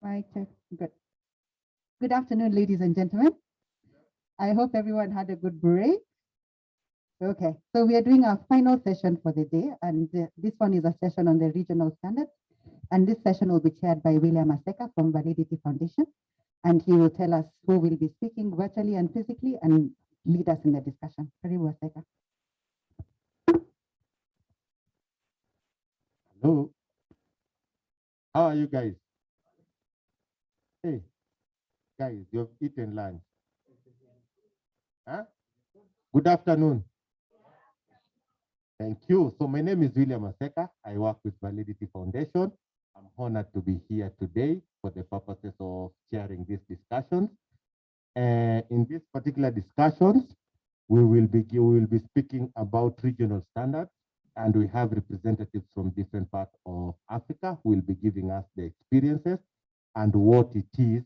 Mic check. Good. Good afternoon, ladies and gentlemen. I hope everyone had a good break. Okay, so we are doing our final session for the day, and this one is a session on the regional standards. And this session will be chaired by William Aseka from Validity Foundation, and he will tell us who will be speaking virtually and physically and lead us in the discussion. Karibu Aseka. Hello. How are you guys? Hey, guys, you've eaten lunch. Huh? Good afternoon. Thank you. So my name is William Aseka. I work with Validity Foundation. I'm honored to be here today for the purposes of sharing these discussions. In this particular discussions, we will be speaking about regional standards, and we have representatives from different parts of Africa who will be giving us the experiences and what it is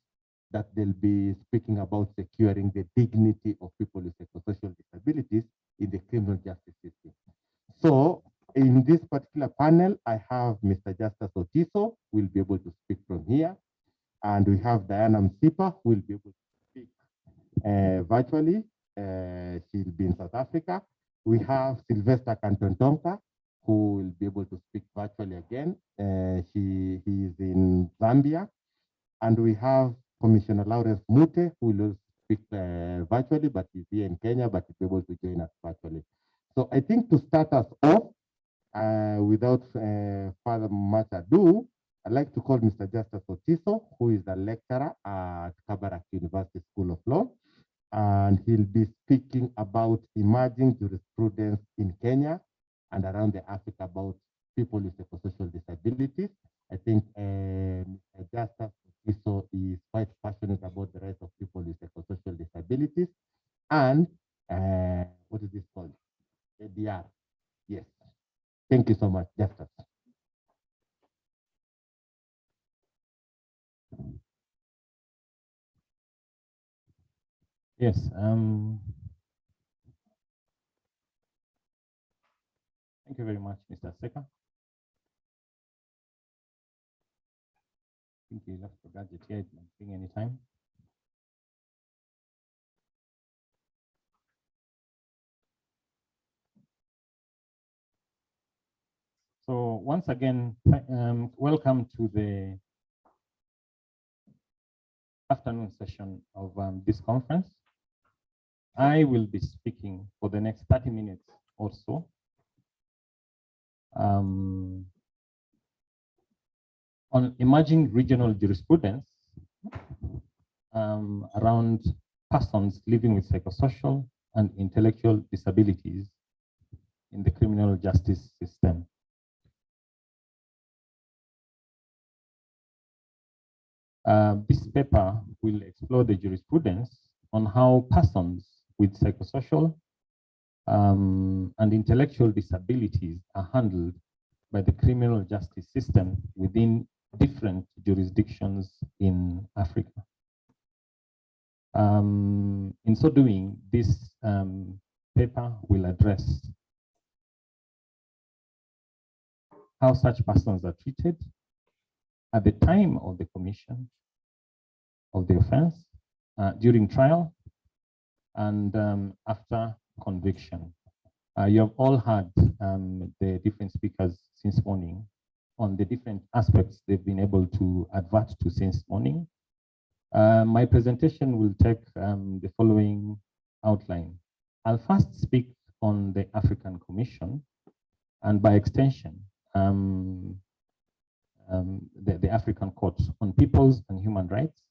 that they'll be speaking about securing the dignity of people with psychosocial disabilities in the criminal justice system. So in this particular panel, I have Mr. Justus Otiso, who will be able to speak from here. And we have Diana Msipa, who will be able to speak virtually. She'll be in South Africa. We have Sylvester Kantontonka, who will be able to speak virtually again. He is in Zambia. And we have Commissioner Lawrence Mute, who will speak virtually, but he's here in Kenya, but he's able to join us virtually. So I think to start us off, without further much ado, I'd like to call Mr. Justus Otiso, who is a lecturer at Kabarak University School of Law, and he'll be speaking about emerging jurisprudence in Kenya and around the Africa about people with psychosocial disabilities. I think Mr. Justus Otiso is quite passionate about the rights of people with psychosocial disabilities and what is this called? ADR. Yes. Thank you so much, Justus. Yes. Thank you very much, Mr. Seka. I think you left the gadget here. It might bring any time. So once again, welcome to the afternoon session of this conference. I will be speaking for the next 30 minutes or so. On emerging regional jurisprudence around persons living with psychosocial and intellectual disabilities in the criminal justice system. This paper will explore the jurisprudence on how persons with psychosocial and intellectual disabilities are handled by the criminal justice system within different jurisdictions in Africa. In so doing, this paper will address how such persons are treated at the time of the commission of the offense, during trial, and after conviction. You have all heard the different speakers since morning on the different aspects they've been able to advert to since morning. My presentation will take the following outline. I'll first speak on the African Commission, and by extension, the African Court on Peoples and Human Rights.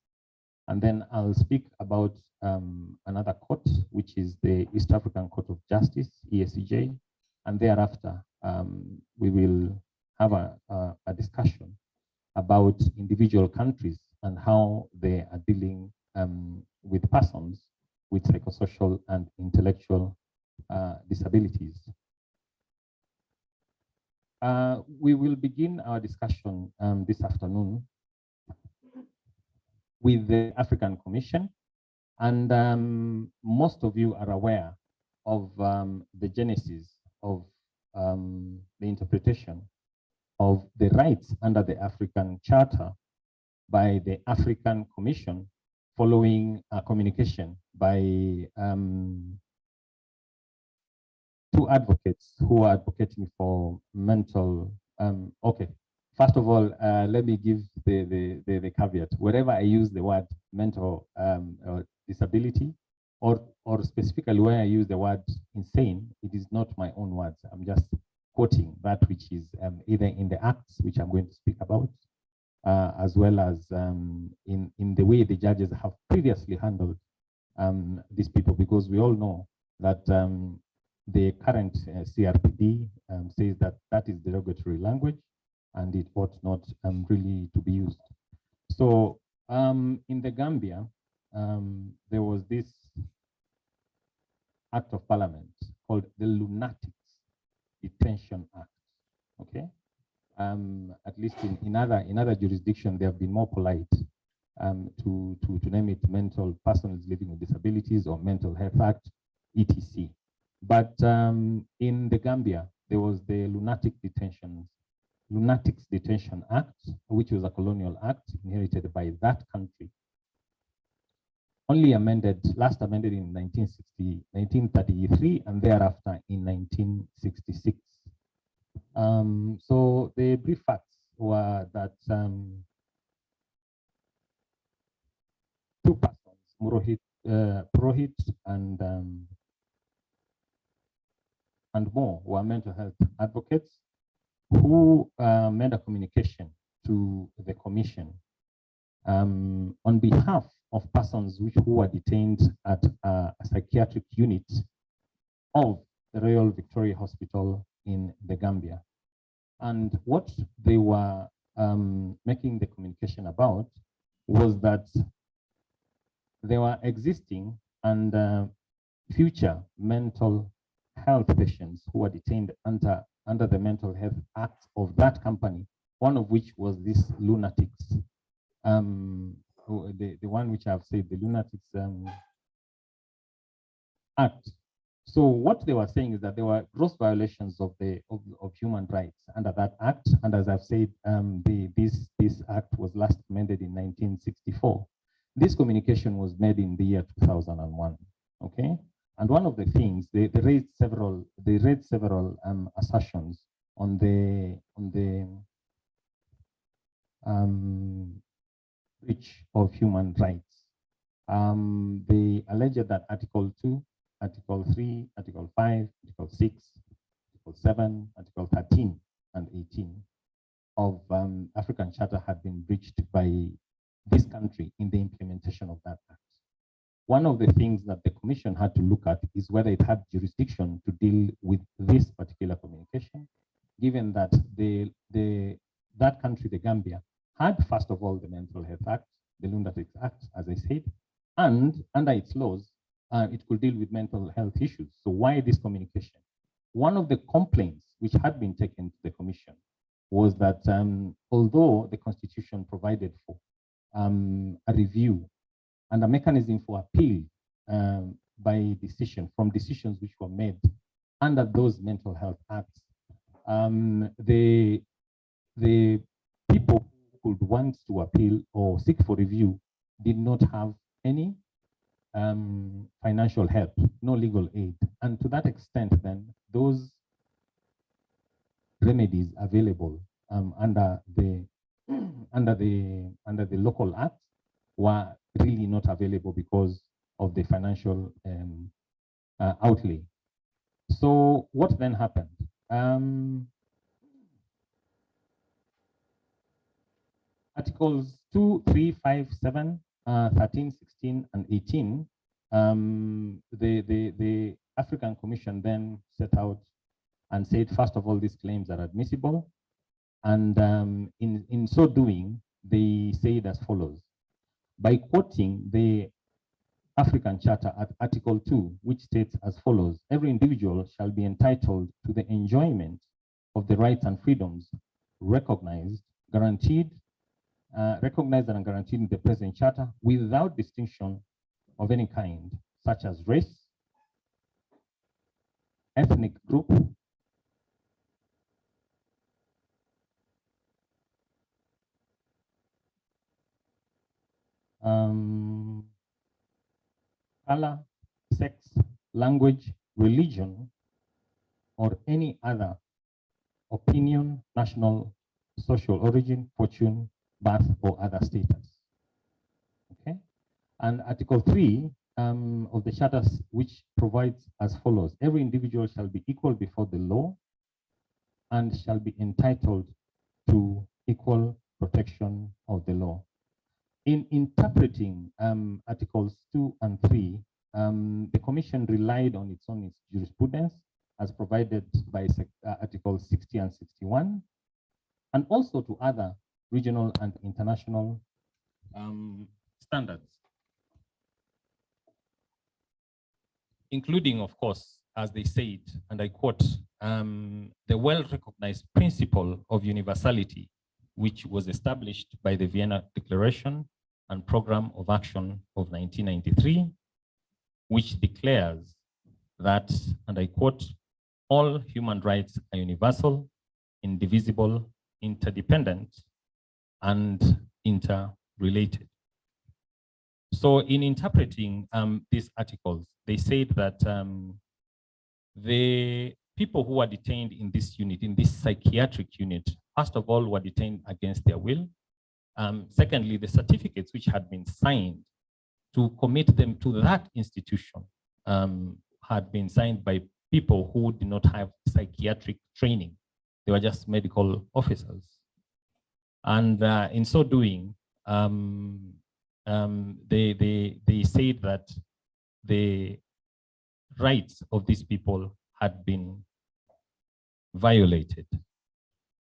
And then I'll speak about another court, which is the East African Court of Justice, ESCJ. And thereafter, we will have a discussion about individual countries and how they are dealing with persons with psychosocial and intellectual disabilities. We will begin our discussion this afternoon with the African Commission. And most of you are aware of the genesis of the interpretation of the rights under the African Charter by the African Commission following a communication by two advocates who are advocating for mental. Okay, first of all, let me give the caveat. Wherever I use the word mental or disability, or specifically where I use the word insane, it is not my own words. I'm just quoting that which is either in the acts, which I'm going to speak about, as well as in the way the judges have previously handled these people, because we all know that the current CRPD says that that is derogatory language and it ought not really to be used. So in the Gambia, there was this act of parliament called the Lunatics Detention Act. Okay, at least in other jurisdictions, they have been more polite to name it mental persons living with disabilities or mental health act, etc. But in the Gambia, there was the Lunatics Detention Act, which was a colonial act inherited by that country, only last amended in 1933, and thereafter in 1966. So the brief facts were that two persons, Purohit and more, were mental health advocates who made a communication to the commission on behalf of persons who were detained at a psychiatric unit of the Royal Victoria Hospital in the Gambia. And what they were making the communication about was that there were existing and future mental health patients who were detained under the Mental Health Act of that company, one of which was this Lunatics, the one which I've said, the Lunatics Act. So what they were saying is that there were gross violations of human rights under that act, and as I've said, this act was last amended in 1964. This communication was made in the year 2001. Okay, and one of the things they raised several assertions on the breach of human rights. They alleged that Article 2, Article 3, Article 5, Article 6, Article 7, Article 13, and 18 of African Charter had been breached by this country in the implementation of that act. One of the things that the Commission had to look at is whether it had jurisdiction to deal with this particular communication, given that that country, the Gambia, had, first of all, the Mental Health Act, the Lunatics Act, as I said, and under its laws, it could deal with mental health issues. So why this communication? One of the complaints which had been taken to the Commission was that although the Constitution provided for a review and a mechanism for appeal by from decisions which were made under those mental health acts, the people who could want to appeal or seek for review did not have any financial help, no legal aid. And to that extent, then those remedies available under the local acts were really not available because of the financial outlay. So what then happened? Articles 2, 3, 5, 7, 13, 16, and 18, the African Commission then set out and said, first of all, these claims are admissible. And in so doing, they said as follows: by quoting the African Charter at Article 2, which states as follows: every individual shall be entitled to the enjoyment of the rights and freedoms recognized, recognized and guaranteed in the present Charter without distinction of any kind, such as race, ethnic group, color, sex, language, religion, or any other opinion, national, social origin, fortune, birth, or other status. Okay, and Article 3 of the Charter, which provides as follows: every individual shall be equal before the law and shall be entitled to equal protection of the law. In interpreting Articles 2 and 3, the Commission relied on its own jurisprudence as provided by Articles 60 and 61, and also to other regional and international standards, including, of course, as they said, and I quote, the well-recognized principle of universality, which was established by the Vienna Declaration and Program of Action of 1993, which declares that, and I quote, all human rights are universal, indivisible, interdependent, and interrelated. So in interpreting these articles, they said that the people who are detained in this unit, in this psychiatric unit, first of all, were detained against their will. Secondly, the certificates which had been signed to commit them to that institution had been signed by people who did not have psychiatric training. They were just medical officers. And in so doing, they said that the rights of these people had been violated.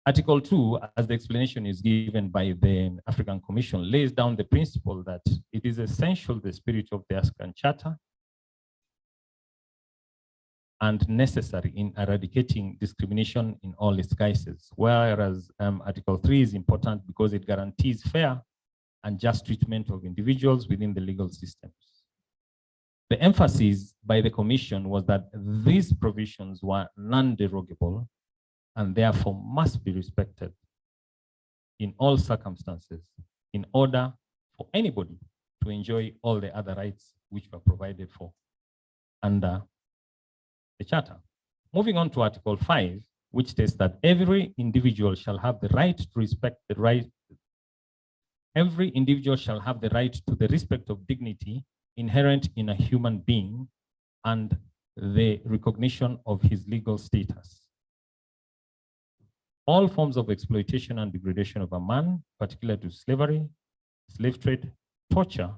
Article 2, as the explanation is given by the African Commission, lays down the principle that it is essential the spirit of the African Charter and necessary in eradicating discrimination in all its guises, whereas Article 3 is important because it guarantees fair and just treatment of individuals within the legal systems. The emphasis by the Commission was that these provisions were non-derogable and therefore must be respected in all circumstances in order for anybody to enjoy all the other rights which were provided for under the Charter. Moving on to Article 5, which states that every individual shall have the right to respect the right. Every individual shall have the right to the respect of dignity inherent in a human being and the recognition of his legal status. All forms of exploitation and degradation of a man, particularly to slavery, slave trade, torture,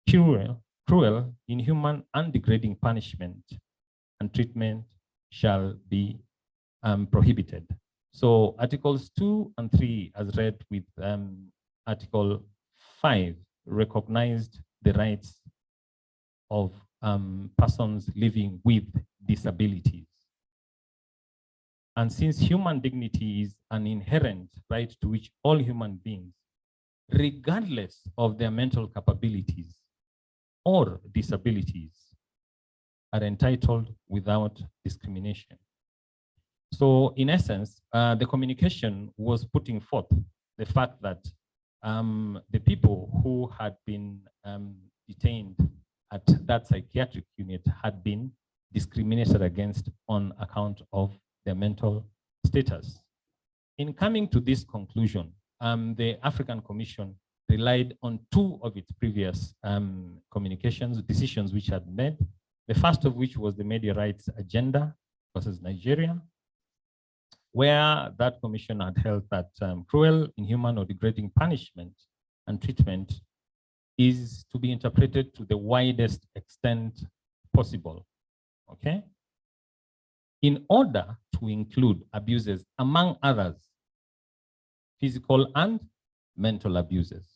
cruel, inhuman, and degrading punishment and treatment shall be prohibited. So Articles 2 and 3, as read with Article 5, recognized the rights of persons living with disabilities. And since human dignity is an inherent right to which all human beings, regardless of their mental capabilities or disabilities, are entitled without discrimination. So in essence, the communication was putting forth the fact that the people who had been detained at that psychiatric unit had been discriminated against on account of their mental status. In coming to this conclusion, the African Commission relied on two of its previous communications, decisions which had made. The first of which was the Media Rights Agenda versus Nigeria, where that commission had held that cruel, inhuman, or degrading punishment and treatment is to be interpreted to the widest extent possible, okay? In order to include abuses, among others, physical and mental abuses.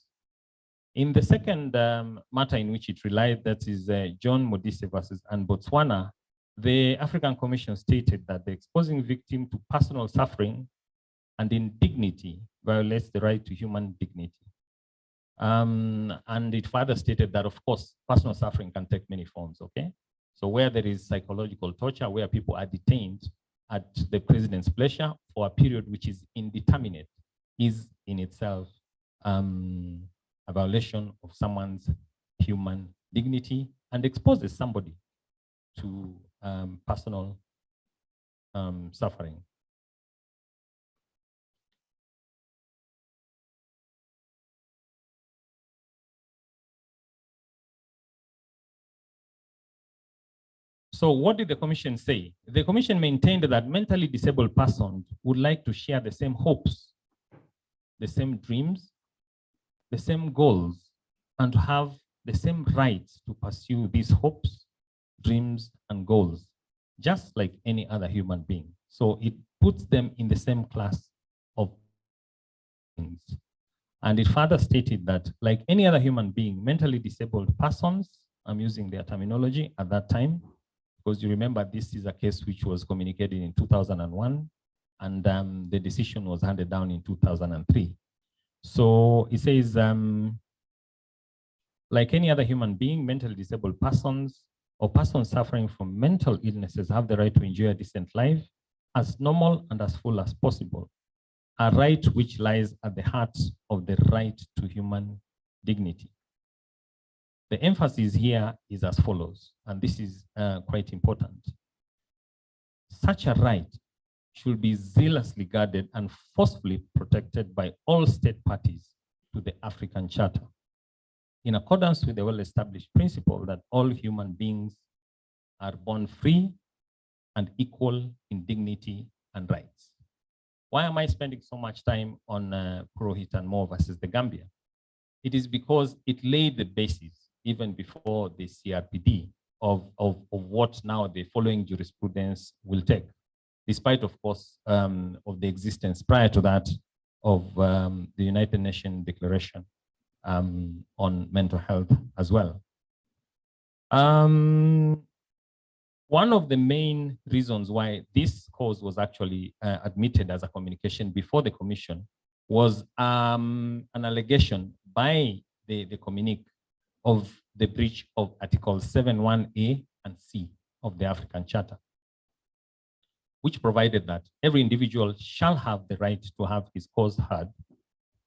In the second matter in which it relied, that is John Modise versus and Botswana, the African Commission stated that the exposing victim to personal suffering and indignity violates the right to human dignity. And it further stated that, of course, personal suffering can take many forms, okay? So where there is psychological torture, where people are detained at the president's pleasure for a period which is indeterminate, is in itself a violation of someone's human dignity and exposes somebody to personal suffering. So what did the commission say? The commission maintained that mentally disabled persons would like to share the same hopes, the same dreams, the same goals, and to have the same rights to pursue these hopes, dreams, and goals, just like any other human being. So it puts them in the same class of things. And it further stated that, like any other human being, mentally disabled persons, I'm using their terminology at that time, because you remember this is a case which was communicated in 2001, and the decision was handed down in 2003. So it says, like any other human being, mentally disabled persons or persons suffering from mental illnesses have the right to enjoy a decent life as normal and as full as possible, a right which lies at the heart of the right to human dignity. The emphasis here is as follows, and this is quite important. Such a right should be zealously guarded and forcefully protected by all state parties to the African Charter, in accordance with the well-established principle that all human beings are born free and equal in dignity and rights. Why am I spending so much time on Purohit and Mo versus the Gambia? It is because it laid the basis, even before the CRPD, of what now the following jurisprudence will take, despite, of course, of the existence prior to that of the United Nations Declaration on mental health as well. One of the main reasons why this cause was actually admitted as a communication before the commission was an allegation by the communique of the breach of Article 7.1a and c of the African Charter, which provided that every individual shall have the right to have his cause heard.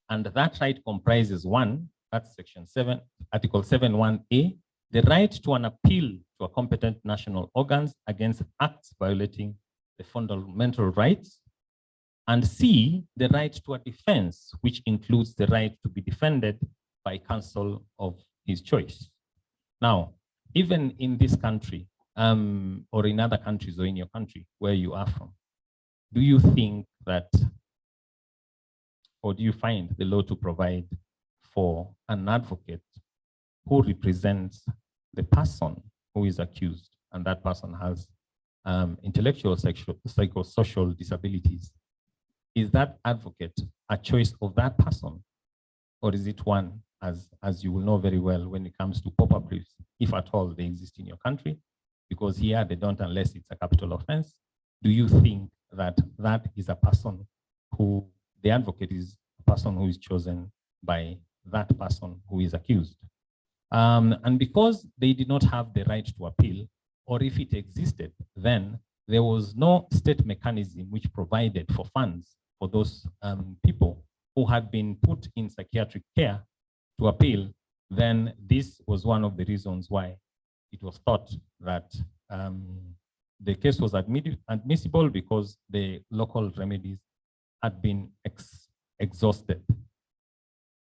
And that right comprises one, that's section 7, Article 7.1a, the right to an appeal to a competent national organs against acts violating the fundamental rights, and C, the right to a defense, which includes the right to be defended by counsel of his choice. Now, even in this country, or in other countries or in your country where you are from, do you think that, or do you find the law to provide for an advocate who represents the person who is accused, and that person has intellectual, psychosocial disabilities? Is that advocate a choice of that person, or is it one, as you will know very well, when it comes to pop-up briefs, if at all they exist in your country, because here they don't unless it's a capital offense? Do you think that that is a person who, the advocate is a person who is chosen by that person who is accused? And because they did not have the right to appeal, or if it existed, then there was no state mechanism which provided for funds for those people who had been put in psychiatric care to appeal. Then this was one of the reasons why it was thought that the case was admissible, because the local remedies had been exhausted.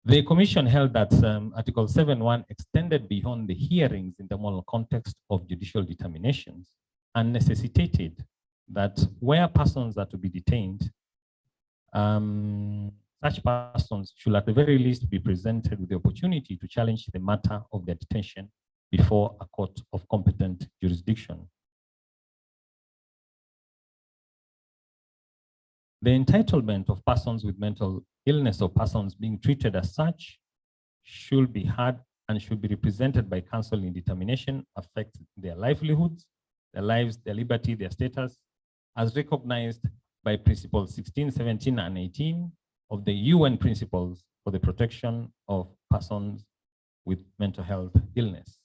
The commission held that Article 7.1 extended beyond the hearings in the moral context of judicial determinations and necessitated that where persons are to be detained, such persons should at the very least be presented with the opportunity to challenge the matter of their detention before a court of competent jurisdiction. The entitlement of persons with mental illness or persons being treated as such should be heard and should be represented by counsel in determination affect their livelihoods, their lives, their liberty, their status, as recognized by principles 16, 17, and 18 of the UN principles for the protection of persons with mental health illness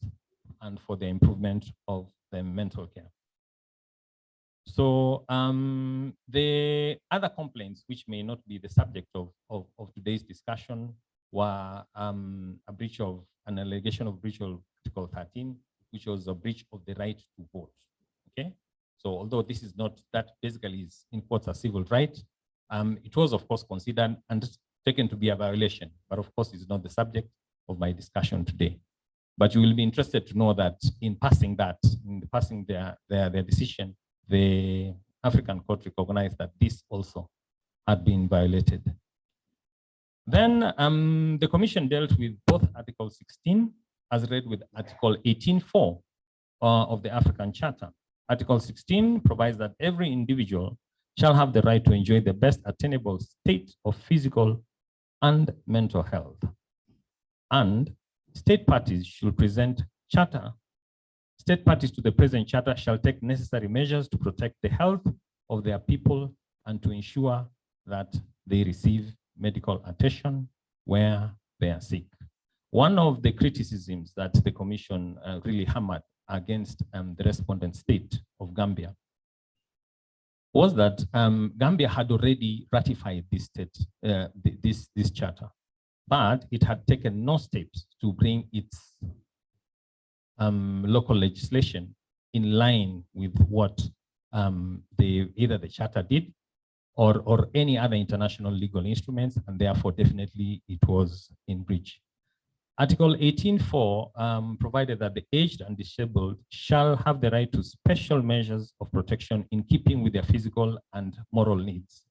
and for the improvement of their mental care. So the other complaints, which may not be the subject of today's discussion, were a breach of an allegation of breach of Article 13, which was a breach of the right to vote. Okay, so although this is not, that basically is in quotes a civil right, it was of course considered and taken to be a violation, but of course it's not the subject of my discussion today. But you will be interested to know that in passing their decision, the African court recognized that this also had been violated. Then the commission dealt with both Article 16 as read with Article 18.4 of the African Charter. Article 16 provides that every individual shall have the right to enjoy the best attainable state of physical and mental health. And state parties should present charter. State parties to the present charter shall take necessary measures to protect the health of their people and to ensure that they receive medical attention where they are sick. One of the criticisms that the commission really hammered against the respondent state of Gambia was that Gambia had already ratified this state, this charter, but it had taken no steps to bring its local legislation in line with what either the charter did or any other international legal instruments, and therefore definitely it was in breach. Article 18.4 provided that the aged and disabled shall have the right to special measures of protection in keeping with their physical and moral needs.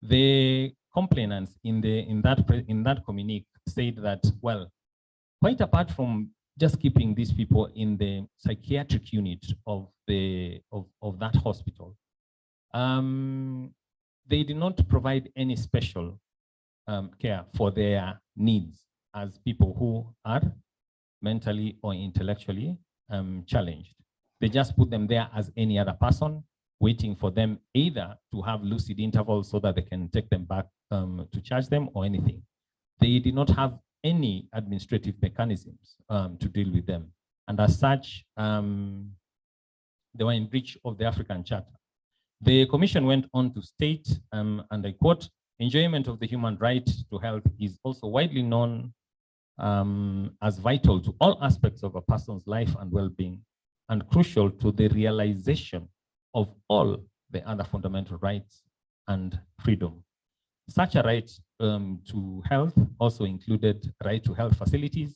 The complainants in that communique said that, well, quite apart from just keeping these people in the psychiatric unit of that hospital, they did not provide any special care for their needs as people who are mentally or intellectually challenged. They just put them there as any other person, waiting for them either to have lucid intervals so that they can take them back to charge them or anything. They did not have any administrative mechanisms to deal with them. And as such, they were in breach of the African Charter. The commission went on to state, and I quote, enjoyment of the human right to health is also widely known as vital to all aspects of a person's life and well-being, and crucial to the realization of all the other fundamental rights and freedom. Such a right to health also included right to health facilities,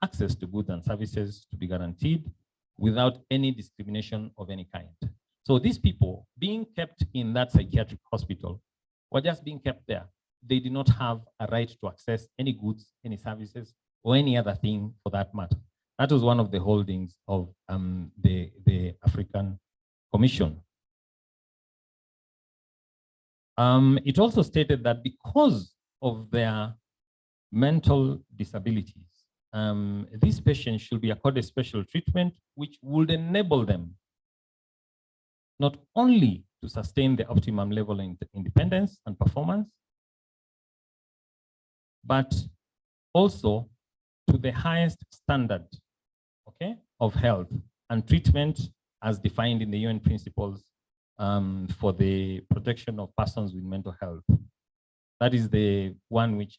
access to goods and services to be guaranteed without any discrimination of any kind. So these people being kept in that psychiatric hospital were just being kept there. They did not have a right to access any goods, any services, or any other thing for that matter. That was one of the holdings of the African Commission. It also stated that because of their mental disabilities, these patients should be accorded special treatment, which would enable them not only to sustain the optimum level of independence and performance, but also to the highest standard, okay, of health and treatment as defined in the UN principles for the protection of persons with mental health. That is the one which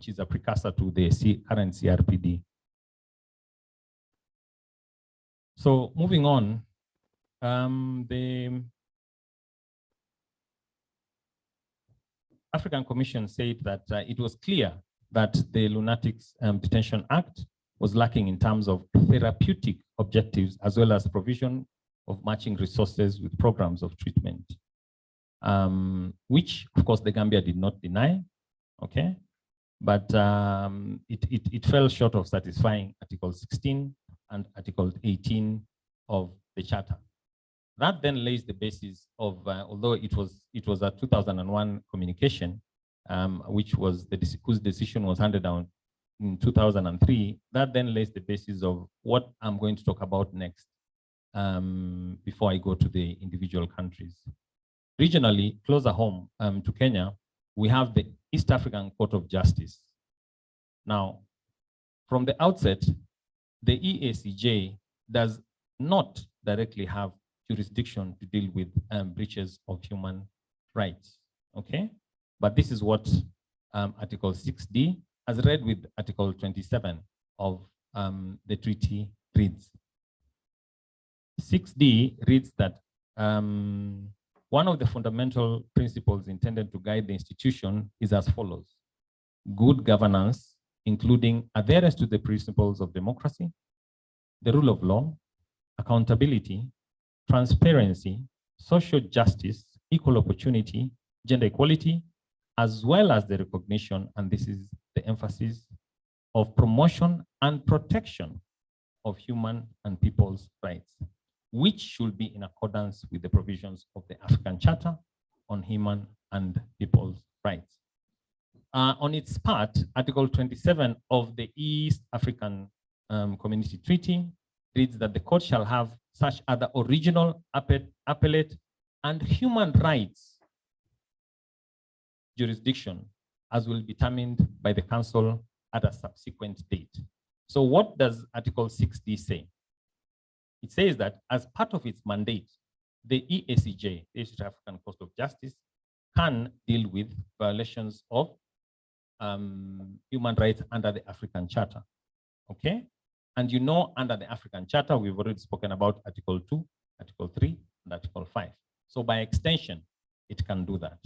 is a precursor to the current CRPD. So moving on, the African Commission said that it was clear that the Lunatics Detention Act was lacking in terms of therapeutic objectives as well as provision of matching resources with programs of treatment, which of course the Gambia did not deny, okay? But it fell short of satisfying Article 16 and Article 18 of the Charter. That then lays the basis of, although it was a 2001 communication, whose decision was handed down in 2003, that then lays the basis of what I'm going to talk about next before I go to the individual countries. Regionally, closer home to Kenya, we have the East African Court of Justice. Now, from the outset, the EACJ does not directly have jurisdiction to deal with breaches of human rights, okay? But this is what Article 6D as read with Article 27 of the treaty reads. 6D reads that one of the fundamental principles intended to guide the institution is as follows: good governance, including adherence to the principles of democracy, the rule of law, accountability, transparency, social justice, equal opportunity, gender equality, as well as the recognition, and this is the emphasis, of promotion and protection of human and people's rights, which should be in accordance with the provisions of the African Charter on Human and People's Rights. On its part, Article 27 of the East African Community Treaty reads that the court shall have such other original, appellate, and human rights jurisdiction as will be determined by the council at a subsequent date. So what does Article 6D say? It says that as part of its mandate, the EACJ, the East African Court of Justice, can deal with violations of human rights under the African Charter, okay? And you know, under the African Charter, we've already spoken about Article 2, Article 3, and Article 5. So by extension, it can do that.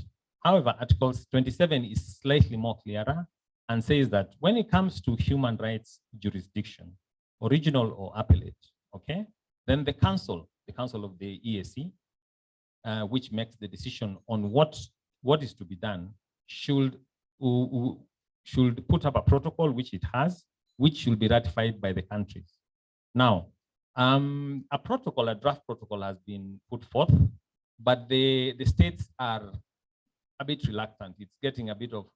However, Article 27 is slightly more clearer and says that when it comes to human rights jurisdiction, original or appellate, okay, then the council of the EAC, which makes the decision on what is to be done, should put up a protocol, which it has, which should be ratified by the countries. Now, a draft protocol has been put forth, but the states are a bit reluctant. It's getting a bit of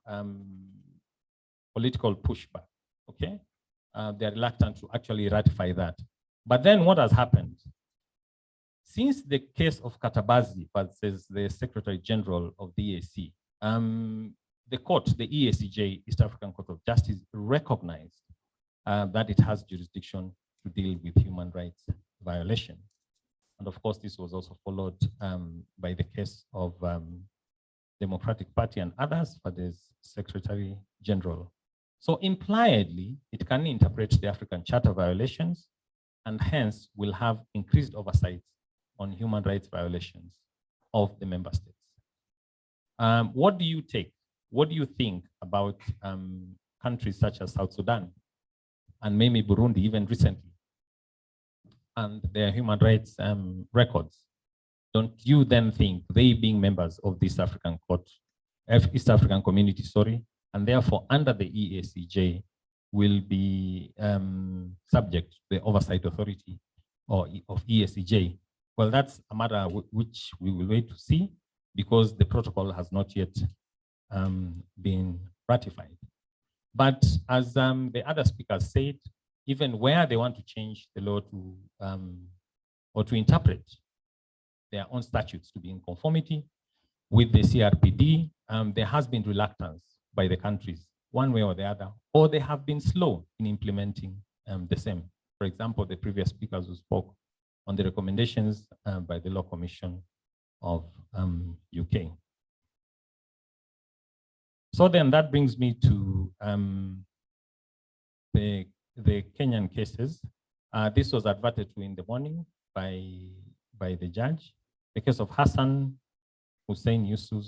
political pushback, okay? They're reluctant to actually ratify that. But then what has happened? Since the case of Katabazi versus the Secretary General of the EAC, the court, the EACJ, East African Court of Justice, recognized that it has jurisdiction to deal with human rights violation. And of course, this was also followed by the case of Democratic Party and others for the Secretary General. So impliedly, it can interpret the African Charter violations and hence will have increased oversight on human rights violations of the member states. What do you think about countries such as South Sudan and maybe Burundi, even recently, and their human rights records? Don't you then think they, being members of this African court, East African community, sorry, and therefore under the EACJ, will be subject to the oversight authority of EACJ? Well, that's a matter which we will wait to see, because the protocol has not yet been ratified. But as the other speakers said, even where they want to change the law to or to interpret their own statutes to be in conformity with the CRPD, there has been reluctance by the countries, one way or the other, or they have been slow in implementing the same. For example, the previous speakers who spoke on the recommendations by the Law Commission of UK. So then that brings me to the Kenyan cases. This was adverted to in the morning by the judge. The case of Hassan Hussein Yusuf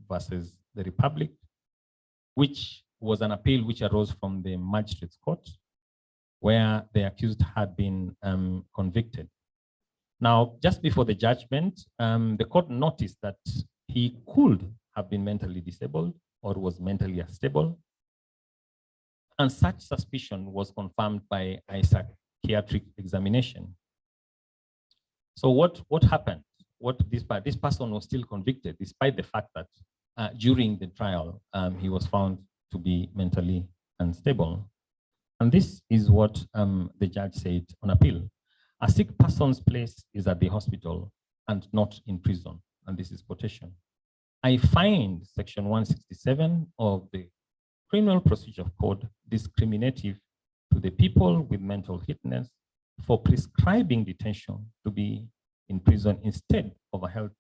versus the Republic, which was an appeal which arose from the Magistrates Court, where the accused had been convicted. Now, just before the judgment, the court noticed that he could have been mentally disabled or was mentally unstable. And such suspicion was confirmed by a psychiatric examination. So what happened? This person was still convicted, despite the fact that during the trial, he was found to be mentally unstable. And this is what the judge said on appeal. A sick person's place is at the hospital and not in prison. And this is quotation. I find section 167 of the Criminal Procedure Code discriminative to the people with mental illness for prescribing detention to be in prison instead of a health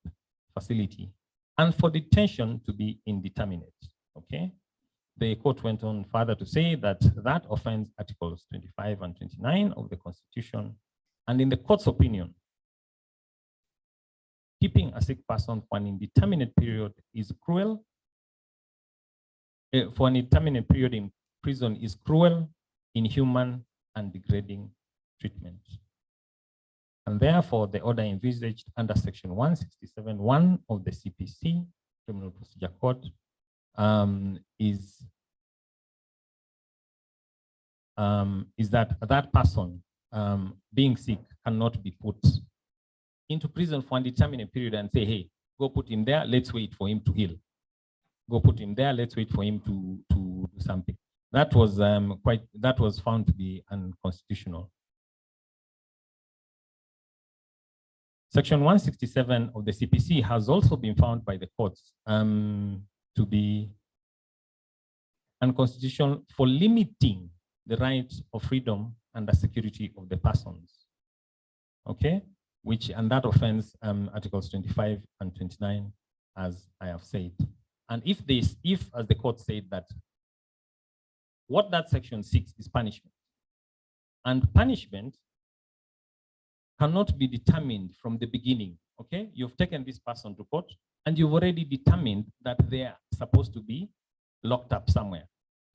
facility, and for detention to be indeterminate, okay? the court went on further to say that that offends Articles 25 and 29 of the Constitution. And in the court's opinion, keeping a sick person for an indeterminate period is cruel. For an indeterminate period in prison is cruel, inhuman, and degrading treatment. And therefore, the order envisaged under Section 167(1) of the CPC, Criminal Procedure Code, is that that person being sick cannot be put into prison for an indeterminate period and say, hey, go put him there, let's wait for him to heal. Go put him there, let's wait for him to do something. That was found to be unconstitutional. Section 167 of the CPC has also been found by the courts to be unconstitutional for limiting the rights of freedom and the security of the persons. Okay, and that offends Articles 25 and 29, as I have said. And if as the court said that what that section seeks is punishment, and punishment cannot be determined from the beginning. Okay, you've taken this person to court and you've already determined that they're supposed to be locked up somewhere.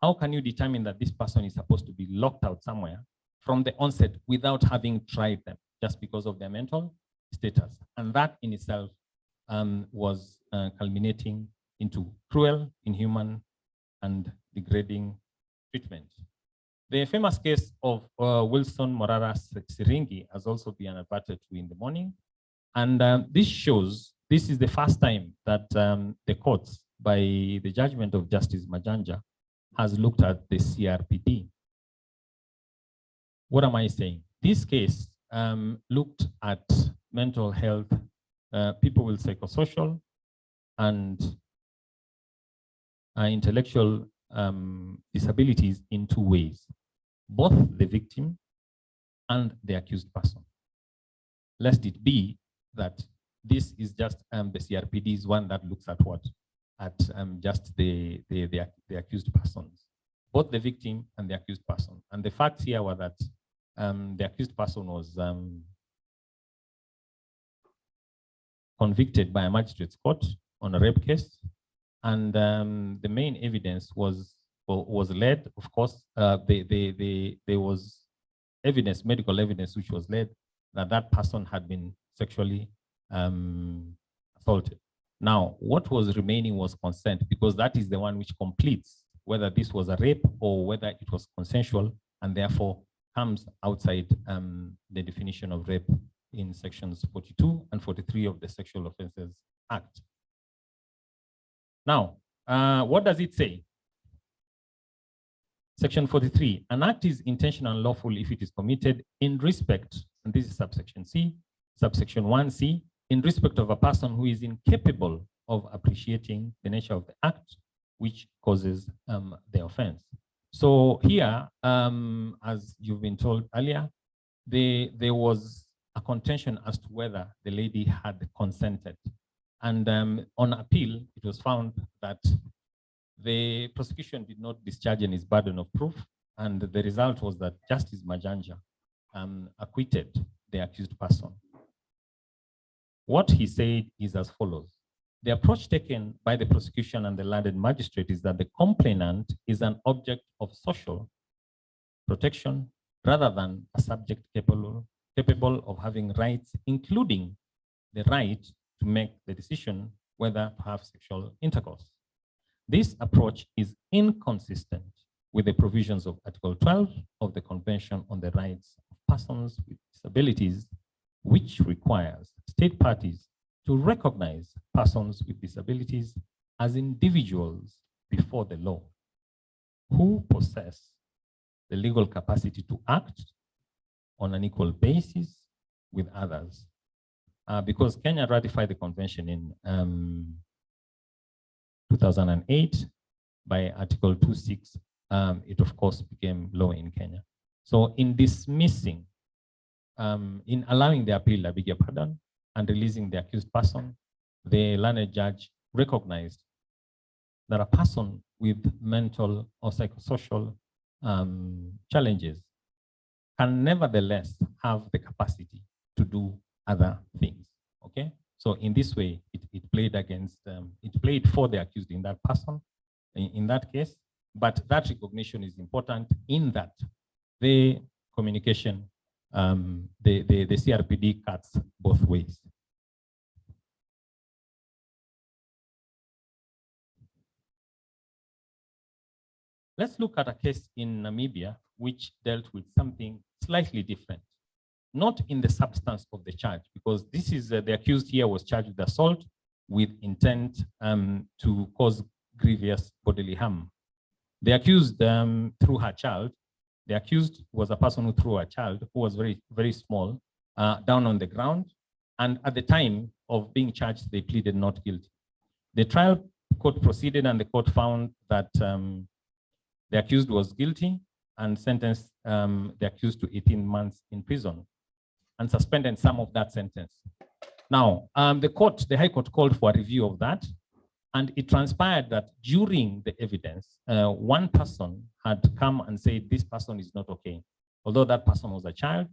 How can you determine that this person is supposed to be locked out somewhere from the onset without having tried them just because of their mental status? And that in itself was culminating into cruel, inhuman, and degrading treatment. The famous case of Wilson Morara Siringi has also been adverted to in the morning. And this shows, this is the first time that the courts, by the judgment of Justice Majanja, has looked at the CRPD. What am I saying? This case looked at mental health, people with psychosocial and intellectual disabilities in two ways, both the victim and the accused person. Lest it be that this is just the CRPD is one that looks at what? At just the accused persons, both the victim and the accused person. And the facts here were that the accused person was convicted by a magistrate's court on a rape case. And the main evidence was led, of course, there was evidence, medical evidence, which was led that that person had been sexually assaulted. Now, what was remaining was consent, because that is the one which completes whether this was a rape or whether it was consensual, and therefore comes outside the definition of rape in sections 42 and 43 of the Sexual Offences Act. Now, what does it say? Section 43, an act is intentional and lawful if it is committed in respect, and this is subsection C, subsection 1C, in respect of a person who is incapable of appreciating the nature of the act which causes the offense. So here, as you've been told earlier, there was a contention as to whether the lady had consented. And on appeal, it was found that the prosecution did not discharge any burden of proof, and the result was that Justice Majanja acquitted the accused person. What he said is as follows. The approach taken by the prosecution and the landed magistrate is that the complainant is an object of social protection rather than a subject capable of having rights, including the right to make the decision whether to have sexual intercourse. This approach is inconsistent with the provisions of Article 12 of the Convention on the Rights of Persons with Disabilities, which requires state parties to recognize persons with disabilities as individuals before the law who possess the legal capacity to act on an equal basis with others. Because Kenya ratified the convention in 2008 by Article 26, it of course became law in Kenya. So in dismissing, in allowing the appeal, I beg your pardon, and releasing the accused person, the learned judge recognized that a person with mental or psychosocial challenges can nevertheless have the capacity to do other things. Okay, so in this way, it played against, it played for the accused in that person, in that case, but that recognition is important in that the communication, the CRPD cuts both ways. Let's look at a case in Namibia which dealt with something slightly different, not in the substance of the charge, because this is the accused here was charged with assault with intent to cause grievous bodily harm. The accused threw her child. The accused was a person who threw a child who was very, very small down on the ground. And at the time of being charged, they pleaded not guilty. The trial court proceeded and the court found that the accused was guilty and sentenced the accused to 18 months in prison and suspended some of that sentence. Now, the High Court called for a review of that, and it transpired that during the evidence, one person had come and said, this person is not okay. Although that person was a child,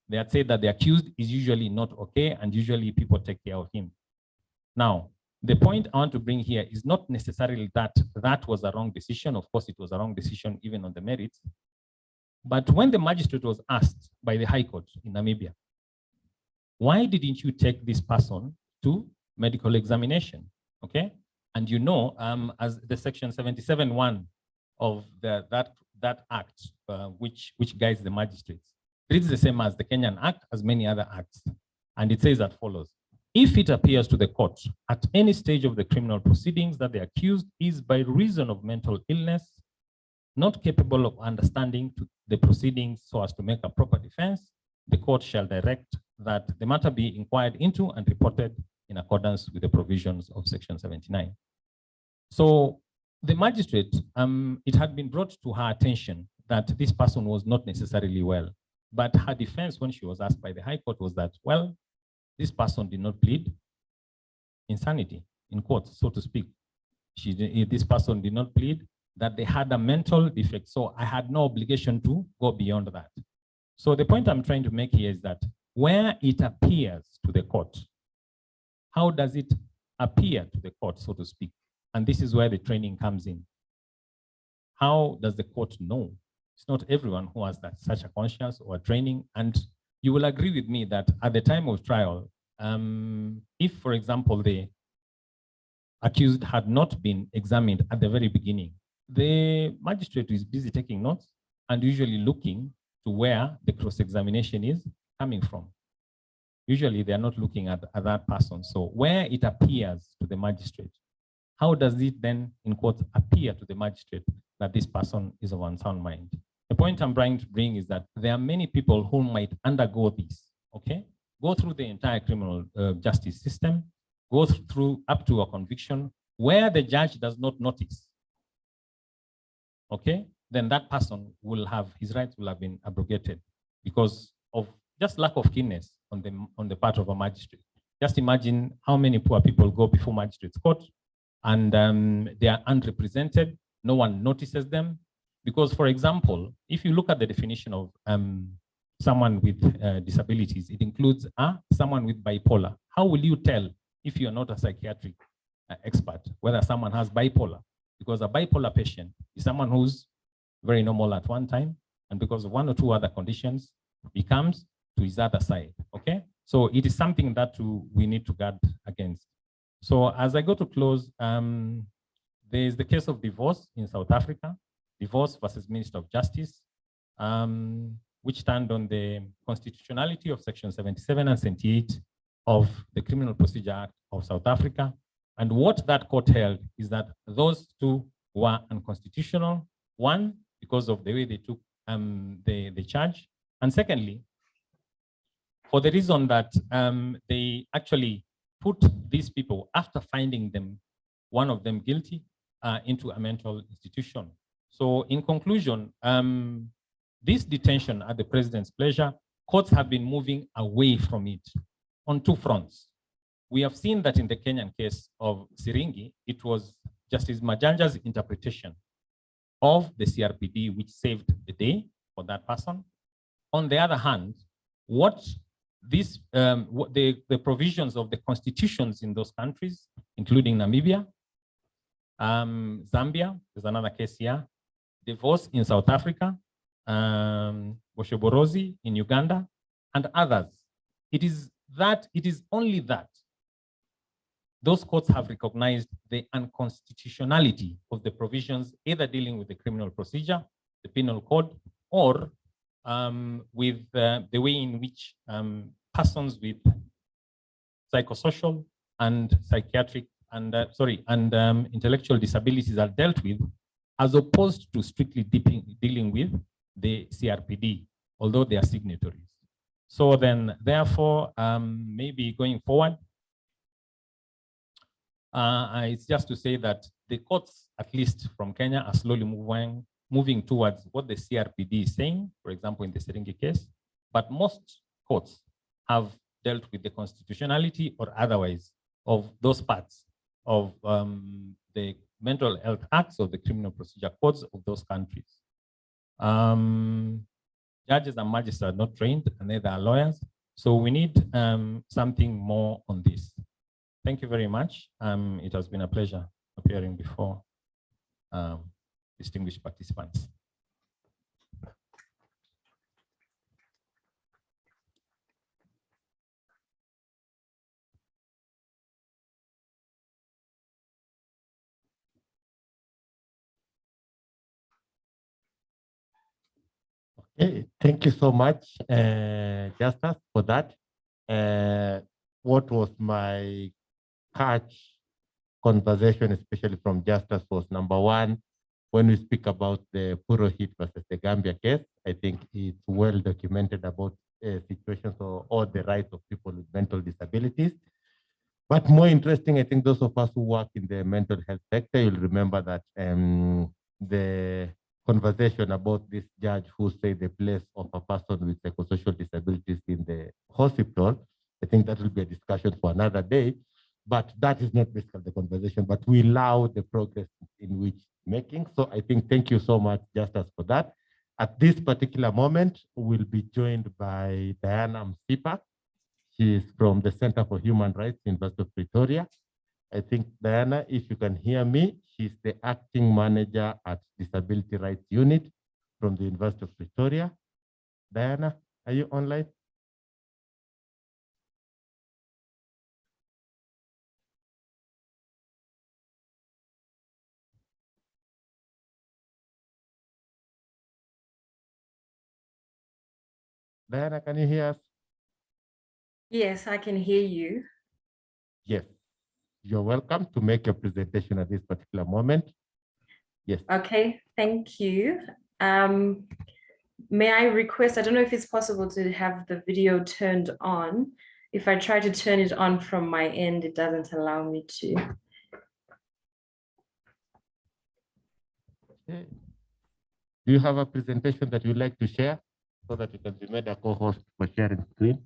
they had said that the accused is usually not okay, and usually people take care of him. Now, the point I want to bring here is not necessarily that that was a wrong decision. Of course, it was a wrong decision even on the merits. But when the magistrate was asked by the High Court in Namibia, why didn't you take this person to medical examination? Okay, and you know, as the section 77(1) of that act, which guides the magistrates, it is the same as the Kenyan Act, as many other acts, and it says as follows: if it appears to the court at any stage of the criminal proceedings that the accused is by reason of mental illness not capable of understanding the proceedings so as to make a proper defense, the court shall direct that the matter be inquired into and reported in accordance with the provisions of section 79. So the magistrate, it had been brought to her attention that this person was not necessarily well, but her defense when she was asked by the High Court was that, well, this person did not plead insanity in court, so to speak. This person did not plead that they had a mental defect, so I had no obligation to go beyond that. So the point I'm trying to make here is that where it appears to the court, how does it appear to the court, so to speak? And this is where the training comes in. How does the court know? It's not everyone who has such a conscience or training. And you will agree with me that at the time of trial, if, for example, the accused had not been examined at the very beginning, the magistrate is busy taking notes and usually looking to where the cross-examination is coming from. Usually they are not looking at that person. So where it appears to the magistrate, how does it then, in quotes, appear to the magistrate that this person is of unsound mind? The point I'm trying to bring is that there are many people who might undergo this, okay? Go through the entire criminal justice system, go through up to a conviction where the judge does not notice, okay? Then that person will have, his rights will have been abrogated because of just lack of keenness on the part of a magistrate. Just imagine how many poor people go before magistrate's court and they are unrepresented. No one notices them. Because, for example, if you look at the definition of someone with disabilities, it includes someone with bipolar. How will you tell if you're not a psychiatric expert whether someone has bipolar? Because a bipolar patient is someone who's very normal at one time, and because of one or two other conditions, becomes to his other side, okay? So it is something that we need to guard against. So as I go to close, there is the case of divorce in South Africa, divorce versus Minister of Justice, which stand on the constitutionality of section 77 and 78 of the Criminal Procedure Act of South Africa. And what that court held is that those two were unconstitutional. One, because of the way they took the charge. And secondly, for the reason that they actually put these people, after finding them, one of them guilty, into a mental institution. So in conclusion, this detention at the president's pleasure, courts have been moving away from it on two fronts. We have seen that in the Kenyan case of Siringi, it was Justice Majanja's interpretation of the CRPD, which saved the day for that person. On the other hand, what the provisions of the constitutions in those countries, including Namibia, Zambia, there's another case here, divorce in South Africa, Boshoborosi in Uganda, and others. It is only that those courts have recognized the unconstitutionality of the provisions, either dealing with the criminal procedure, the penal code, or with the way in which persons with psychosocial and psychiatric and intellectual disabilities are dealt with, as opposed to strictly dealing with the CRPD, although they are signatories. So then, therefore, maybe going forward, it's just to say that the courts, at least from Kenya, are slowly moving towards what the CRPD is saying, for example, in the Serenge case, but most courts have dealt with the constitutionality or otherwise of those parts of the mental health acts or the criminal procedure codes of those countries. Judges and magistrates are not trained, and neither are lawyers, so we need something more on this. Thank you very much. It has been a pleasure appearing before distinguished participants. Okay, thank you so much, Justice, for that. What was my catch conversation, especially from Justice, was number one, when we speak about the Purohit versus the Gambia case, I think it's well documented about situations or the rights of people with mental disabilities. But more interesting, I think those of us who work in the mental health sector, you'll remember that the conversation about this judge who said the place of a person with psychosocial disabilities in the hospital, I think that will be a discussion for another day, but that is not basically the conversation, but we allow the progress in which making. So I think thank you so much, Justice, for that. At this particular moment, we'll be joined by Diana Msipa. She is from the Center for Human Rights, University of Pretoria. I think, Diana, if you can hear me, she's the acting manager at Disability Rights Unit from the University of Pretoria. Diana, are you online? Diana, can you hear us? Yes, I can hear you. Yes. You're welcome to make your presentation at this particular moment. Yes. Okay, thank you. May I request, I don't know if it's possible to have the video turned on. If I try to turn it on from my end, it doesn't allow me to. Okay. Do you have a presentation that you'd like to share so that you can be made a co-host for sharing screen?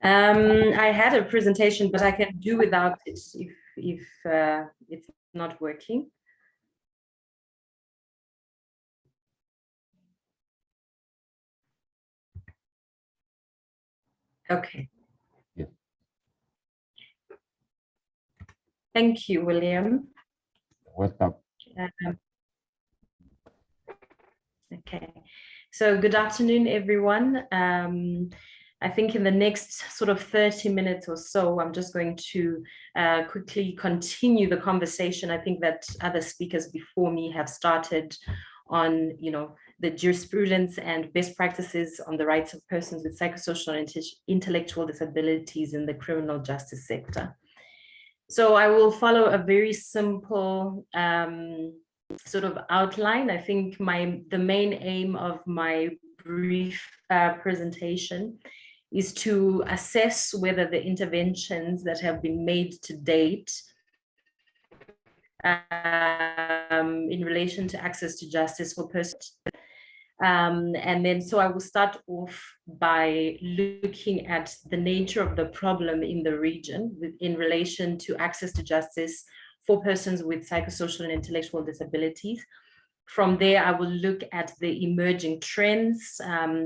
I had a presentation, but I can do without it if it's not working. Okay. Yes. Thank you, William. Welcome. Okay, so good afternoon, everyone. I think in the next sort of 30 minutes or so, I'm just going to quickly continue the conversation. I think that other speakers before me have started on, the jurisprudence and best practices on the rights of persons with psychosocial and intellectual disabilities in the criminal justice sector. So I will follow a very simple sort of outline. I think the main aim of my brief presentation is to assess whether the interventions that have been made to date in relation to access to justice for persons. And then, so I will start off by looking at the nature of the problem in the region in relation to access to justice for persons with psychosocial and intellectual disabilities. From there, I will look at the emerging trends.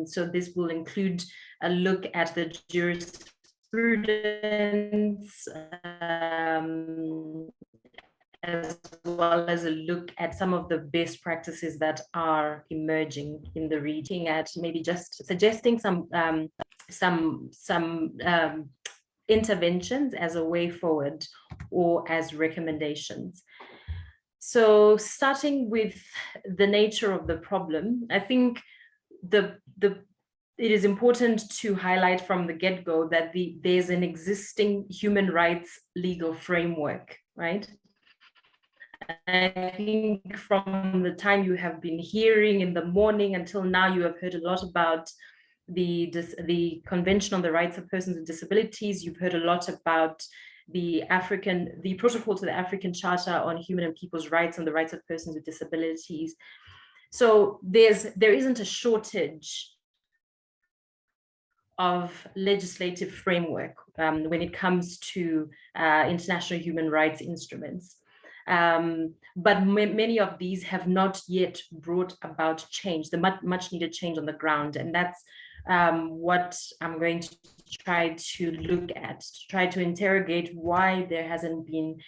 So this will include a look at the jurisprudence, as well as a look at some of the best practices that are emerging in the reading, at maybe just suggesting some interventions as a way forward or as recommendations. So starting with the nature of the problem, I think it is important to highlight from the get-go that there's an existing human rights legal framework, right? I think from the time you have been hearing in the morning until now, you have heard a lot about the Convention on the Rights of Persons with Disabilities. You've heard a lot about the protocol to the African Charter on Human and People's Rights and the Rights of Persons with Disabilities. So there isn't a shortage of legislative framework when it comes to international human rights instruments. But many of these have not yet brought about change, the much needed change on the ground. And that's what I'm going to try to look at, to try to interrogate why there hasn't been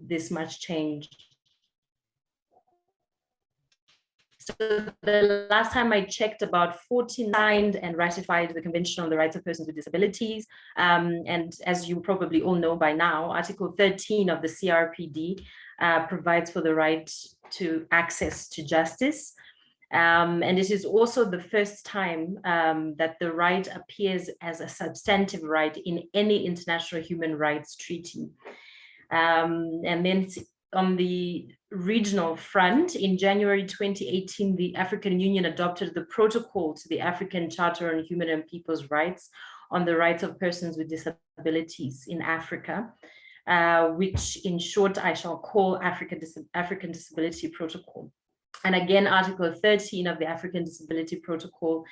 this much change. So the last time I checked, about 14 signed and ratified the Convention on the Rights of Persons with Disabilities. And as you probably all know by now, Article 13 of the CRPD provides for the right to access to justice. And it is also the first time that the right appears as a substantive right in any international human rights treaty. And then on the regional front, in January 2018, the African Union adopted the protocol to the African Charter on Human and People's Rights on the rights of persons with disabilities in Africa, which in short I shall call African Disability Protocol. And again, Article 13 of the African Disability Protocol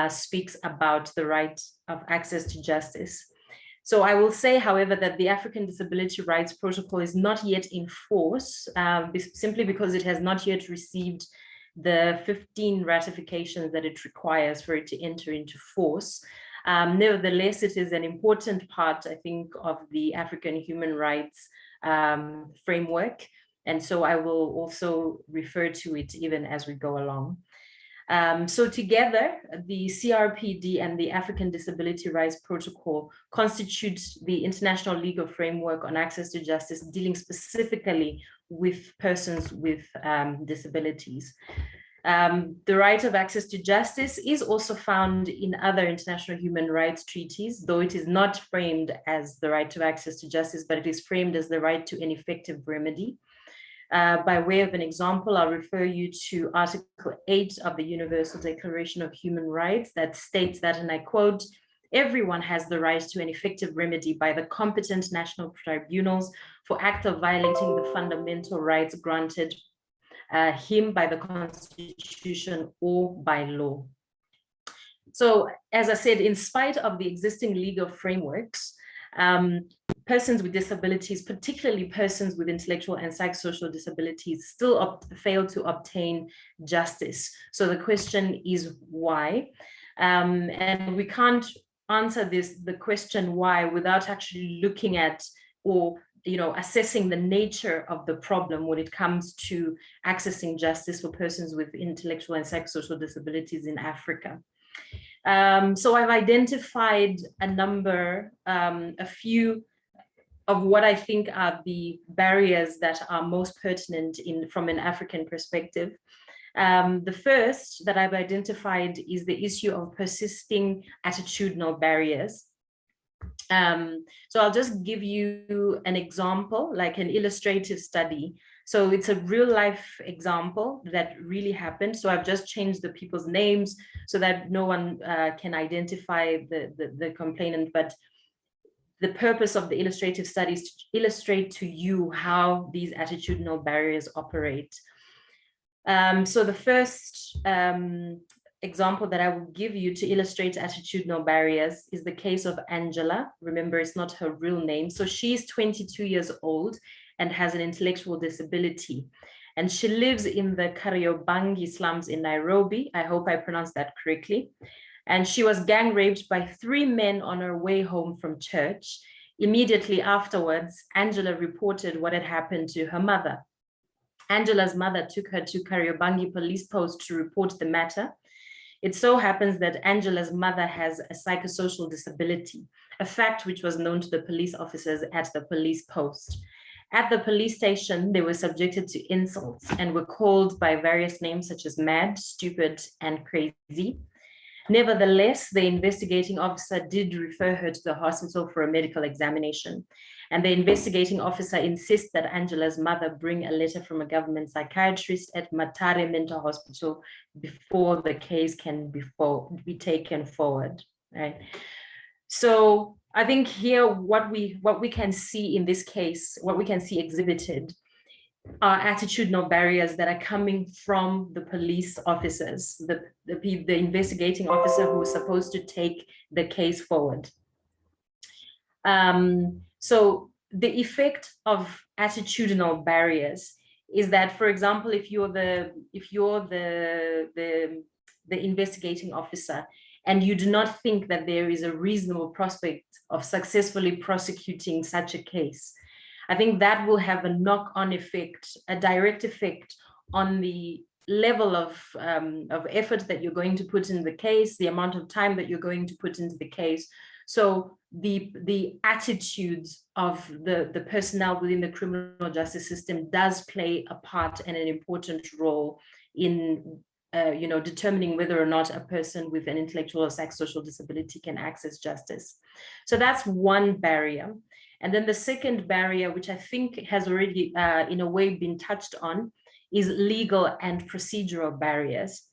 speaks about the right of access to justice. So I will say, however, that the African Disability Rights Protocol is not yet in force, simply because it has not yet received the 15 ratifications that it requires for it to enter into force. Nevertheless, it is an important part, I think, of the African human rights framework. And so I will also refer to it even as we go along. So together, the CRPD and the African Disability Rights Protocol constitute the international legal framework on access to justice, dealing specifically with persons with disabilities. The right of access to justice is also found in other international human rights treaties, though it is not framed as the right to access to justice, but it is framed as the right to an effective remedy. By way of an example, I'll refer you to Article 8 of the Universal Declaration of Human Rights that states that, and I quote, "Everyone has the right to an effective remedy by the competent national tribunals for acts of violating the fundamental rights granted him by the Constitution or by law." So, as I said, in spite of the existing legal frameworks, persons with disabilities, particularly persons with intellectual and psychosocial disabilities, still fail to obtain justice. So the question is why? And we can't answer the question why without actually looking at or assessing the nature of the problem when it comes to accessing justice for persons with intellectual and psychosocial disabilities in Africa. So I've identified a few of what I think are the barriers that are most pertinent from an African perspective. The first that I've identified is the issue of persisting attitudinal barriers. So I'll just give you an example, like an illustrative study. So it's a real life example that really happened. So I've just changed the people's names so that no one can identify the complainant, but the purpose of the illustrative study is to illustrate to you how these attitudinal barriers operate. So the first example that I will give you to illustrate attitudinal barriers is the case of Angela. Remember, it's not her real name. So she's 22 years old and has an intellectual disability. And she lives in the Kariobangi slums in Nairobi. I hope I pronounced that correctly. And she was gang raped by 3 men on her way home from church. Immediately afterwards, Angela reported what had happened to her mother. Angela's mother took her to Kariobangi police post to report the matter. It so happens that Angela's mother has a psychosocial disability, a fact which was known to the police officers at the police post. At the police station, they were subjected to insults and were called by various names such as mad, stupid, and crazy. Nevertheless, the investigating officer did refer her to the hospital for a medical examination. And the investigating officer insists that Angela's mother bring a letter from a government psychiatrist at Matare Mental Hospital before the case can be taken forward, right? So I think here what we can see in this case, what we can see exhibited are attitudinal barriers that are coming from the police officers, the investigating officer who is supposed to take the case forward. So the effect of attitudinal barriers is that, for example, if you're the investigating officer and you do not think that there is a reasonable prospect of successfully prosecuting such a case, I think that will have a knock-on effect, a direct effect on the level of effort that you're going to put in the case, the amount of time that you're going to put into the case. So the attitudes of the personnel within the criminal justice system does play a part and an important role in determining whether or not a person with an intellectual or psychosocial disability can access justice. So that's one barrier. And then the second barrier, which I think has already in a way been touched on, is legal and procedural barriers.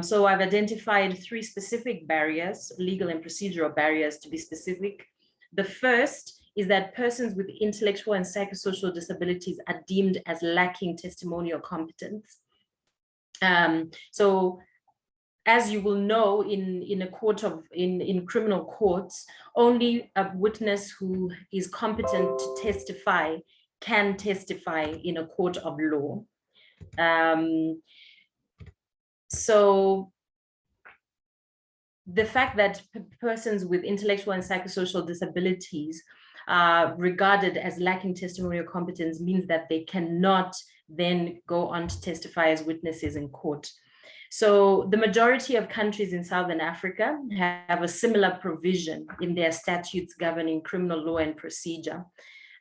So I've identified 3 specific barriers, legal and procedural barriers to be specific. The first is that persons with intellectual and psychosocial disabilities are deemed as lacking testimonial competence. So as you will know, in criminal courts, only a witness who is competent to testify can testify in a court of law. So the fact that persons with intellectual and psychosocial disabilities are regarded as lacking testimonial competence means that they cannot then go on to testify as witnesses in court. So the majority of countries in Southern Africa have a similar provision in their statutes governing criminal law and procedure.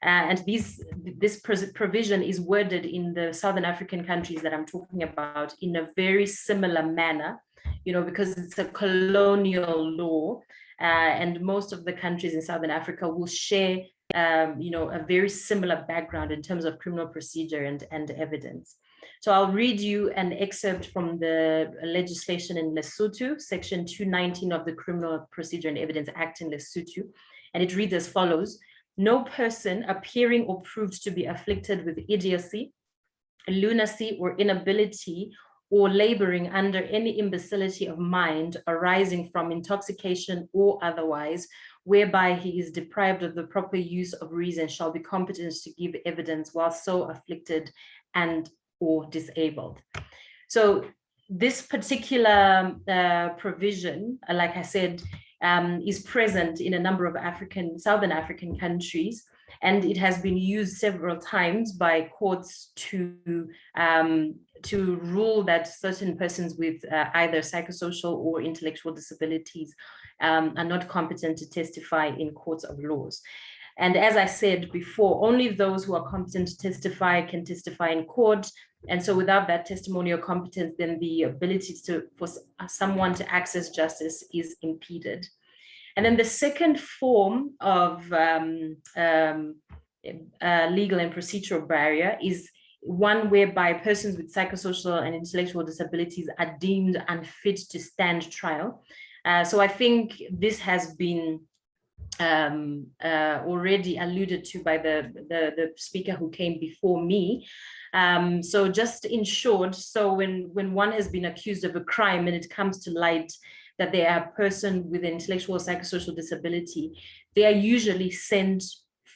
And this provision is worded in the Southern African countries that I'm talking about in a very similar manner, because it's a colonial law, and most of the countries in Southern Africa will share, a very similar background in terms of criminal procedure and evidence. So I'll read you an excerpt from the legislation in Lesotho, Section 219 of the Criminal Procedure and Evidence Act in Lesotho, and it reads as follows: no person appearing or proved to be afflicted with idiocy, lunacy, or inability, or laboring under any imbecility of mind arising from intoxication or otherwise, whereby he is deprived of the proper use of reason, shall be competent to give evidence while so afflicted and or disabled. So this particular provision, like I said, is present in a number of Southern African countries, and it has been used several times by courts to rule that certain persons with either psychosocial or intellectual disabilities are not competent to testify in courts of laws. And as I said before, only those who are competent to testify can testify in court. And so without that testimonial competence, then the ability for someone to access justice is impeded. And then the second form of legal and procedural barrier is one whereby persons with psychosocial and intellectual disabilities are deemed unfit to stand trial. So I think this has been already alluded to by the speaker who came before me. So just in short, so when one has been accused of a crime and it comes to light that they are a person with an intellectual or psychosocial disability, they are usually sent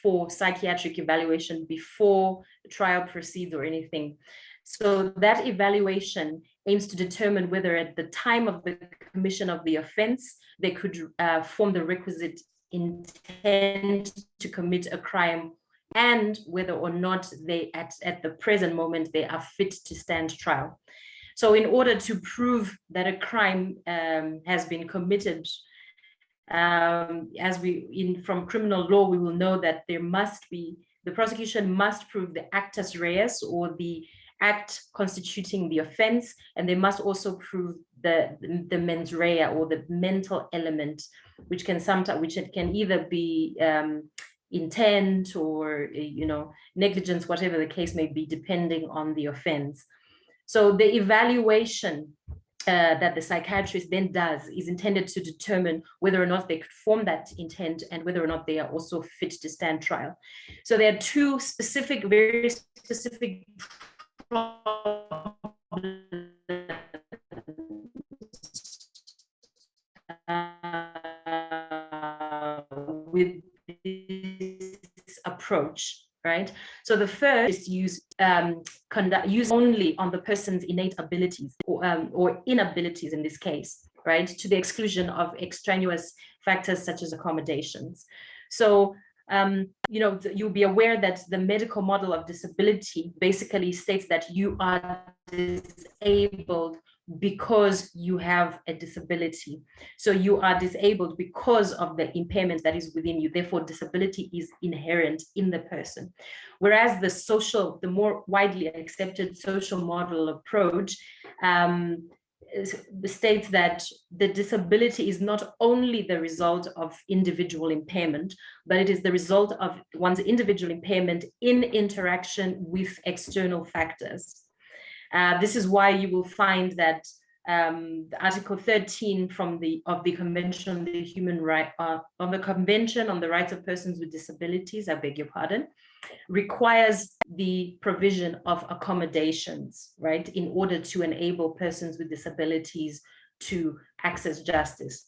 for psychiatric evaluation before the trial proceeds or anything. So that evaluation aims to determine whether at the time of the commission of the offense, they could form the requisite intent to commit a crime, and whether or not they, at the present moment, they are fit to stand trial. So in order to prove that a crime has been committed, from criminal law, we will know that the prosecution must prove the actus reus, or the act constituting the offense, and they must also prove the mens rea, or the mental element, which it can either be intent or negligence, whatever the case may be, depending on the offense. So the evaluation that the psychiatrist then does is intended to determine whether or not they could form that intent, and whether or not they are also fit to stand trial. So there are two very specific problems with this approach. Right. So the first is use only on the person's innate abilities or inabilities in this case, right, to the exclusion of extraneous factors such as accommodations. So you'll be aware that the medical model of disability basically states that you are disabled because you have a disability. So you are disabled because of the impairment that is within you. Therefore, disability is inherent in the person. Whereas the more widely accepted social model approach states that the disability is not only the result of individual impairment, but it is the result of one's individual impairment in interaction with external factors. This is why you will find that Article 13 of the Convention on the Convention on the Rights of Persons with Disabilities, I beg your pardon, requires the provision of accommodations, right, in order to enable persons with disabilities to access justice.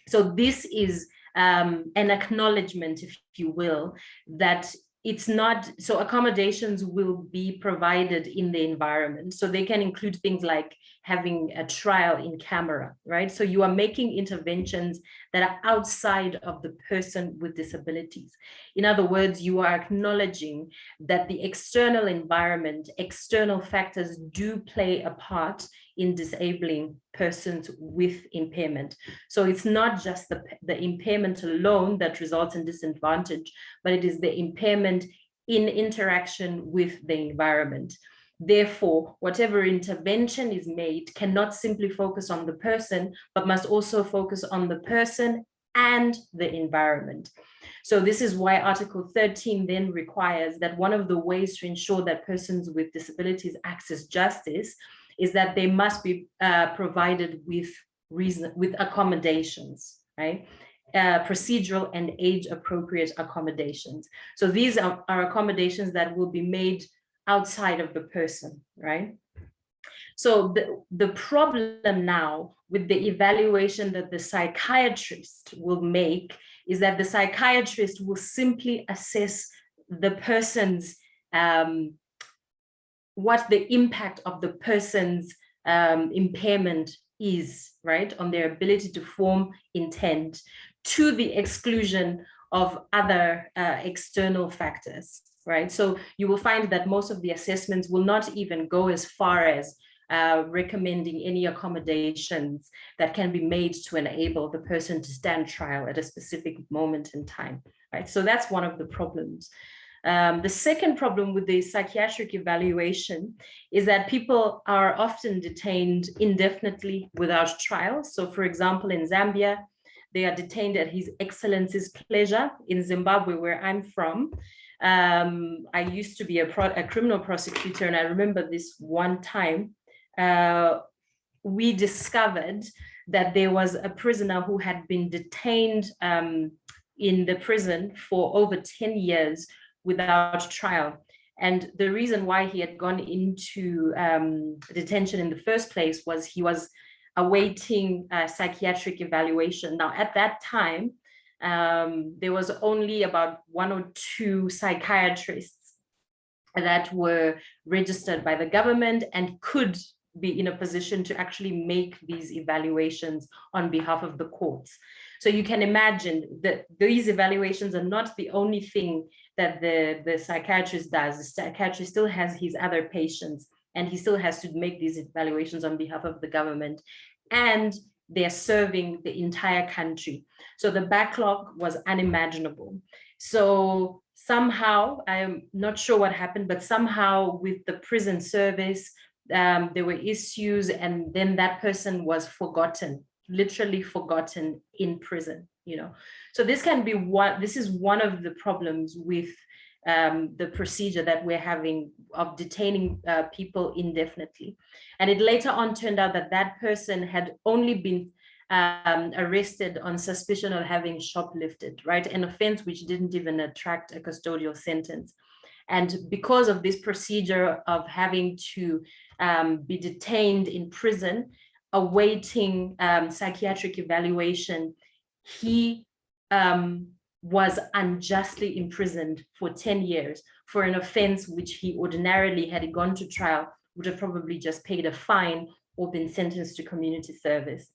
So this is an acknowledgement, if you will, that it's not, so accommodations will be provided in the environment. So they can include things like having a trial in camera, right? So you are making interventions that are outside of the person with disabilities. In other words, you are acknowledging that the external environment, external factors do play a part in disabling persons with impairment. So it's not just the impairment alone that results in disadvantage, but it is the impairment in interaction with the environment. Therefore, whatever intervention is made cannot simply focus on the person, but must also focus on the person and the environment. So this is why Article 13 then requires that one of the ways to ensure that persons with disabilities access justice is that they must be provided with accommodations, right? Procedural and age-appropriate accommodations. So these are accommodations that will be made outside of the person, right? So the problem now with the evaluation that the psychiatrist will make is that the psychiatrist will simply assess the person's what the impact of the person's impairment is, right, on their ability to form intent, to the exclusion of other external factors, right? So you will find that most of the assessments will not even go as far as recommending any accommodations that can be made to enable the person to stand trial at a specific moment in time, right? So that's one of the problems. The second problem with the psychiatric evaluation is that people are often detained indefinitely without trial. So for example, in Zambia, they are detained at His Excellency's pleasure. In Zimbabwe, where I'm from, I used to be a criminal prosecutor, and I remember this one time, we discovered that there was a prisoner who had been detained in the prison for over 10 years without trial. And the reason why he had gone into detention in the first place was he was awaiting a psychiatric evaluation. Now, at that time, there was only about 1 or 2 psychiatrists that were registered by the government and could be in a position to actually make these evaluations on behalf of the courts. So you can imagine that these evaluations are not the only thing that the psychiatrist does. The psychiatrist still has his other patients, and he still has to make these evaluations on behalf of the government, and they're serving the entire country. So the backlog was unimaginable. So somehow, I'm not sure what happened, but somehow with the prison service, there were issues, and then that person was forgotten, literally forgotten in prison, you know. So this is one of the problems with the procedure that we're having of detaining people indefinitely. And it later on turned out that that person had only been arrested on suspicion of having shoplifted, right? An offense which didn't even attract a custodial sentence. And because of this procedure of having to be detained in prison, awaiting psychiatric evaluation, he was unjustly imprisoned for 10 years for an offense which he ordinarily, had he gone to trial, would have probably just paid a fine or been sentenced to community service.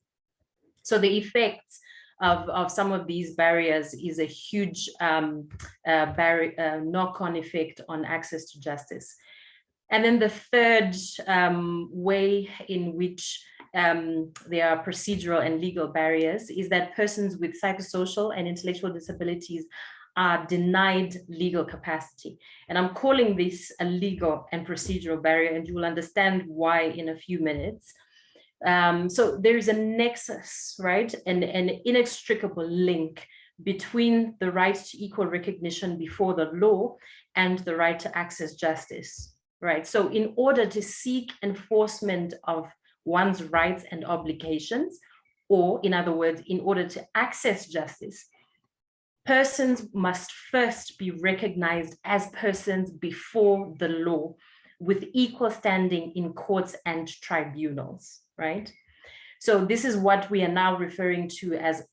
So the effects of some of these barriers is a huge knock-on effect on access to justice. And then the third way in which there are procedural and legal barriers is that persons with psychosocial and intellectual disabilities are denied legal capacity. And I'm calling this a legal and procedural barrier, and you will understand why in a few minutes. So there's a nexus, right? An inextricable link between the right to equal recognition before the law and the right to access justice, right? So in order to seek enforcement of one's rights and obligations, or in other words, in order to access justice, persons must first be recognized as persons before the law with equal standing in courts and tribunals, right? So this is what we are now referring to as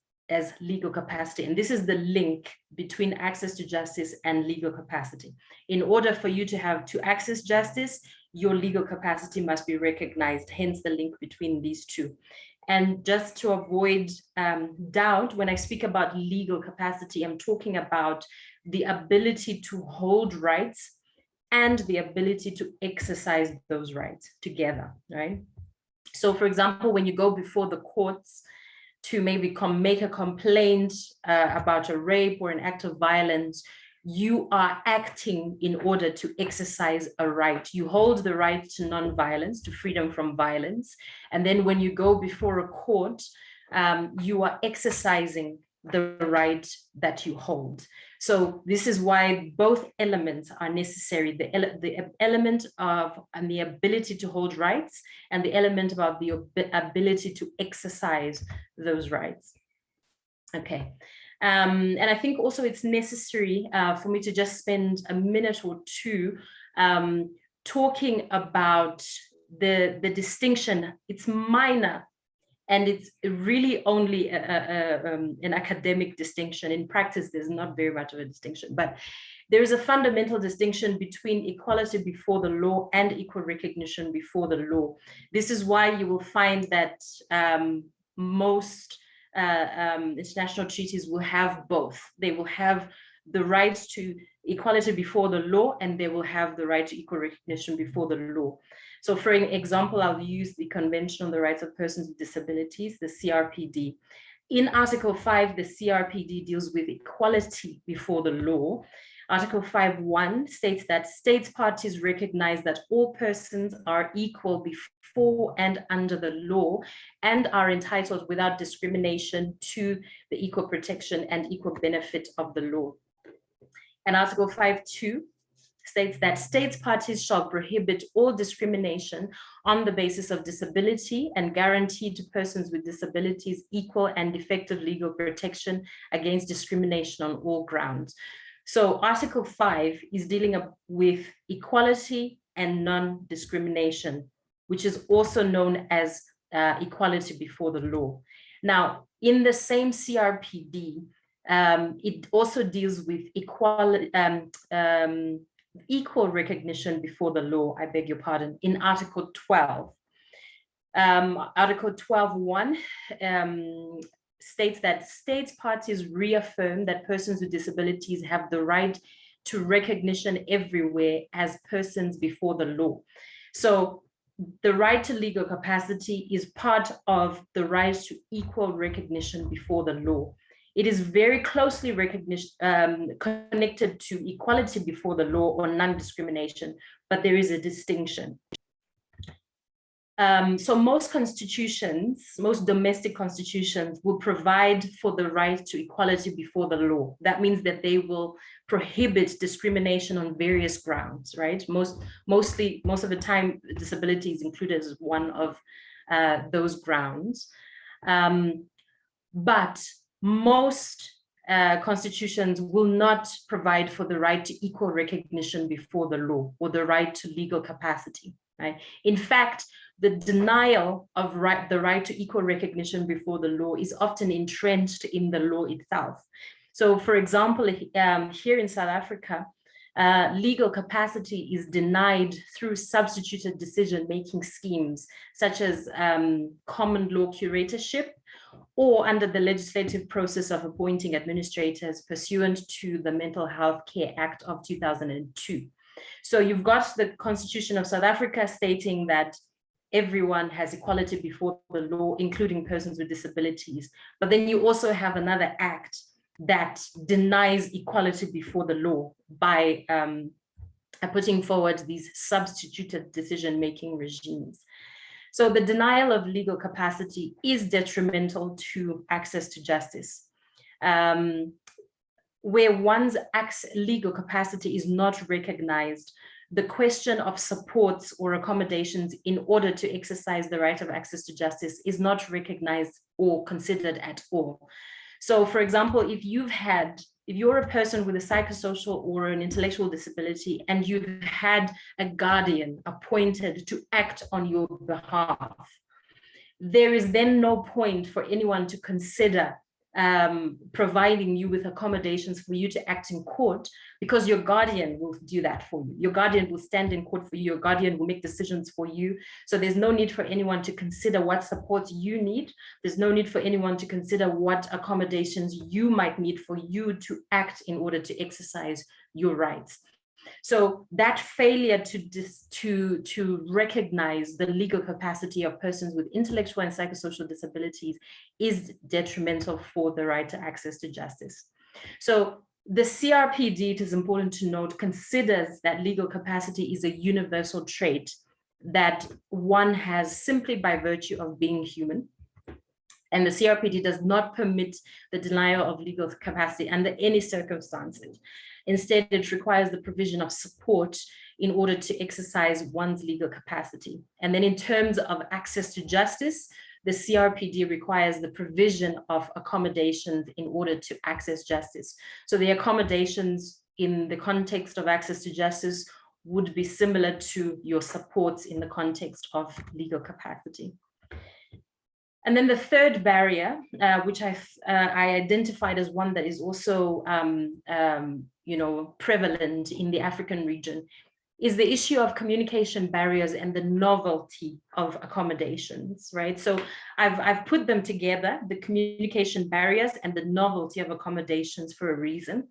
legal capacity. And this is the link between access to justice and legal capacity. In order for you to access justice, your legal capacity must be recognized, hence the link between these two. And just to avoid doubt, when I speak about legal capacity, I'm talking about the ability to hold rights and the ability to exercise those rights together, right? So for example, when you go before the courts to maybe make a complaint about a rape or an act of violence, you are acting in order to exercise a right. You hold the right to non-violence, to freedom from violence. And then when you go before a court, you are exercising the right that you hold. So this is why both elements are necessary, the element of and the ability to hold rights, and the element about the ability to exercise those rights. Okay. And I think also it's necessary for me to just spend a minute or two talking about the distinction. It's minor, and it's really only an academic distinction. In practice, there's not very much of a distinction, but there is a fundamental distinction between equality before the law and equal recognition before the law. This is why you will find that most international treaties will have both. They will have the right to equality before the law, and they will have the right to equal recognition before the law. So for an example, I'll use the Convention on the Rights of Persons with Disabilities, the CRPD. In Article 5, the CRPD deals with equality before the law. Article 5.1 states that states parties recognize that all persons are equal before and under the law and are entitled without discrimination to the equal protection and equal benefit of the law. And Article 5.2 states that states parties shall prohibit all discrimination on the basis of disability and guarantee to persons with disabilities equal and effective legal protection against discrimination on all grounds. So Article 5 is dealing with equality and non-discrimination, which is also known as equality before the law. Now, in the same CRPD, It also deals with equal recognition before the law, I beg your pardon, in Article 12. Article 12.1 states that states parties reaffirm that persons with disabilities have the right to recognition everywhere as persons before the law. So the right to legal capacity is part of the right to equal recognition before the law. It is very closely connected to equality before the law or non-discrimination, but there is a distinction. So most constitutions, most domestic constitutions will provide for the right to equality before the law. That means that they will prohibit discrimination on various grounds, right? Most of the time, disability is included as one of those grounds. But most constitutions will not provide for the right to equal recognition before the law or the right to legal capacity, right? In fact, the denial of the right to equal recognition before the law is often entrenched in the law itself. So for example, here in South Africa, legal capacity is denied through substituted decision-making schemes, such as common law curatorship, or under the legislative process of appointing administrators pursuant to the Mental Health Care Act of 2002. So you've got the Constitution of South Africa stating that everyone has equality before the law, including persons with disabilities. But then you also have another act that denies equality before the law by putting forward these substituted decision-making regimes. So the denial of legal capacity is detrimental to access to justice. Where one's legal capacity is not recognized, the question of supports or accommodations in order to exercise the right of access to justice is not recognized or considered at all. So for example, if you're a person with a psychosocial or an intellectual disability and you've had a guardian appointed to act on your behalf, there is then no point for anyone to consider providing you with accommodations for you to act in court, because your guardian will do that for you. Your guardian will stand in court for you. Your guardian will make decisions for you. So there's no need for anyone to consider what support you need. There's no need for anyone to consider what accommodations you might need for you to act in order to exercise your rights. So that failure to recognize the legal capacity of persons with intellectual and psychosocial disabilities is detrimental for the right to access to justice. So the CRPD, it is important to note, considers that legal capacity is a universal trait that one has simply by virtue of being human. And the CRPD does not permit the denial of legal capacity under any circumstances. Instead, it requires the provision of support in order to exercise one's legal capacity. And then in terms of access to justice, the CRPD requires the provision of accommodations in order to access justice. So the accommodations in the context of access to justice would be similar to your supports in the context of legal capacity. And then the third barrier, which I identified as one that is also prevalent in the African region, is the issue of communication barriers and the novelty of accommodations, right? So I've put them together, the communication barriers and the novelty of accommodations, for a reason.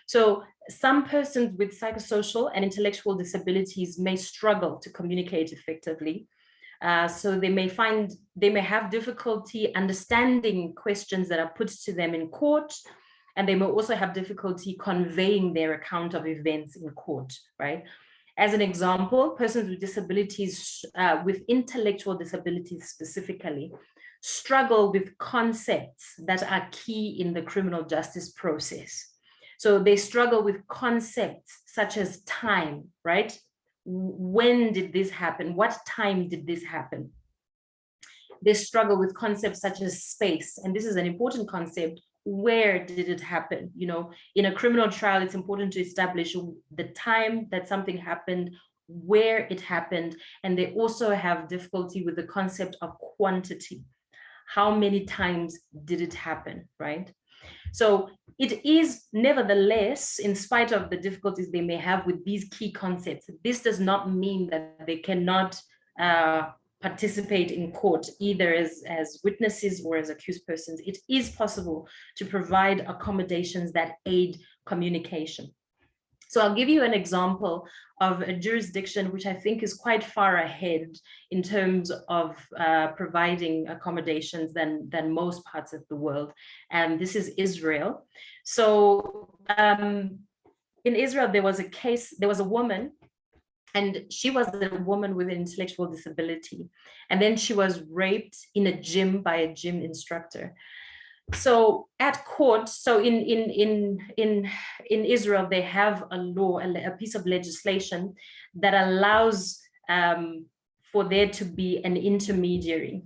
So some persons with psychosocial and intellectual disabilities may struggle to communicate effectively. So they may have difficulty understanding questions that are put to them in court, and they may also have difficulty conveying their account of events in court, right? As an example, persons with disabilities, with intellectual disabilities specifically, struggle with concepts that are key in the criminal justice process. So they struggle with concepts such as time, right? When did this happen? What time did this happen? They struggle with concepts such as space, and this is an important concept. Where did it happen? You know, in a criminal trial, it's important to establish the time that something happened, where it happened, and they also have difficulty with the concept of quantity. How many times did it happen, right? So it is nevertheless, in spite of the difficulties they may have with these key concepts, this does not mean that they cannot participate in court, either as witnesses or as accused persons. It is possible to provide accommodations that aid communication. So I'll give you an example of a jurisdiction which I think is quite far ahead in terms of providing accommodations than most parts of the world. And this is Israel. So in Israel, there was a case, there was a woman, and she was a woman with an intellectual disability. And then she was raped in a gym by a gym instructor. So at court, so in Israel, they have a law, a piece of legislation that allows for there to be an intermediary.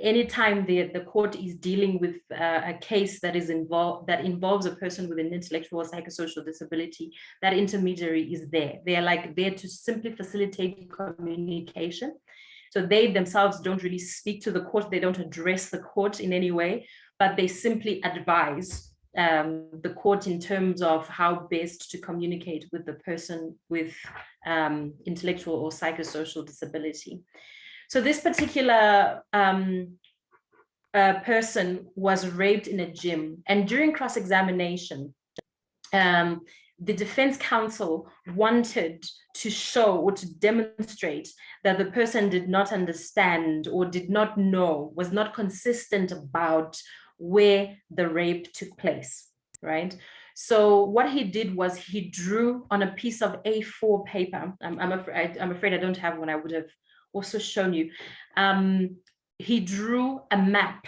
Anytime the court is dealing with a case that involves a person with an intellectual or psychosocial disability, that intermediary is there. They are like there to simply facilitate communication. So they themselves don't really speak to the court. They don't address the court in any way, but they simply advise the court in terms of how best to communicate with the person with intellectual or psychosocial disability. So this particular person was raped in a gym, and during cross-examination, the defense counsel wanted to show or to demonstrate that the person did not understand or did not know, was not consistent about where the rape took place, right? So what he did was he drew on a piece of A4 paper. I'm afraid I don't have one. I would have also shown you. He drew a map,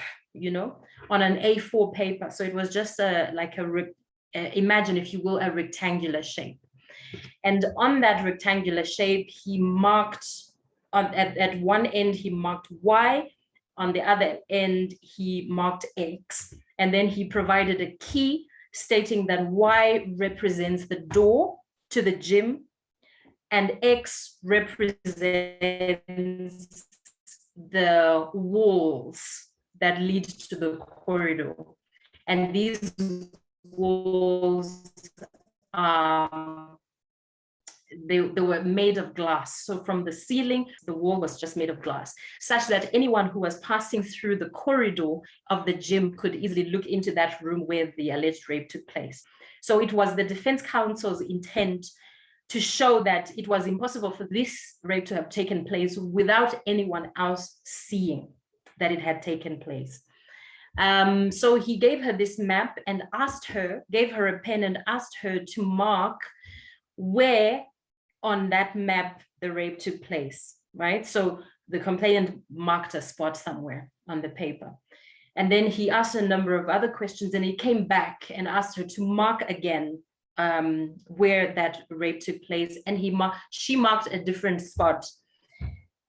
on an A4 paper. So it was just imagine, if you will, a rectangular shape. And on that rectangular shape, he marked, at one end, he marked Y, on the other end, he marked X. And then he provided a key stating that Y represents the door to the gym, and X represents the walls that lead to the corridor. And these walls, they were made of glass. So from the ceiling, the wall was just made of glass, such that anyone who was passing through the corridor of the gym could easily look into that room where the alleged rape took place. So it was the defense counsel's intent to show that it was impossible for this rape to have taken place without anyone else seeing that it had taken place. So he gave her this map and gave her a pen and asked her to mark where on that map the rape took place, right? So the complainant marked a spot somewhere on the paper. And then he asked a number of other questions, and he came back and asked her to mark again where that rape took place. And she marked a different spot.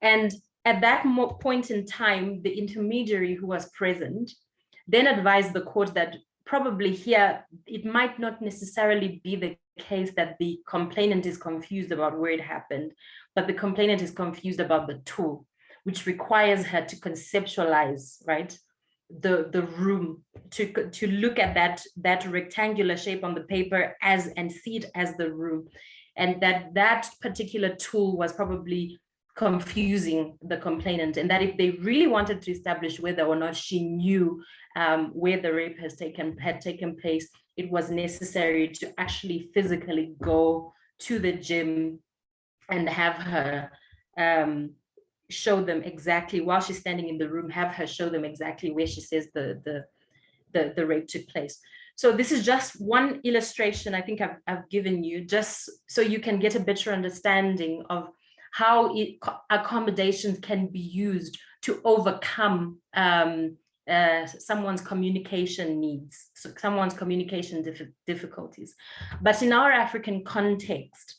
And at that point in time, the intermediary who was present then advised the court that probably here, it might not necessarily be the case that the complainant is confused about where it happened, but the complainant is confused about the tool, which requires her to conceptualize, right, the room, to look at that rectangular shape on the paper and see it as the room. And that particular tool was probably confusing the complainant, and that if they really wanted to establish whether or not she knew where the rape had taken place, it was necessary to actually physically go to the gym and have her show them exactly, while she's standing in the room, have her show them exactly where she says the rape took place. So this is just one illustration I think I've given you, just so you can get a better understanding of how accommodations can be used to overcome someone's communication needs, so someone's communication difficulties. But in our African context,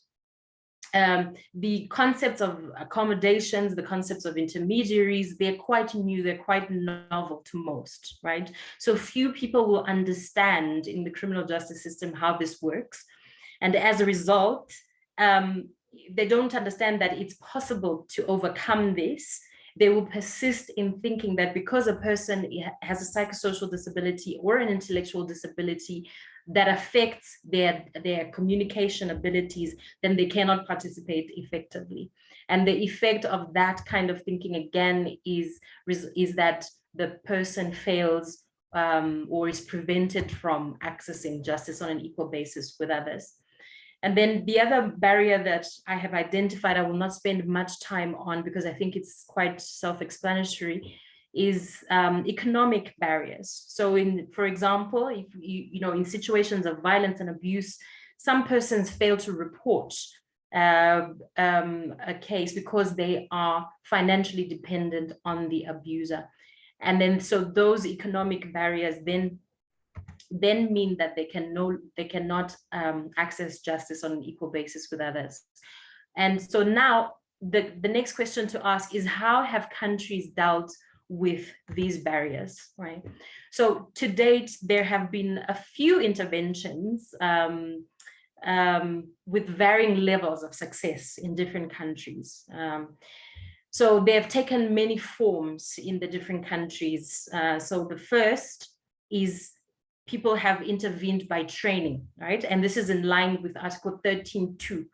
the concepts of accommodations, the concepts of intermediaries, they're quite new, they're quite novel to most, right? So few people will understand in the criminal justice system how this works. And as a result, they don't understand that it's possible to overcome this they will persist in thinking that because a person has a psychosocial disability or an intellectual disability that affects their communication abilities, then they cannot participate effectively. And the effect of that kind of thinking, again, is that the person fails or is prevented from accessing justice on an equal basis with others. And then the other barrier that I have identified, I will not spend much time on because I think it's quite self-explanatory, is economic barriers. So for example, if in situations of violence and abuse, some persons fail to report a case because they are financially dependent on the abuser. And then so those economic barriers then mean that they cannot access justice on an equal basis with others. And so now the next question to ask is, how have countries dealt with these barriers, right? So to date, there have been a few interventions with varying levels of success in different countries. So they have taken many forms in the different countries. So the first is people have intervened by training, right? And this is in line with Article 13.2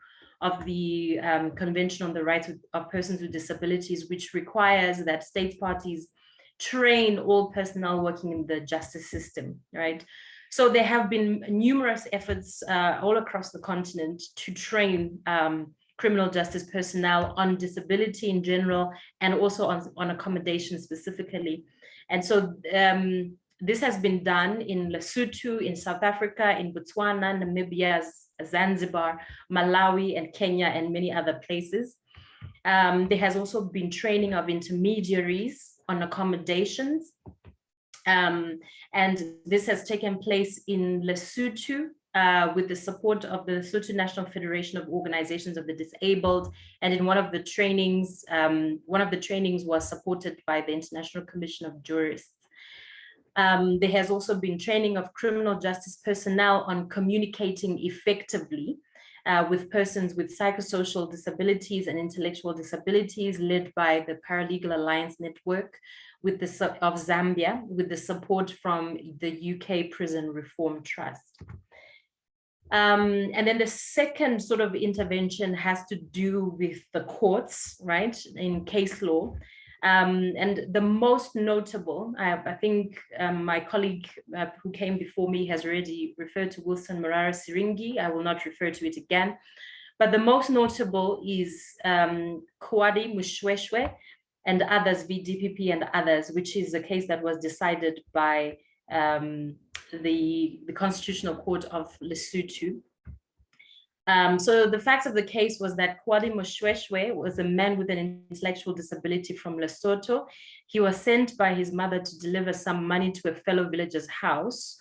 of the Convention on the Rights of Persons with Disabilities, which requires that state parties train all personnel working in the justice system, right? So there have been numerous efforts all across the continent to train criminal justice personnel on disability in general, and also on accommodation specifically. And so this has been done in Lesotho, in South Africa, in Botswana, Namibia, Zanzibar, Malawi, and Kenya, and many other places. There has also been training of intermediaries on accommodations. And this has taken place in Lesotho with the support of the Lesotho National Federation of Organizations of the Disabled. And in one of the trainings was supported by the International Commission of Jurists. There has also been training of criminal justice personnel on communicating effectively with persons with psychosocial disabilities and intellectual disabilities, led by the Paralegal Alliance Network of Zambia, with the support from the UK Prison Reform Trust. And then the second sort of intervention has to do with the courts, right, in case law. And the most notable, I think my colleague who came before me has already referred to Wilson Marara Siringi. I will not refer to it again. But the most notable is Kwadi Mushweshwe and others, VDPP and others, which is a case that was decided by the Constitutional Court of Lesotho. So the facts of the case was that Kwadi Mushweshwe was a man with an intellectual disability from Lesotho. He was sent by his mother to deliver some money to a fellow villager's house.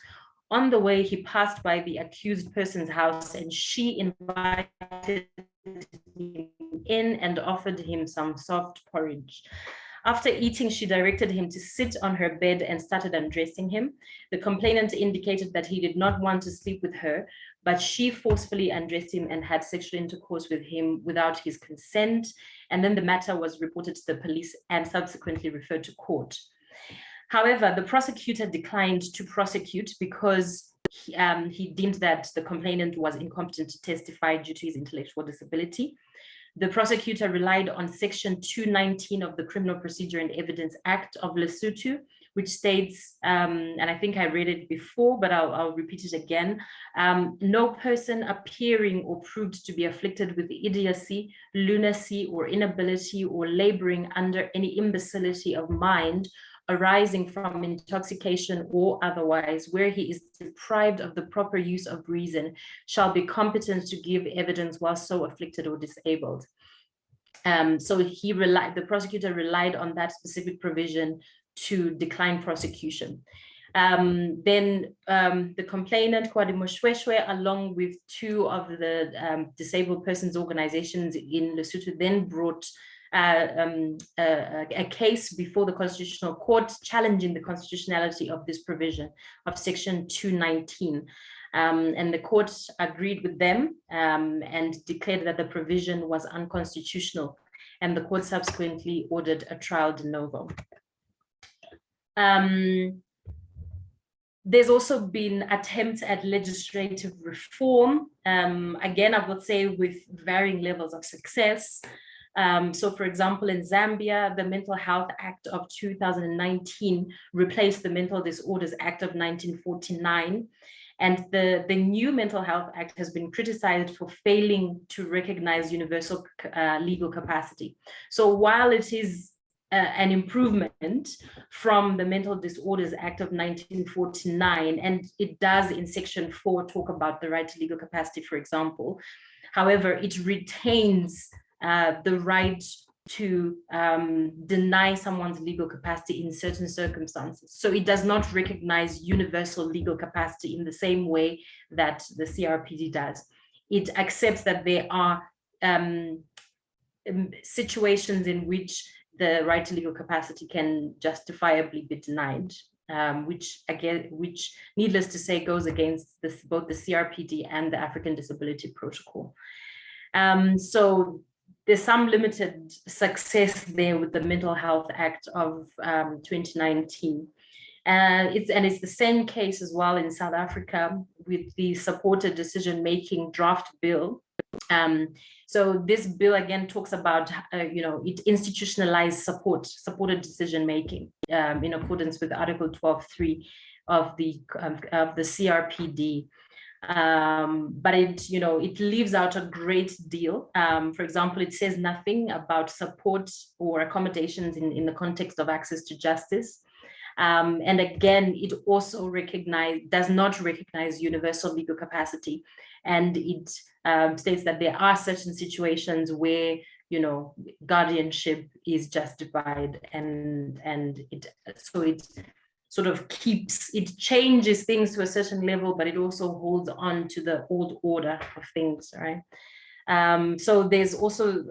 On the way, he passed by the accused person's house, and she invited him in and offered him some soft porridge. After eating, she directed him to sit on her bed and started undressing him. The complainant indicated that he did not want to sleep with her, but she forcefully undressed him and had sexual intercourse with him without his consent. And then the matter was reported to the police and subsequently referred to court. However, the prosecutor declined to prosecute because he deemed that the complainant was incompetent to testify due to his intellectual disability. The prosecutor relied on Section 219 of the Criminal Procedure and Evidence Act of Lesotho, which states, and I think I read it before, but I'll repeat it again, no person appearing or proved to be afflicted with idiocy, lunacy, or inability, or laboring under any imbecility of mind arising from intoxication or otherwise, where he is deprived of the proper use of reason, shall be competent to give evidence while so afflicted or disabled. So the prosecutor relied on that specific provision to decline prosecution. Then the complainant, Kwadi Mushweshwe, along with two of the disabled persons organizations in Lesotho, then brought a case before the Constitutional Court challenging the constitutionality of this provision of Section 219. And the court agreed with them and declared that the provision was unconstitutional. and the court subsequently ordered a trial de novo. There's also been attempts at legislative reform, again, I would say with varying levels of success. So for example, in Zambia, the Mental Health Act of 2019 replaced the Mental Disorders Act of 1949. And the new Mental Health Act has been criticized for failing to recognize universal legal capacity. So while it is an improvement from the Mental Disorders Act of 1949, and it does in section 4 talk about the right to legal capacity, for example. However, it retains the right to deny someone's legal capacity in certain circumstances. So it does not recognize universal legal capacity in the same way that the CRPD does. It accepts that there are situations in which the right to legal capacity can justifiably be denied, which needless to say goes against both the CRPD and the African Disability Protocol. So there's some limited success there with the Mental Health Act of 2019. It's the same case as well in South Africa with the supported decision-making draft bill. So this bill again talks about, it institutionalized supported decision-making in accordance with Article 12.3 of the CRPD. But it leaves out a great deal. For example, it says nothing about support or accommodations in the context of access to justice. And again, it also does not recognize universal legal capacity. And it states that there are certain situations where, guardianship is justified, and it sort of it changes things to a certain level, but it also holds on to the old order of things, right? So there's also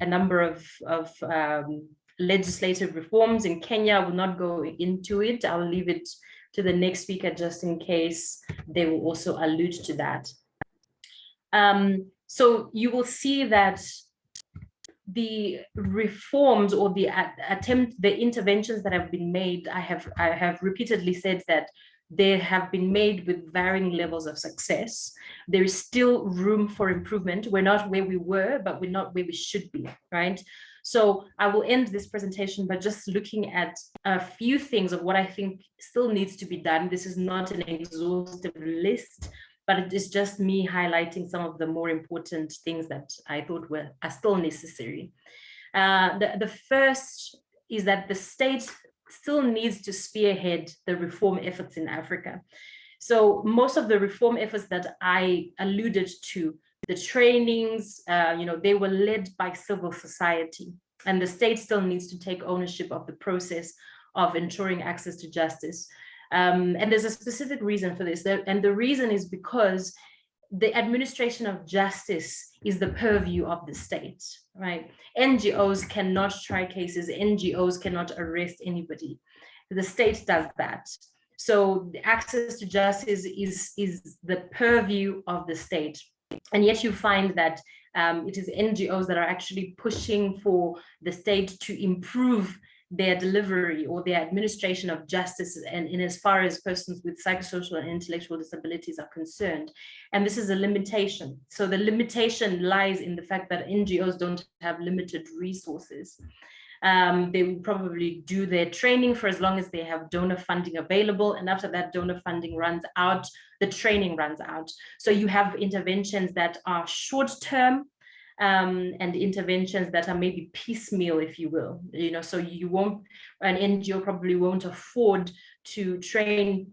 a number of legislative reforms in Kenya. I will not go into it. I'll leave it to the next speaker just in case they will also allude to that. So you will see that the reforms or the interventions that have been made, I have repeatedly said that they have been made with varying levels of success. There is still room for improvement. We're not where we were, but we're not where we should be, right? So I will end this presentation by just looking at a few things of what I think still needs to be done. This is not an exhaustive list, but it is just me highlighting some of the more important things that I thought are still necessary. The first is that the state still needs to spearhead the reform efforts in Africa. So most of the reform efforts that I alluded to, the trainings, they were led by civil society, and the state still needs to take ownership of the process of ensuring access to justice. And there's a specific reason for this. And the reason is because the administration of justice is the purview of the state, right? NGOs cannot try cases. NGOs cannot arrest anybody. The state does that. So the access to justice is the purview of the state. And yet you find that it is NGOs that are actually pushing for the state to improve their delivery or their administration of justice, and in as far as persons with psychosocial and intellectual disabilities are concerned. And this is a limitation. So the limitation lies in the fact that NGOs don't have limited resources. They will probably do their training for as long as they have donor funding available. And after that donor funding runs out, the training runs out. So you have interventions that are short-term, and interventions that are maybe piecemeal, if you will. So an NGO probably won't afford to train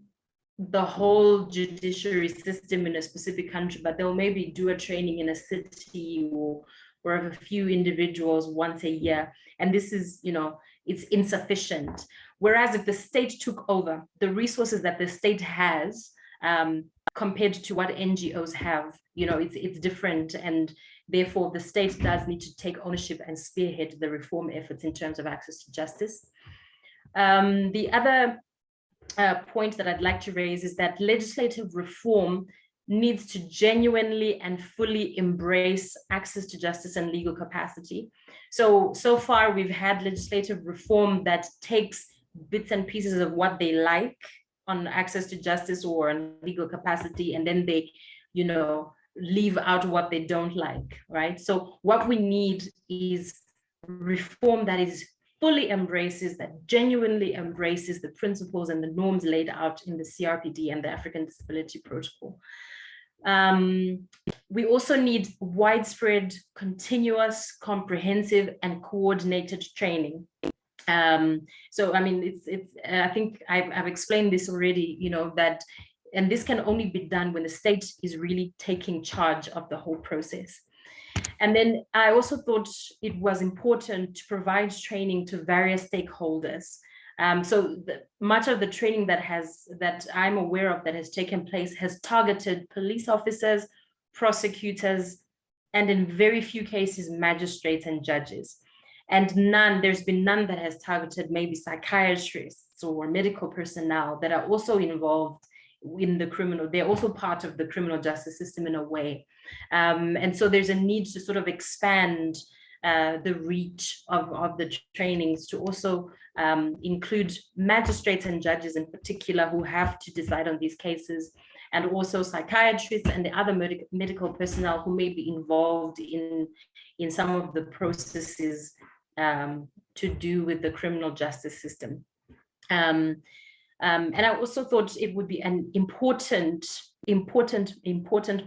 the whole judiciary system in a specific country, but they'll maybe do a training in a city or of a few individuals once a year. And this is, it's insufficient. Whereas if the state took over the resources that the state has, compared to what NGOs have, it's different. And therefore the state does need to take ownership and spearhead the reform efforts in terms of access to justice. The other point that I'd like to raise is that legislative reform needs to genuinely and fully embrace access to justice and legal capacity. So far we've had legislative reform that takes bits and pieces of what they like on access to justice or on legal capacity, and then they, leave out what they don't like, right? So what we need is reform that is fully embraces, that genuinely embraces the principles and the norms laid out in the CRPD and the African Disability Protocol. We also need widespread, continuous, comprehensive, and coordinated training. So, I mean, I think I've explained this already, that, and this can only be done when the state is really taking charge of the whole process. And then I also thought it was important to provide training to various stakeholders. So much of the training that I'm aware of that has taken place has targeted police officers, prosecutors, and in very few cases, magistrates and judges. And there's been none that has targeted maybe psychiatrists or medical personnel that are also involved in the criminal, they're also part of the criminal justice system in a way. And so there's a need to sort of expand the reach of the trainings to also include magistrates and judges in particular who have to decide on these cases, and also psychiatrists and the other medical personnel who may be involved in some of the processes to do with the criminal justice system. And I also thought it would be an important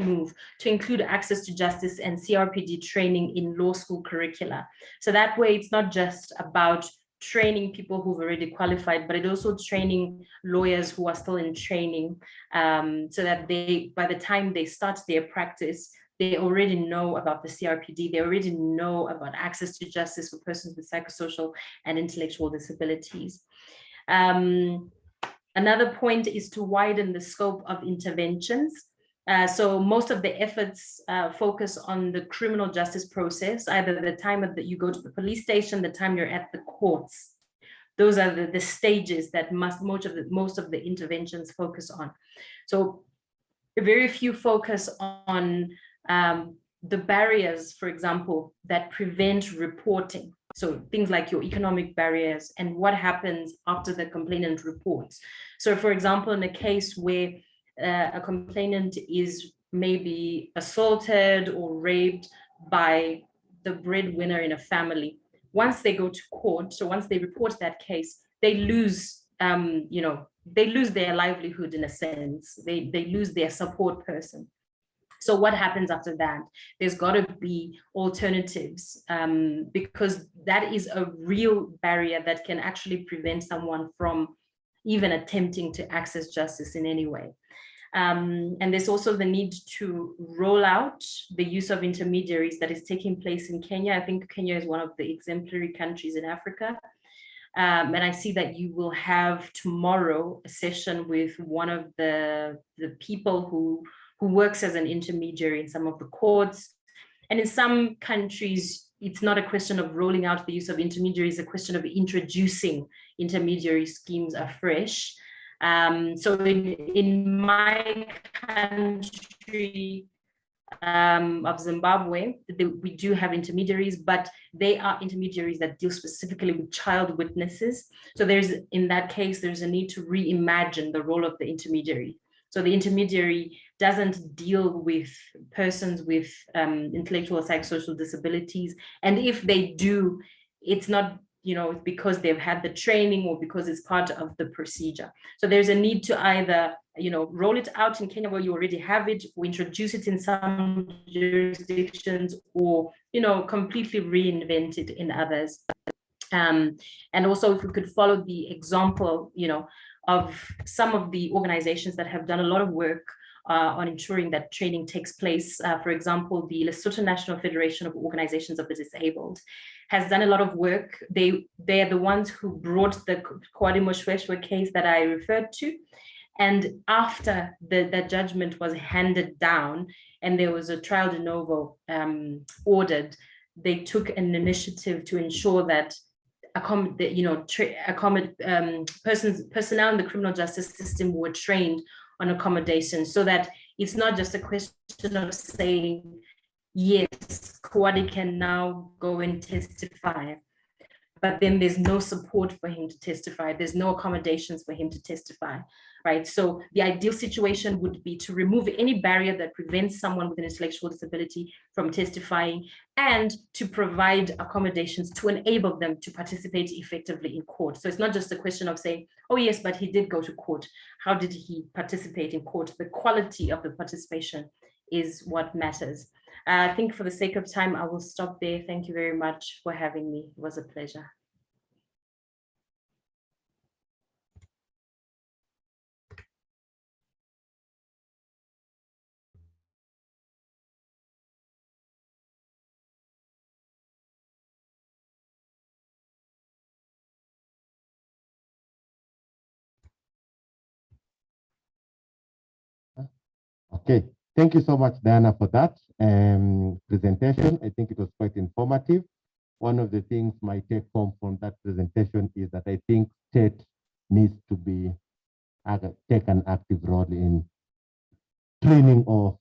move to include access to justice and CRPD training in law school curricula. So that way it's not just about training people who've already qualified, but it also training lawyers who are still in training, so that by the time they start their practice, they already know about the CRPD, they already know about access to justice for persons with psychosocial and intellectual disabilities. Another point is to widen the scope of interventions. So most of the efforts focus on the criminal justice process, either the time that you go to the police station, the time you're at the courts. Those are the stages that most of the interventions focus on. So very few focus on the barriers, for example, that prevent reporting. So things like your economic barriers and what happens after the complainant reports. So for example, in a case where a complainant is maybe assaulted or raped by the breadwinner in a family, once they go to court, so once they report that case, they lose, they lose their livelihood in a sense. They lose their support person. So what happens after that? There's got to be alternatives, because that is a real barrier that can actually prevent someone from even attempting to access justice in any way. And there's also the need to roll out the use of intermediaries that is taking place in Kenya. I think Kenya is one of the exemplary countries in Africa. And I see that you will have tomorrow a session with one of the people who works as an intermediary in some of the courts. And in some countries, it's not a question of rolling out the use of intermediaries, it's a question of introducing intermediary schemes afresh. So in my country of Zimbabwe, we do have intermediaries, but they are intermediaries that deal specifically with child witnesses. So in that case, there's a need to reimagine the role of the intermediary. So the intermediary doesn't deal with persons with intellectual or psychosocial disabilities. And if they do, it's not, because they've had the training or because it's part of the procedure. So there's a need to either, roll it out in Kenya where you already have it, or introduce it in some jurisdictions, or, completely reinvent it in others. And also if we could follow the example, of some of the organizations that have done a lot of work on ensuring that training takes place. For example, the Lesotho National Federation of Organizations of the Disabled has done a lot of work. They are the ones who brought the Kwadimo Shweshwe case that I referred to. And after the judgment was handed down and there was a trial de novo ordered, they took an initiative to ensure that personnel in the criminal justice system were trained on accommodation, so that It's not just a question of saying, yes, Kwadi can now go and testify, but then there's no support for him to testify. There's no accommodations for him to testify, right? So the ideal situation would be to remove any barrier that prevents someone with an intellectual disability from testifying, and to provide accommodations to enable them to participate effectively in court. So it's not just a question of saying, oh yes, but he did go to court. How did he participate in court? The quality of the participation is what matters. I think for the sake of time, I will stop there. Thank you very much for having me. It was a pleasure. Okay, thank you so much, Diana, for that presentation. I think it was quite informative. One of the things my take home from that presentation is that I think state needs to be take an active role in training of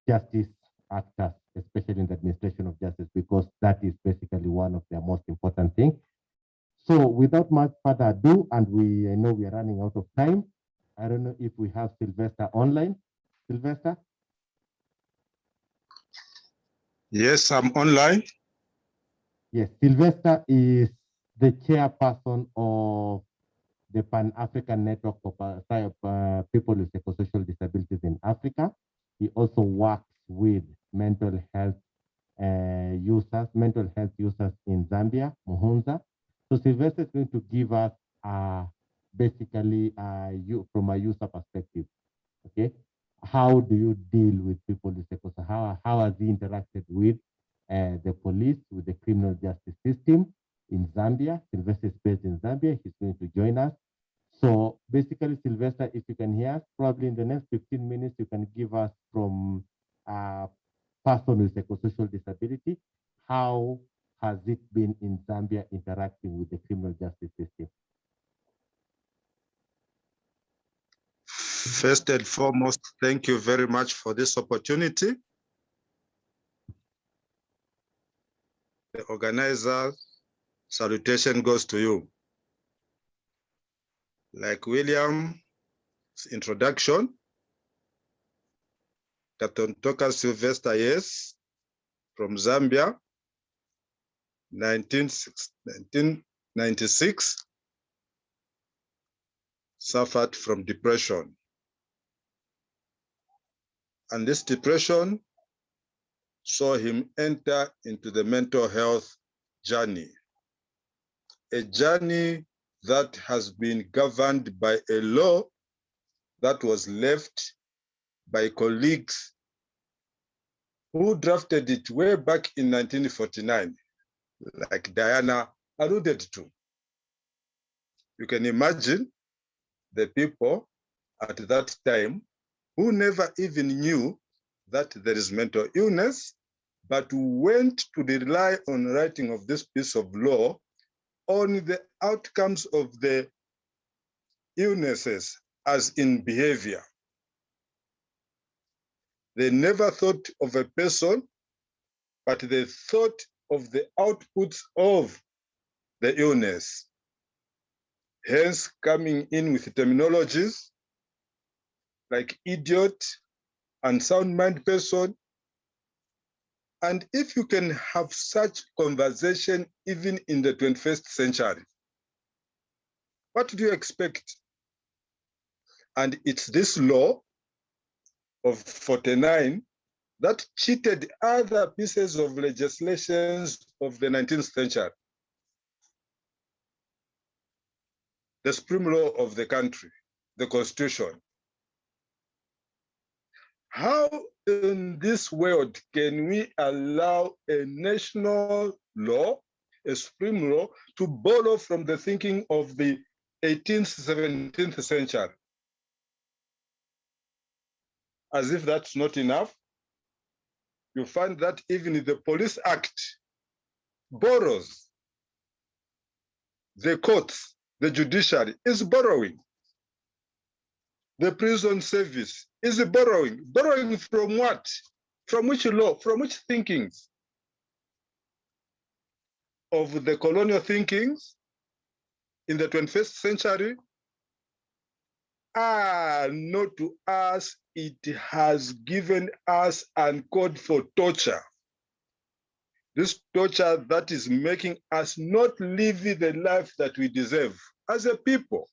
justice actors, especially in the administration of justice, because that is basically one of their most important things. So without much further ado, and I know we are running out of time, I don't know if we have Sylvester online. Sylvester? Yes, I'm online. Yes, Sylvester is the chairperson of the Pan-African Network of People with Psychosocial Disabilities in Africa. He also works with mental health users in Zambia, Muhunza. So Sylvester is going to give us basically from a user perspective, okay? How do you deal with people with psychosocial? How has he interacted with the police, with the criminal justice system in Zambia? Sylvester is based in Zambia. He's going to join us. So basically, Sylvester, if you can hear us, probably in the next 15 minutes, you can give us from a person with psychosocial disability, how has it been in Zambia interacting with the criminal justice system? First and foremost, thank you very much for this opportunity. The organizer, salutation goes to you. Like William's introduction, Captain Toka Sylvester, yes, from Zambia, 1996, suffered from depression. And this depression saw him enter into the mental health journey, a journey that has been governed by a law that was left by colleagues who drafted it way back in 1949, like Diana alluded to. You can imagine the people at that time who never even knew that there is mental illness, but went to rely on writing of this piece of law on the outcomes of the illnesses as in behavior. They never thought of a person, but they thought of the outputs of the illness. Hence, coming in with terminologies like idiot and sound mind person. And if you can have such conversation even in the 21st century, what do you expect? And it's this law of 49 that cheated other pieces of legislations of the 19th century. The supreme law of the country, the Constitution. How in this world can we allow a national law, a supreme law, to borrow from the thinking of the 18th, 17th century? As if that's not enough, you find that even the Police Act borrows. The courts, the judiciary is borrowing. the prison service is borrowing. Borrowing from what? From which law? From which thinkings? Of the colonial thinkings in the 21st century? Not to us. It has given us and code for torture. This torture that is making us not live the life that we deserve as a people.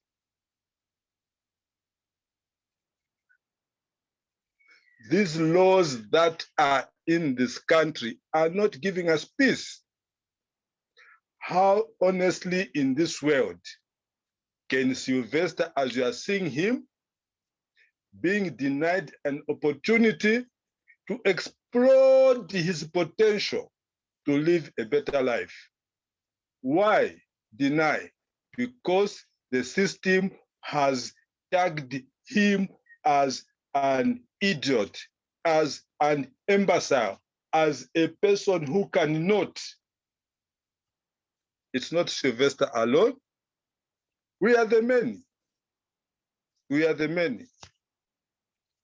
These laws that are in this country are not giving us peace. How honestly in this world can Sylvester, as you are seeing him, being denied an opportunity to explode his potential to live a better life? Why deny? Because the system has tagged him as an idiot, as an imbecile, as a person who cannot. It's not Sylvester alone. We are the many. We are the many.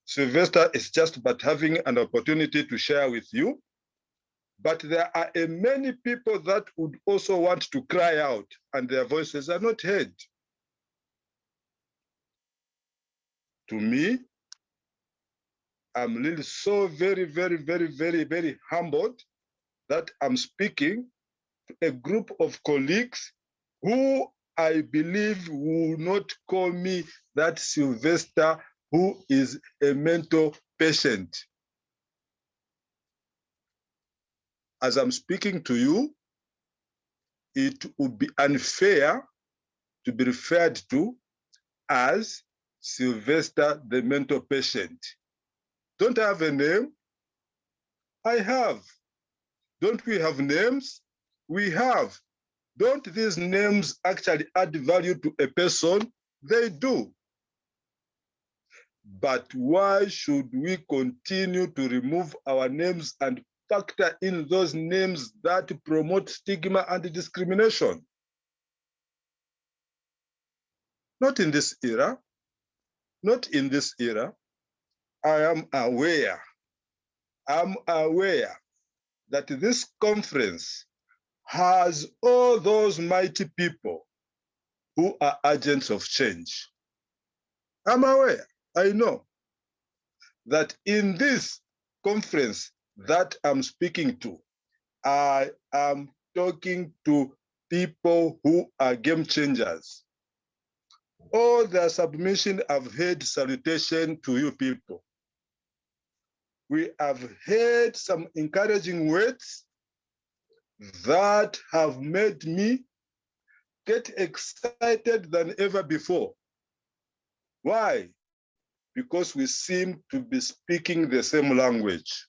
Sylvester is just but having an opportunity to share with you. But there are many people that would also want to cry out, and their voices are not heard. To me, I'm really so very, very, very, very, very humbled that I'm speaking to a group of colleagues who I believe will not call me that Sylvester who is a mental patient. As I'm speaking to you, it would be unfair to be referred to as Sylvester the mental patient. Don't I have a name? I have. Don't we have names? We have. Don't these names actually add value to a person? They do. But why should we continue to remove our names and factor in those names that promote stigma and discrimination? Not in this era. Not in this era. I am aware. I'm aware that this conference has all those mighty people who are agents of change. I'm aware, I know that in this conference that I'm speaking to, I am talking to people who are game changers. All the submission I've heard salutation to you people. We have heard some encouraging words that have made me get excited than ever before. Why? Because we seem to be speaking the same language.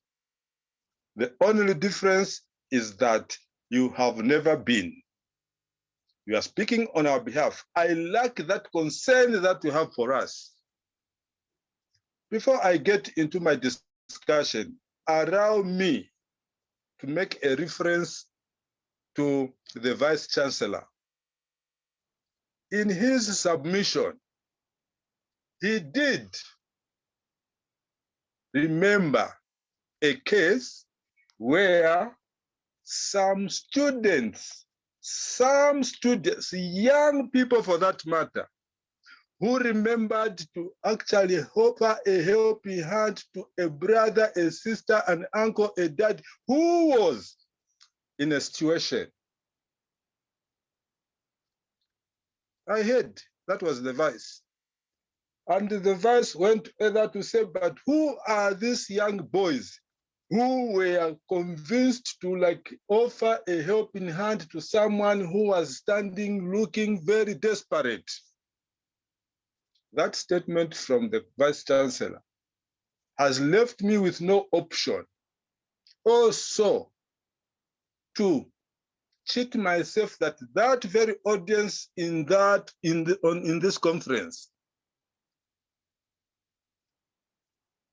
The only difference is that you have never been. You are speaking on our behalf. I like that concern that you have for us. Before I get into my discussion, allow me to make a reference to the Vice Chancellor. In his submission, he did remember a case where some students, young people for that matter, who remembered to actually offer a helping hand to a brother, a sister, an uncle, a dad who was in a situation. I heard that was the Vice. And the Vice went further to say, but who are these young boys who were convinced to offer a helping hand to someone who was standing looking very desperate? That statement from the Vice Chancellor has left me with no option also to cheat myself that that very audience in this conference,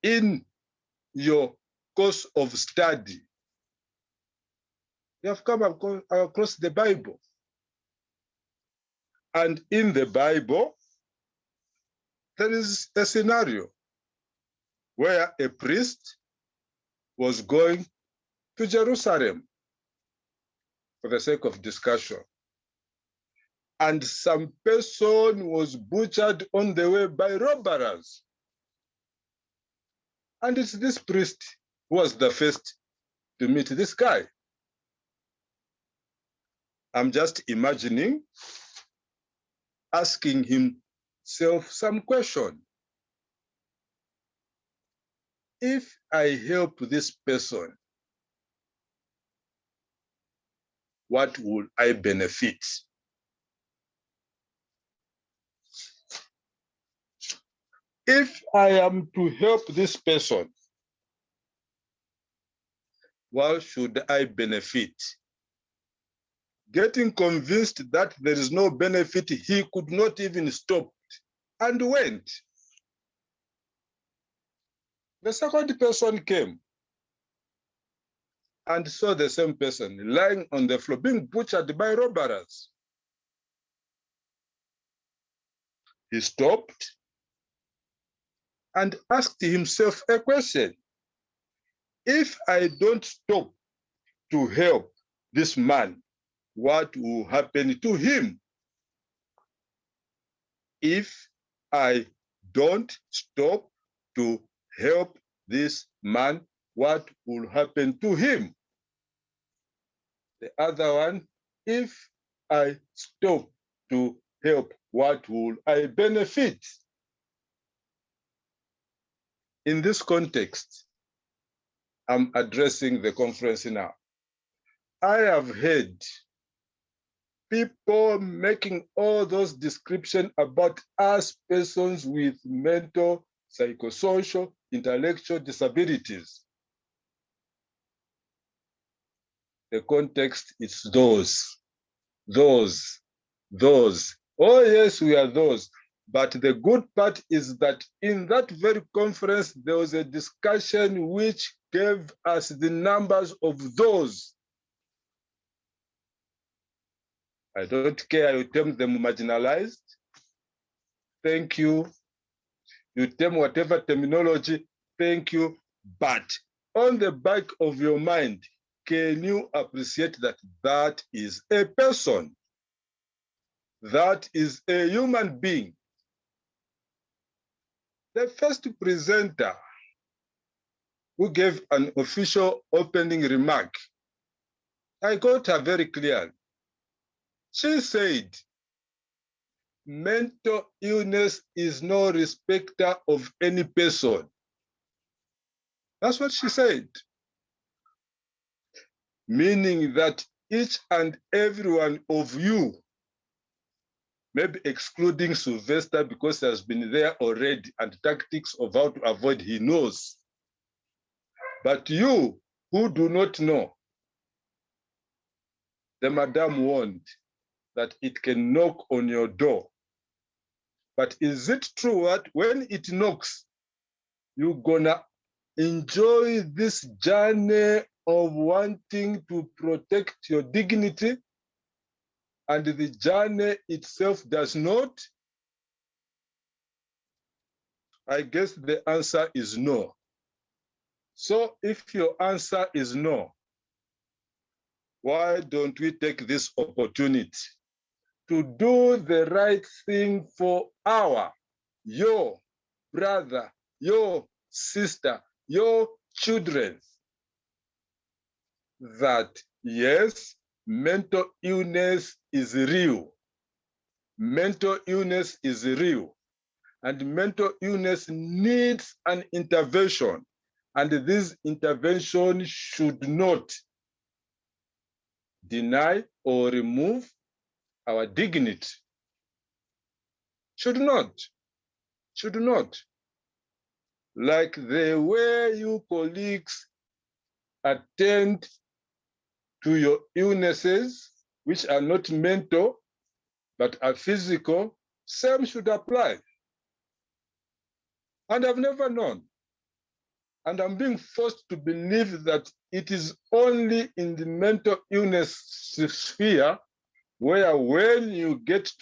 in your course of study, you have come across the Bible. And in the Bible, there is a scenario where a priest was going to Jerusalem for the sake of discussion, and some person was butchered on the way by robbers. And it's this priest who was the first to meet this guy. I'm just imagining asking himself some question. If I help this person, what will I benefit? If I am to help this person, what should I benefit? Getting convinced that there is no benefit, he could not even stop and went. The second person came and saw the same person lying on the floor, being butchered by robbers. He stopped and asked himself a question. If I don't stop to help this man, what will happen to him? If I don't stop to help this man, what will happen to him? The other one, if I stop to help, what will I benefit? In this context, I'm addressing the conference now. I have heard people making all those descriptions about us persons with mental, psychosocial, intellectual disabilities. The context is those. Oh yes, we are those. But the good part is that in that very conference, there was a discussion which gave us the numbers of those. I don't care, you term them marginalized. Thank you. You term whatever terminology, thank you. But on the back of your mind, can you appreciate that that is a person? That is a human being. The first presenter who gave an official opening remark, I got her very clear. She said, mental illness is no respecter of any person. That's what she said. Meaning that each and every one of you, maybe excluding Sylvester because he has been there already and tactics of how to avoid, he knows. But you who do not know, the madam warned that it can knock on your door. But is it true that when it knocks, you're gonna enjoy this journey of wanting to protect your dignity, and the journey itself does not? I guess the answer is no. So if your answer is no, why don't we take this opportunity to do the right thing for your brother, your sister, your children? That yes, mental illness is real. Mental illness is real. And mental illness needs an intervention. And this intervention should not deny or remove our dignity. Should not. Like the way you colleagues attend to your illnesses, which are not mental, but are physical, same should apply. And I've never known. And I'm being forced to believe that it is only in the mental illness sphere where when you get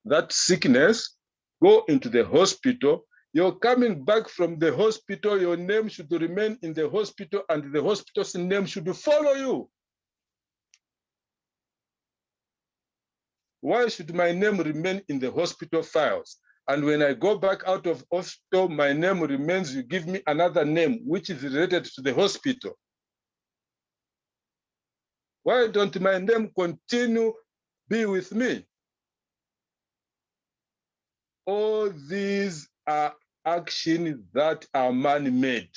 that sickness, go into the hospital. You're coming back from the hospital, your name should remain in the hospital and the hospital's name should follow you. Why should my name remain in the hospital files? And when I go back out of hospital, my name remains, you give me another name, which is related to the hospital. Why don't my name continue be with me? All these are actions that are man-made.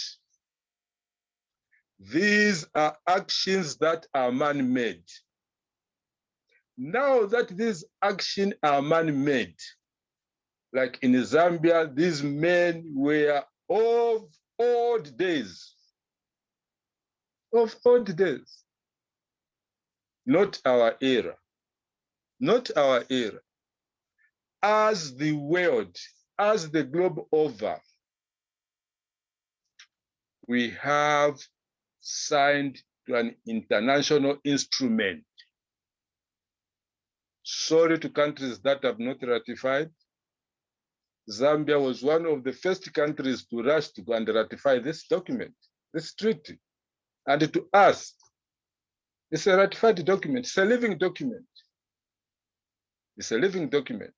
These are actions that are man-made. Now that these actions are man-made, like in Zambia, these men were of old days, not our era, not our era. As the world, as the globe over, we have signed to an international instrument. Sorry to countries that have not ratified. Zambia was one of the first countries to rush to go and ratify this document, this treaty. And to us, it's a ratified document, it's a living document. It's a living document.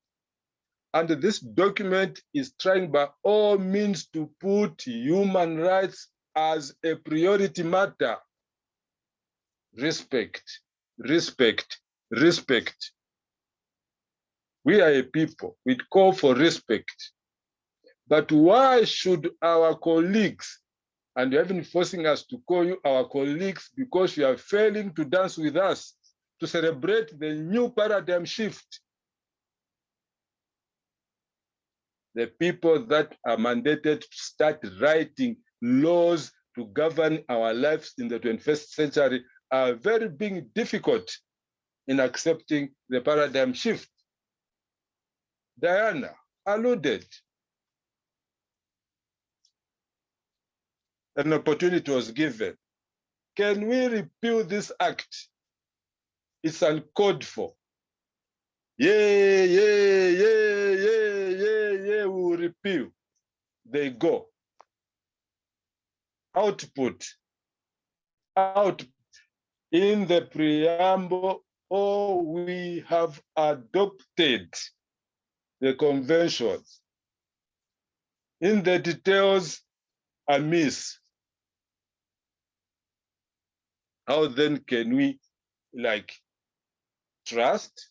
And this document is trying by all means to put human rights as a priority matter. Respect, respect, respect. We are a people, we call for respect. But why should our colleagues, and you're even forcing us to call you our colleagues because you are failing to dance with us to celebrate the new paradigm shift? The people that are mandated to start writing laws to govern our lives in the 21st century are very being difficult in accepting the paradigm shift. Diana alluded. An opportunity was given. Can we repeal this act? It's uncalled for. Yeah, yeah, yeah, yeah, yeah, yeah, we will repeal. They go. Output. In the preamble, we have adopted the conventions. In the details, amiss. How then can we trust?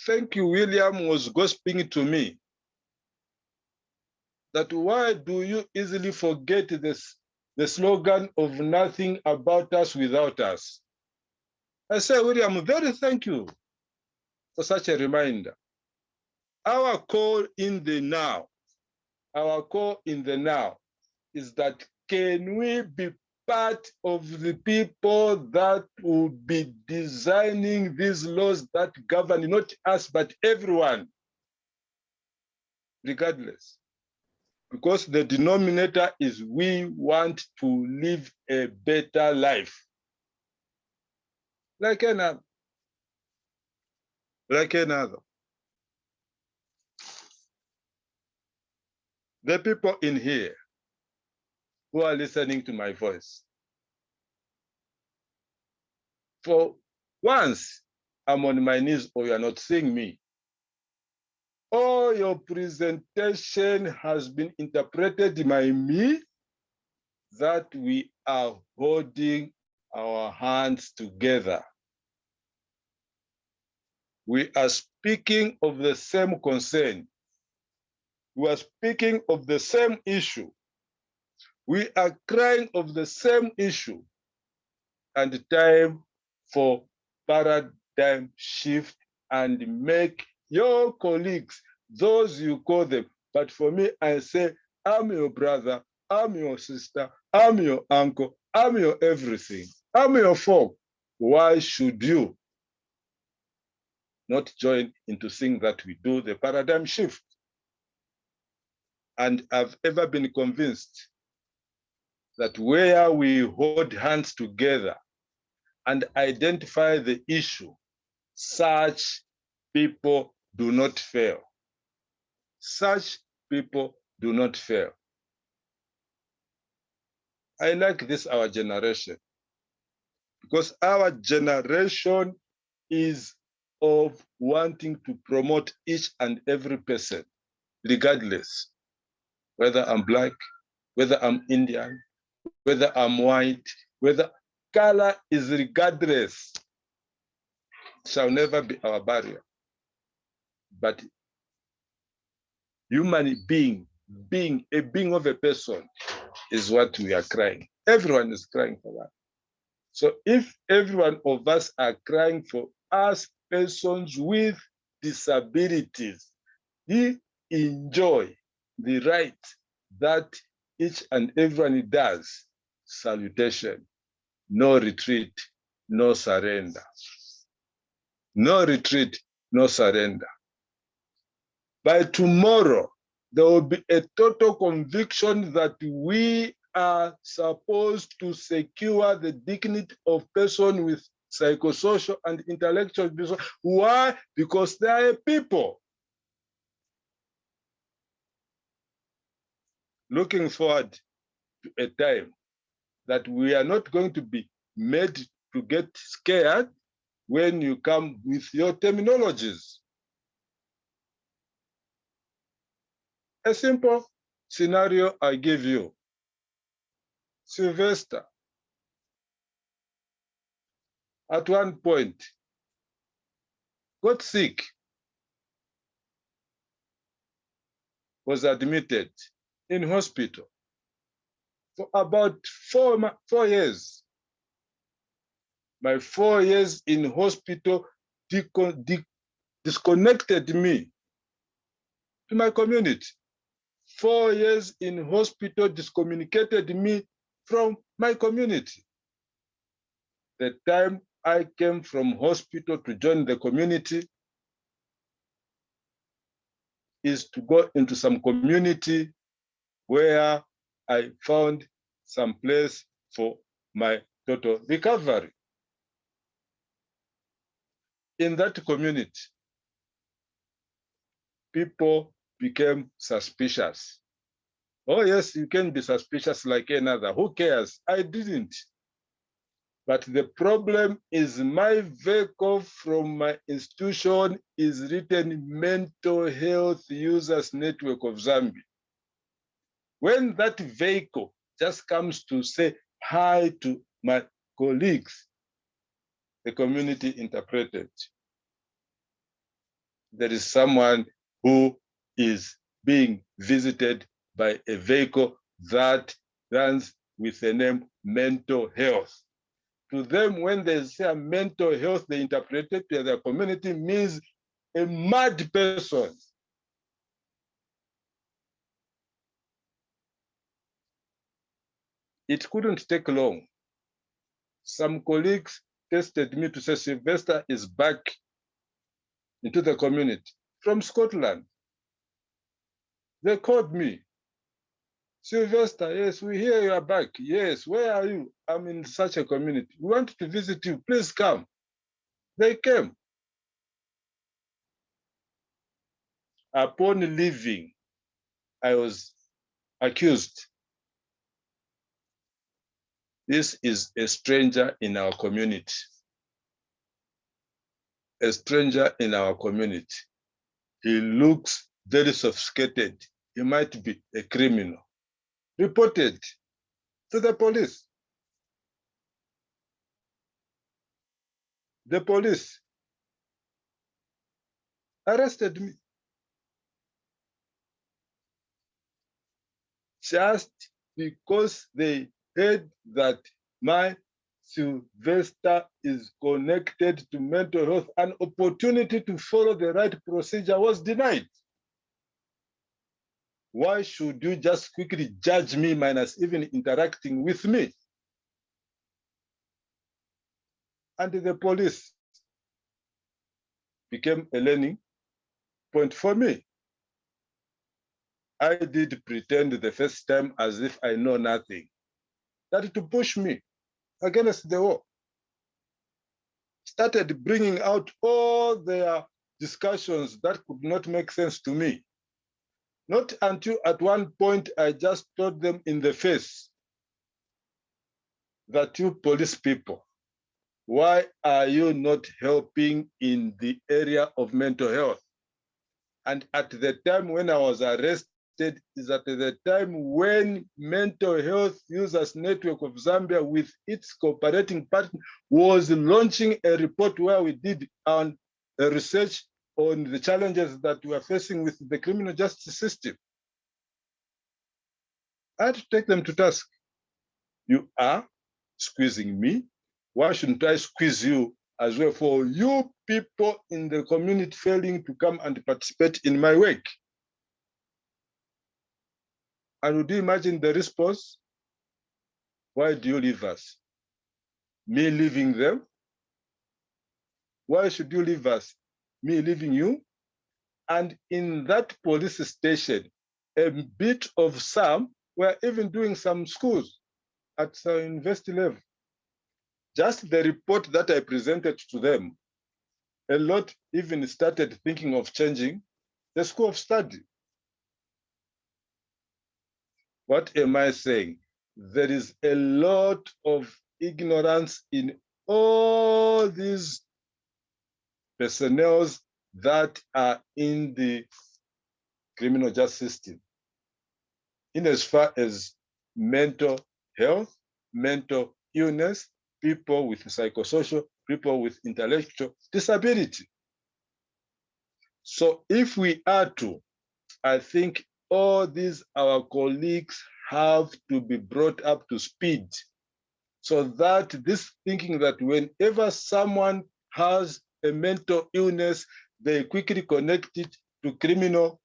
Thank you, William was gossiping to me that why do you easily forget this, the slogan of nothing about us without us? I say, William, very thank you for such a reminder. Our call in the now, is that can we be part of the people that will be designing these laws that govern not us, but everyone, regardless. Because the denominator is we want to live a better life. Like another. The people in here who are listening to my voice, for once I'm on my knees or you are not seeing me, all your presentation has been interpreted by me that we are holding our hands together. We are speaking of the same concern. We are speaking of the same issue. We are crying of the same issue. And time for paradigm shift and make your colleagues, those you call them, but for me, I say, I'm your brother, I'm your sister, I'm your uncle, I'm your everything, I'm your folk. Why should you not join into seeing that we do the paradigm shift? And I've ever been convinced that where we hold hands together, and identify the issue, such people do not fail. Such people do not fail. I like this, our generation, because our generation is of wanting to promote each and every person, regardless, whether I'm Black, whether I'm Indian, whether I'm white, whether color is regardless, shall never be our barrier. But human being a being of a person is what we are crying. Everyone is crying for that. So if every one of us are crying for us persons with disabilities, we enjoy the right that each and everyone does. Salutation, no retreat, no surrender. No retreat, no surrender. By tomorrow, there will be a total conviction that we are supposed to secure the dignity of person with psychosocial and intellectual disabilities. Why? Because they are a people. Looking forward to a time that we are not going to be made to get scared when you come with your terminologies. A simple scenario I give you. Sylvester, at one point, got sick, was admitted in hospital for about 4 years. My 4 years in hospital disconnected me to my community. 4 years in hospital discommunicated me from my community. The time I came from hospital to join the community is to go into some community where I found some place for my total recovery. In that community, people became suspicious. Oh yes, you can be suspicious like another. Who cares? I didn't. But the problem is my vehicle from my institution is written Mental Health Users Network of Zambia. When that vehicle just comes to say hi to my colleagues, the community interpreted. There is someone who is being visited by a vehicle that runs with the name mental health. To them, when they say mental health, they interpret it to their community means a mad person. It couldn't take long. Some colleagues tested me to say Sylvester is back into the community from Scotland. They called me. Sylvester, yes, we hear you are back. Yes, where are you? I'm in such a community. We want to visit you. Please come. They came. Upon leaving, I was accused. This is a stranger in our community. A stranger in our community. He looks very sophisticated. He might be a criminal. Reported to the police. The police arrested me. Just because they heard that my Sylvester is connected to mental health, an opportunity to follow the right procedure was denied. Why should you just quickly judge me minus even interacting with me? And the police became a learning point for me. I did pretend the first time as if I know nothing. That to push me against the wall. started bringing out all their discussions that could not make sense to me. Not until at one point I just told them in the face that you police people, why are you not helping in the area of mental health? And at the time when I was arrested is at the time when Mental Health Users Network of Zambia with its cooperating partner was launching a report where we did a research on the challenges that we are facing with the criminal justice system. I had to take them to task. You are squeezing me. Why shouldn't I squeeze you as well for you people in the community failing to come and participate in my work? And would you imagine the response? Why do you leave us? Me leaving them? Why should you leave us? Me leaving you? And in that police station, a bit of some were even doing some schools at university level. Just the report that I presented to them, a lot even started thinking of changing the school of study. What am I saying? There is a lot of ignorance in all these personnel that are in the criminal justice system, in as far as mental health, mental illness, people with psychosocial, people with intellectual disability. So if we are to, I think all these our colleagues have to be brought up to speed so that this thinking that whenever someone has a mental illness, they quickly connect it to criminal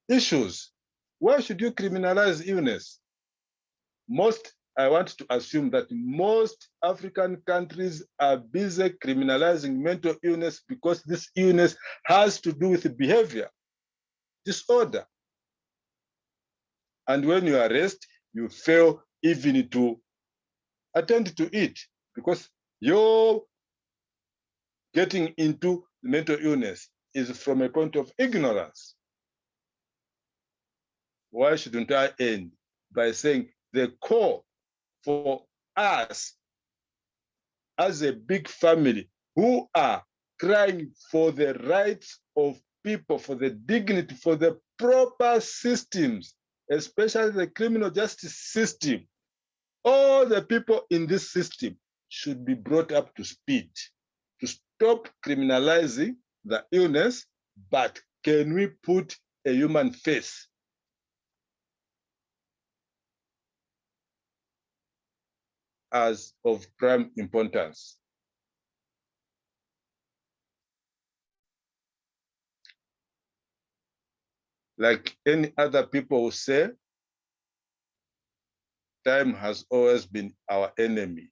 issues. Why should you criminalize illness? I want to assume that most African countries are busy criminalizing mental illness because this illness has to do with behavior disorder. And when you arrest, you fail even to attend to it because you're getting into mental illness is from a point of ignorance. Why shouldn't I end by saying the core for us as a big family who are crying for the rights of people, for the dignity, for the proper systems, especially the criminal justice system. All the people in this system should be brought up to speed to stop criminalizing the illness, but can we put a human face? As of prime importance. Like any other people will say, time has always been our enemy.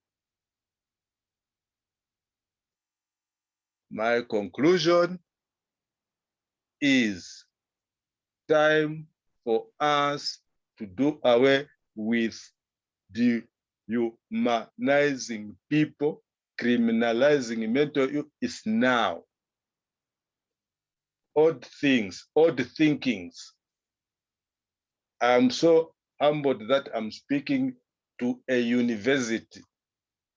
My conclusion is time for us to do away with dehumanizing people, criminalizing mental illness is now. Odd things, odd thinkings. I'm so humbled that I'm speaking to a university.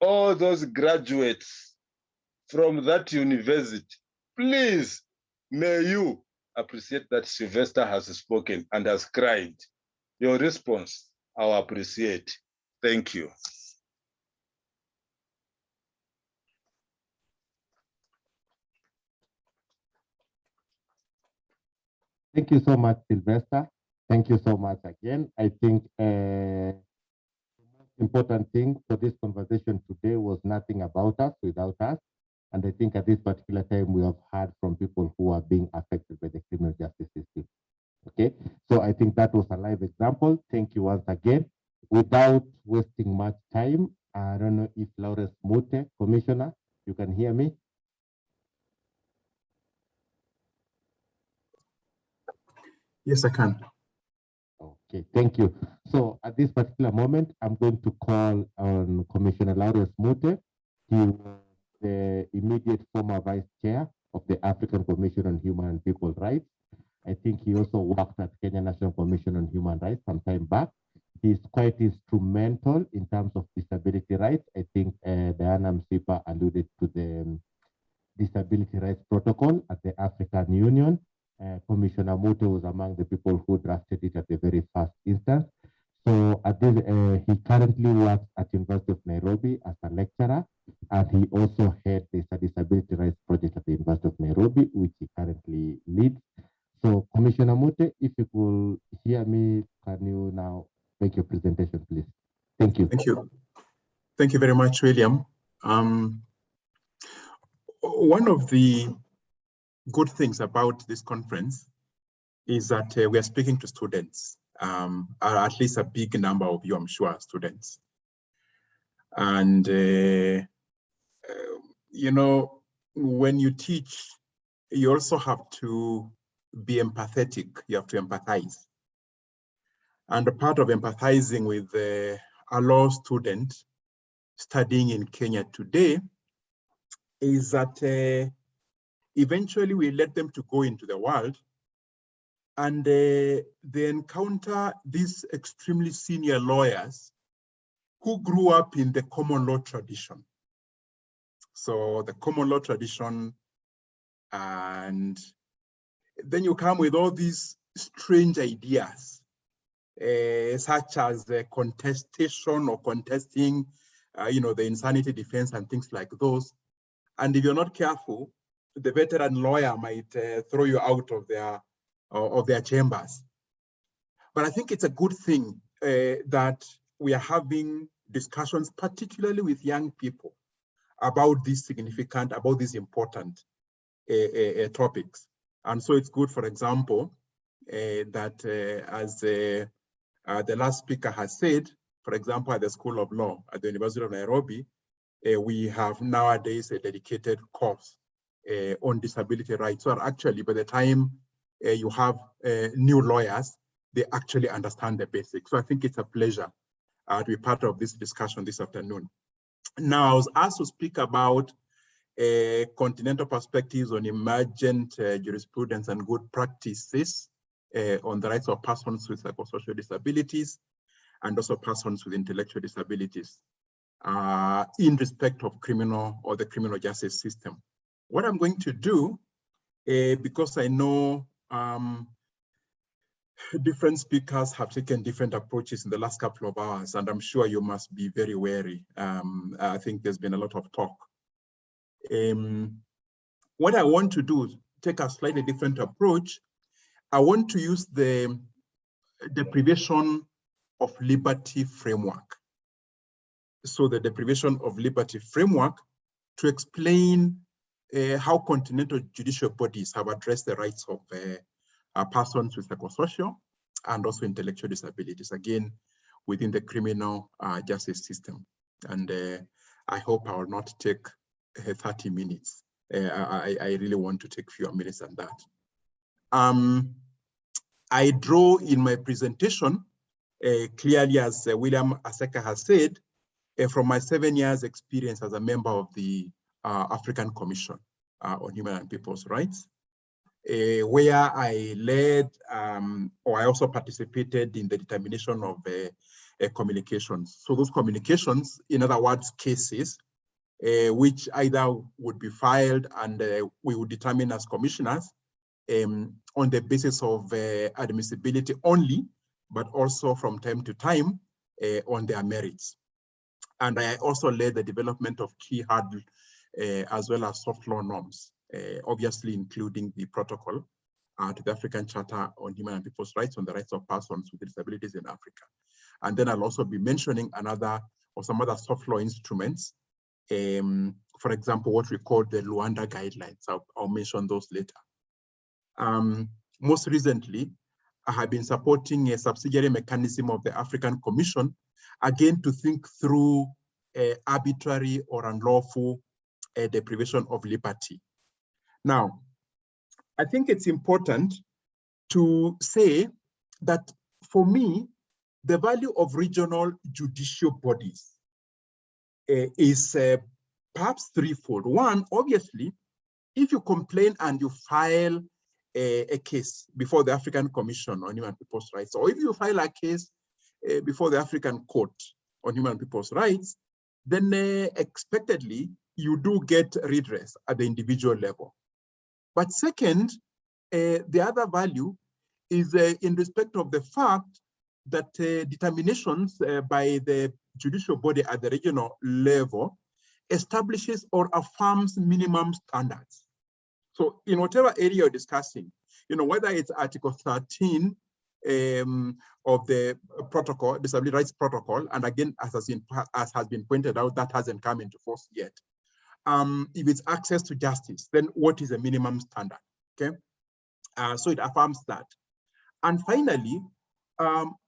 All those graduates from that university, please, may you appreciate that Sylvester has spoken and has cried. Your response, I'll appreciate. Thank you. Thank you so much, Sylvester. Thank you so much again. I think the most important thing for this conversation today was nothing about us without us. And I think at this particular time, we have heard from people who are being affected by the criminal justice system. Okay, so I think that was a live example. Thank you once again. Without wasting much time, I don't know if Lawrence Mute, Commissioner, you can hear me? Yes, I can. Okay, thank you. So at this particular moment, I'm going to call on Commissioner Lawrence Mute. He will the immediate former vice chair of the African Commission on Human and People Rights. I think he also worked at Kenya National Commission on Human Rights some time back. He's quite instrumental in terms of disability rights. I think Diana Msipa alluded to the Disability Rights Protocol at the African Union. Commissioner Mute was among the people who drafted it at the very first instance. So at this, he currently works at University of Nairobi as a lecturer, and he also heads the Disability Rights Project at the University of Nairobi, which he currently leads. So Commissioner Mute, if you could hear me, can you now make your presentation, please? Thank you. Thank you. Thank you very much, William. One of the good things about this conference is that we are speaking to students, at least a big number of you, I'm sure, are students. And, you know, when you teach, you also have to be empathetic. You have to empathize. And a part of empathizing with a law student studying in Kenya today is that eventually we let them to go into the world, and they encounter these extremely senior lawyers who grew up in the common law tradition. So the common law tradition, and then you come with all these strange ideas, such as the contestation or contesting, you know, the insanity defense and things like those. And if you're not careful, the veteran lawyer might throw you out of their chambers. But I think it's a good thing that we are having discussions, particularly with young people, about these significant, about these important topics. And so it's good, for example, that as the last speaker has said, for example, at the School of Law at the University of Nairobi, we have nowadays a dedicated course on disability rights. So actually, by the time you have new lawyers, they actually understand the basics. So I think it's a pleasure to be part of this discussion this afternoon. Now, I was asked to speak about continental perspectives on emergent jurisprudence and good practices on the rights of persons with psychosocial disabilities and also persons with intellectual disabilities in respect of criminal or the criminal justice system. What I'm going to do, because I know different speakers have taken different approaches in the last couple of hours, and I'm sure you must be very wary. I think there's been a lot of talk. What I want to do, take a slightly different approach. I want to use the deprivation of liberty framework. So the deprivation of liberty framework to explain how continental judicial bodies have addressed the rights of persons with psychosocial and also intellectual disabilities, again, within the criminal justice system. And I hope I will not take 30 minutes. I really want to take fewer minutes than that. I draw in my presentation, clearly as William Aseka has said, from my 7 years experience as a member of the African Commission on Human and People's Rights, where I led, or I also participated in the determination of communications. So those communications, in other words, cases, which either would be filed and we would determine as commissioners on the basis of admissibility only, but also from time to time on their merits. And I also led the development of key hard as well as soft law norms, obviously including the protocol to the African Charter on Human and People's Rights on the rights of persons with disabilities in Africa. And then I'll also be mentioning another or some other soft law instruments. For example, what we call the Luanda guidelines. I'll mention those later. Most recently, I have been supporting a subsidiary mechanism of the African Commission, again, to think through arbitrary or unlawful deprivation of liberty. Now, I think it's important to say that for me, the value of regional judicial bodies is perhaps threefold. One, obviously, if you complain and you file a case before the African Commission on Human People's Rights, or if you file a case before the African Court on Human People's Rights, then expectedly, you do get redress at the individual level. But second, the other value is in respect of the fact that determinations by the judicial body at the regional level establishes or affirms minimum standards. So in whatever area you're discussing, whether it's Article 13 of the protocol, Disability Rights Protocol, and again, as has been pointed out, that hasn't come into force yet. If it's access to justice, then what is a minimum standard? Okay, so it affirms that. And finally,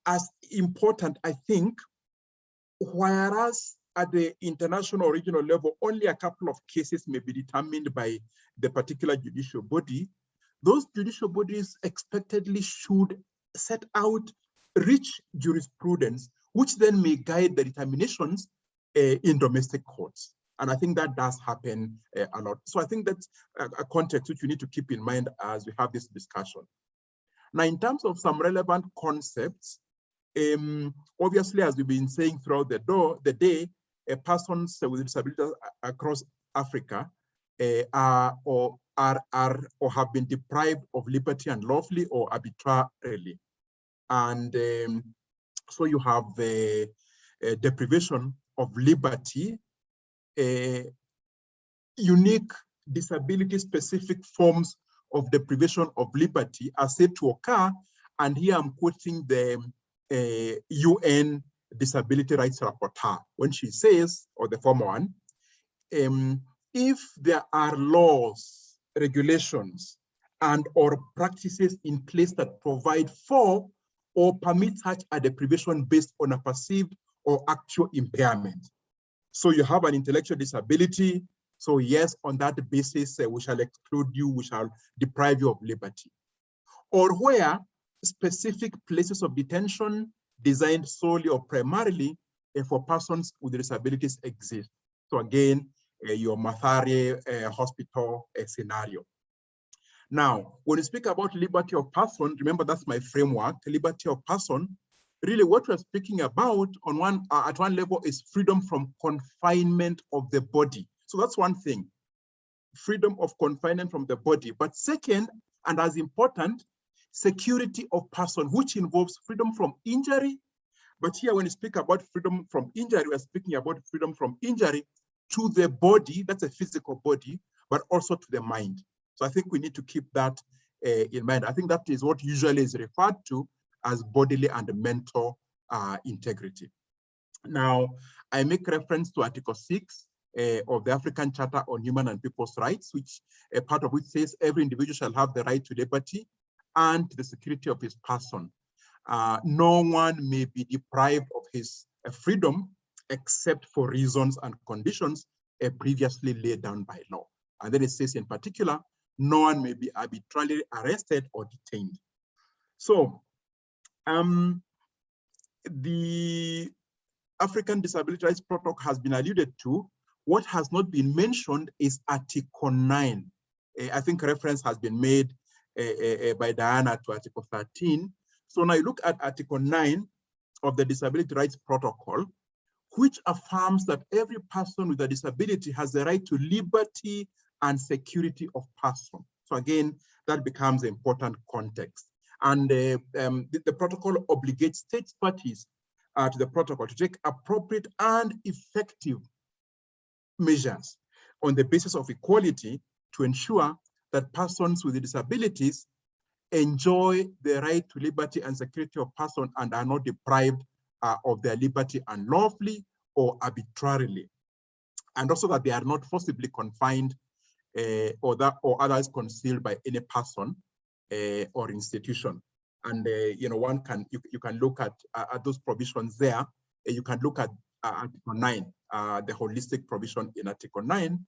as important, I think, whereas at the international or regional level, only a couple of cases may be determined by the particular judicial body, those judicial bodies expectedly should set out rich jurisprudence, which then may guide the determinations in domestic courts. And I think that does happen a lot. So I think that's a context which we need to keep in mind as we have this discussion. Now, in terms of some relevant concepts, obviously, as we've been saying throughout the day, persons with disabilities across Africa are or have been deprived of liberty unlawfully or arbitrarily. And so you have the deprivation of liberty, unique disability-specific forms of deprivation of liberty are said to occur. And here I'm quoting the UN Disability Rights Rapporteur when she says, or the former one, if there are laws, regulations, and or practices in place that provide for or permit such a deprivation based on a perceived or actual impairment. So you have an intellectual disability. So yes, on that basis, we shall exclude you, we shall deprive you of liberty. Or where specific places of detention designed solely or primarily for persons with disabilities exist. So again, your Mathare hospital scenario. Now, when you speak about liberty of person, remember that's my framework, liberty of person. Really what we're speaking about at one level is freedom from confinement of the body. So that's one thing, freedom of confinement from the body. But second, and as important, security of person, which involves freedom from injury. But here when you speak about freedom from injury, we're speaking about freedom from injury to the body, that's a physical body, but also to the mind. So I think we need to keep that in mind. I think that is what usually is referred to as bodily and mental integrity. Now, I make reference to Article 6 of the African Charter on Human and People's Rights, which a part of which says every individual shall have the right to liberty and to the security of his person. No one may be deprived of his freedom except for reasons and conditions previously laid down by law. And then it says in particular, no one may be arbitrarily arrested or detained. So the African Disability Rights Protocol has been alluded to. What has not been mentioned is Article 9. I think reference has been made by Diana to Article 13. So now you look at Article 9 of the Disability Rights Protocol, which affirms that every person with a disability has the right to liberty and security of person. So again, that becomes an important context. And the protocol obligates state parties to the protocol to take appropriate and effective measures on the basis of equality to ensure that persons with disabilities enjoy the right to liberty and security of person and are not deprived of their liberty unlawfully or arbitrarily. And also that they are not forcibly confined or otherwise concealed by any person or institution. And one can you can look at those provisions there. You can look at Article 9, the holistic provision in Article 9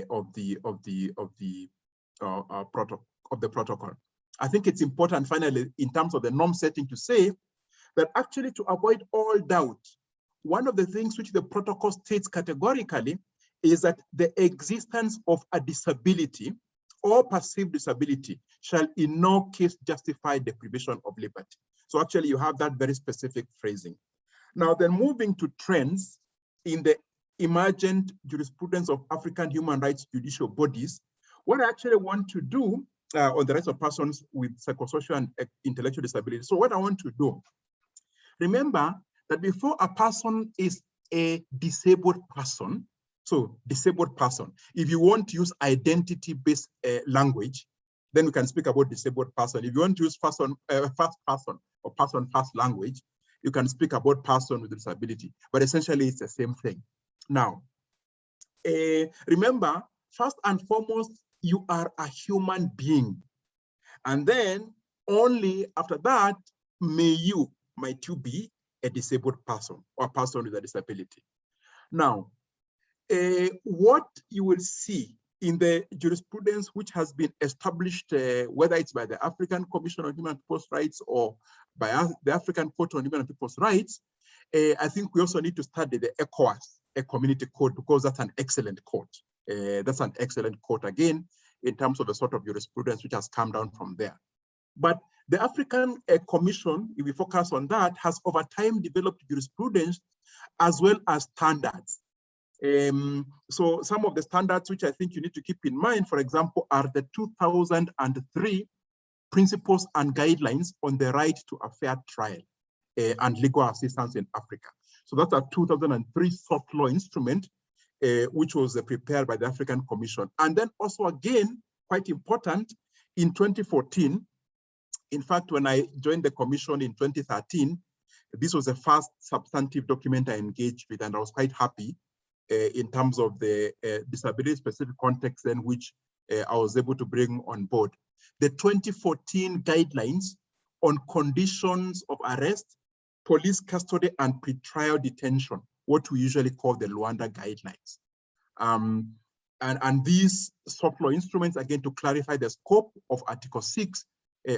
of the protocol. I think it's important, finally, in terms of the norm setting, to say that actually, to avoid all doubt, one of the things which the protocol states categorically is that the existence of a disability or perceived disability shall in no case justify deprivation of liberty. So actually you have that very specific phrasing. Now then, moving to trends in the emergent jurisprudence of African human rights judicial bodies, what I actually want to do on the rights of persons with psychosocial and intellectual disabilities. So what I want to do, remember that before a person is a disabled person, so disabled person, if you want to use identity-based language, then we can speak about disabled person. If you want to use first person or person first language, you can speak about person with disability, but essentially it's the same thing. Now, remember, first and foremost, you are a human being. And then only after that, might you be a disabled person or a person with a disability. Now, what you will see in the jurisprudence which has been established, whether it's by the African Commission on Human and People's Rights or by the African Court on Human and People's Rights, I think we also need to study the ECOWAS, a community code, because that's an excellent code. That's an excellent code again, in terms of the sort of jurisprudence which has come down from there. But the African Commission, if we focus on that, has over time developed jurisprudence as well as standards. So some of the standards which I think you need to keep in mind, for example, are the 2003 Principles and Guidelines on the Right to a Fair Trial and Legal Assistance in Africa. So that's a 2003 soft law instrument, which was prepared by the African Commission. And then also again, quite important, in 2014, in fact, when I joined the Commission in 2013, this was the first substantive document I engaged with, and I was quite happy in terms of the disability-specific context in which I was able to bring on board. The 2014 guidelines on conditions of arrest, police custody, and pretrial detention, what we usually call the Luanda guidelines. And these soft law instruments, again, to clarify the scope of Article 6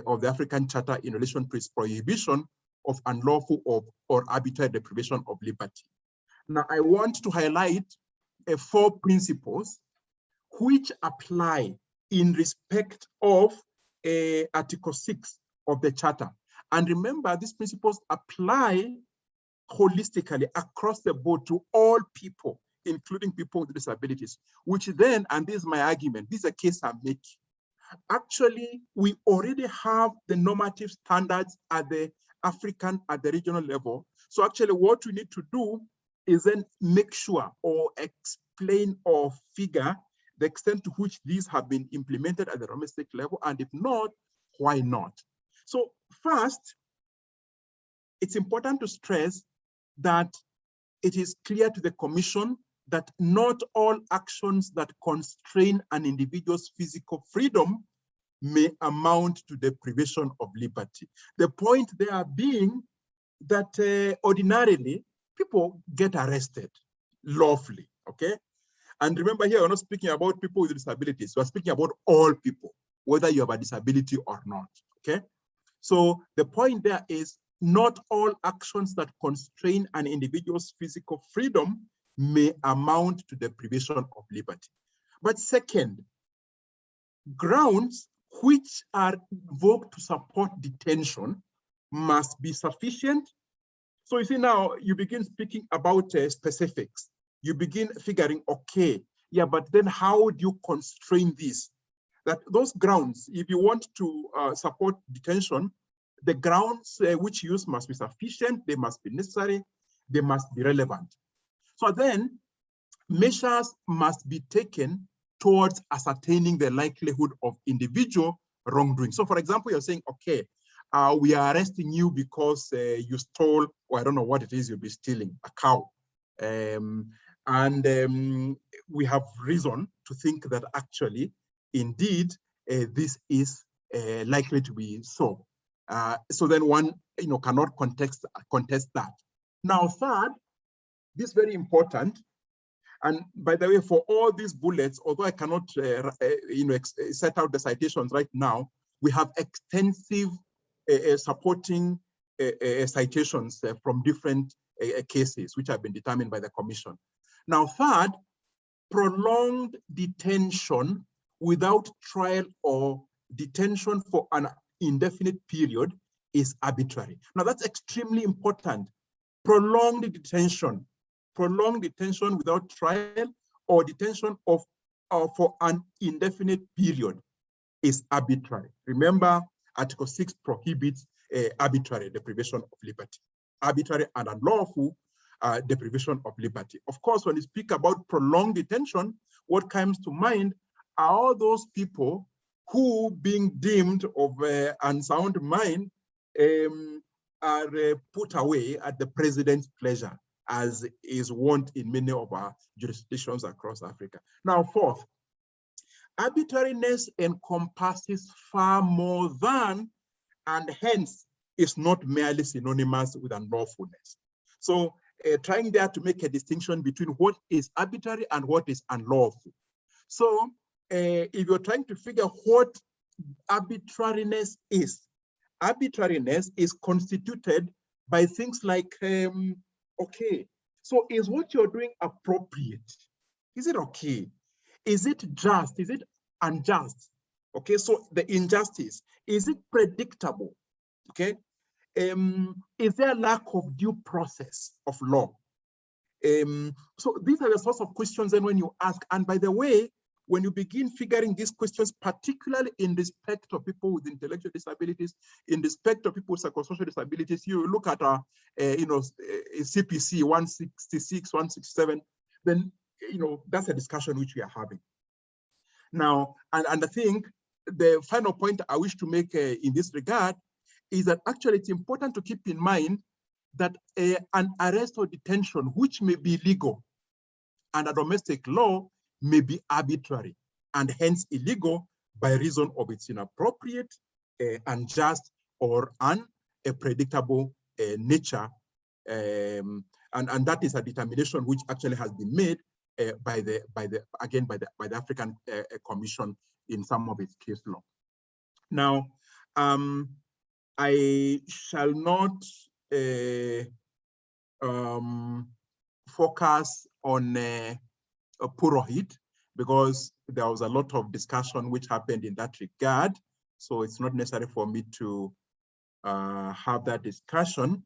of the African Charter in relation to its prohibition of unlawful or arbitrary deprivation of liberty. Now, I want to highlight 4 principles which apply in respect of Article 6 of the Charter. And remember, these principles apply holistically across the board to all people, including people with disabilities, which then, and this is my argument, this is a case I'm making. Actually, we already have the normative standards at the African, at the regional level. So actually what we need to do is then make sure or explain or figure the extent to which these have been implemented at the domestic level, and if not, why not? So first, it's important to stress that it is clear to the Commission that not all actions that constrain an individual's physical freedom may amount to deprivation of liberty. The point there being that ordinarily, people get arrested lawfully, okay? And remember here, we're not speaking about people with disabilities. We're speaking about all people, whether you have a disability or not, okay? So the point there is not all actions that constrain an individual's physical freedom may amount to deprivation of liberty. But second, grounds which are invoked to support detention must be sufficient. So you see now, you begin speaking about specifics. You begin figuring, okay, yeah, but then how do you constrain this? That those grounds, if you want to support detention, the grounds which you use must be sufficient, they must be necessary, they must be relevant. So then measures must be taken towards ascertaining the likelihood of individual wrongdoing. So for example, you're saying, okay, we are arresting you because you stole, or I don't know what it is you'll be stealing, a cow. We have reason to think that actually, indeed, this is likely to be so. So then one, cannot contest that. Now, third, this is very important. And by the way, for all these bullets, although I cannot, set out the citations right now, we have extensive supporting citations from different cases which have been determined by the Commission. Now, third, prolonged detention without trial or detention for an indefinite period is arbitrary. Now that's extremely important. Prolonged detention without trial or detention of for an indefinite period is arbitrary. Remember, Article 6 prohibits arbitrary deprivation of liberty, arbitrary and unlawful deprivation of liberty. Of course, when you speak about prolonged detention, what comes to mind are all those people who, being deemed of unsound mind, are put away at the president's pleasure, as is wont in many of our jurisdictions across Africa. Now, fourth, arbitrariness encompasses far more than, and hence is not merely synonymous with unlawfulness. So trying there to make a distinction between what is arbitrary and what is unlawful. So if you're trying to figure what arbitrariness is constituted by things like, okay, so is what you're doing appropriate? Is it okay? Is it just? Is it unjust? Okay, so the injustice, is it predictable? Okay, is there a lack of due process of law? So these are the sorts of questions then when you ask, and by the way, when you begin figuring these questions, particularly in respect of people with intellectual disabilities, in respect of people with psychosocial disabilities, you look at CPC 166, 167, then that's a discussion which we are having. Now, and I think the final point I wish to make in this regard is that actually it's important to keep in mind that an arrest or detention, which may be legal under domestic law, may be arbitrary and hence illegal by reason of its inappropriate, unjust, or unpredictable nature. And that is a determination which actually has been made by the African Commission in some of its case law. Now, I shall not focus on Purohit, because there was a lot of discussion which happened in that regard. So it's not necessary for me to have that discussion.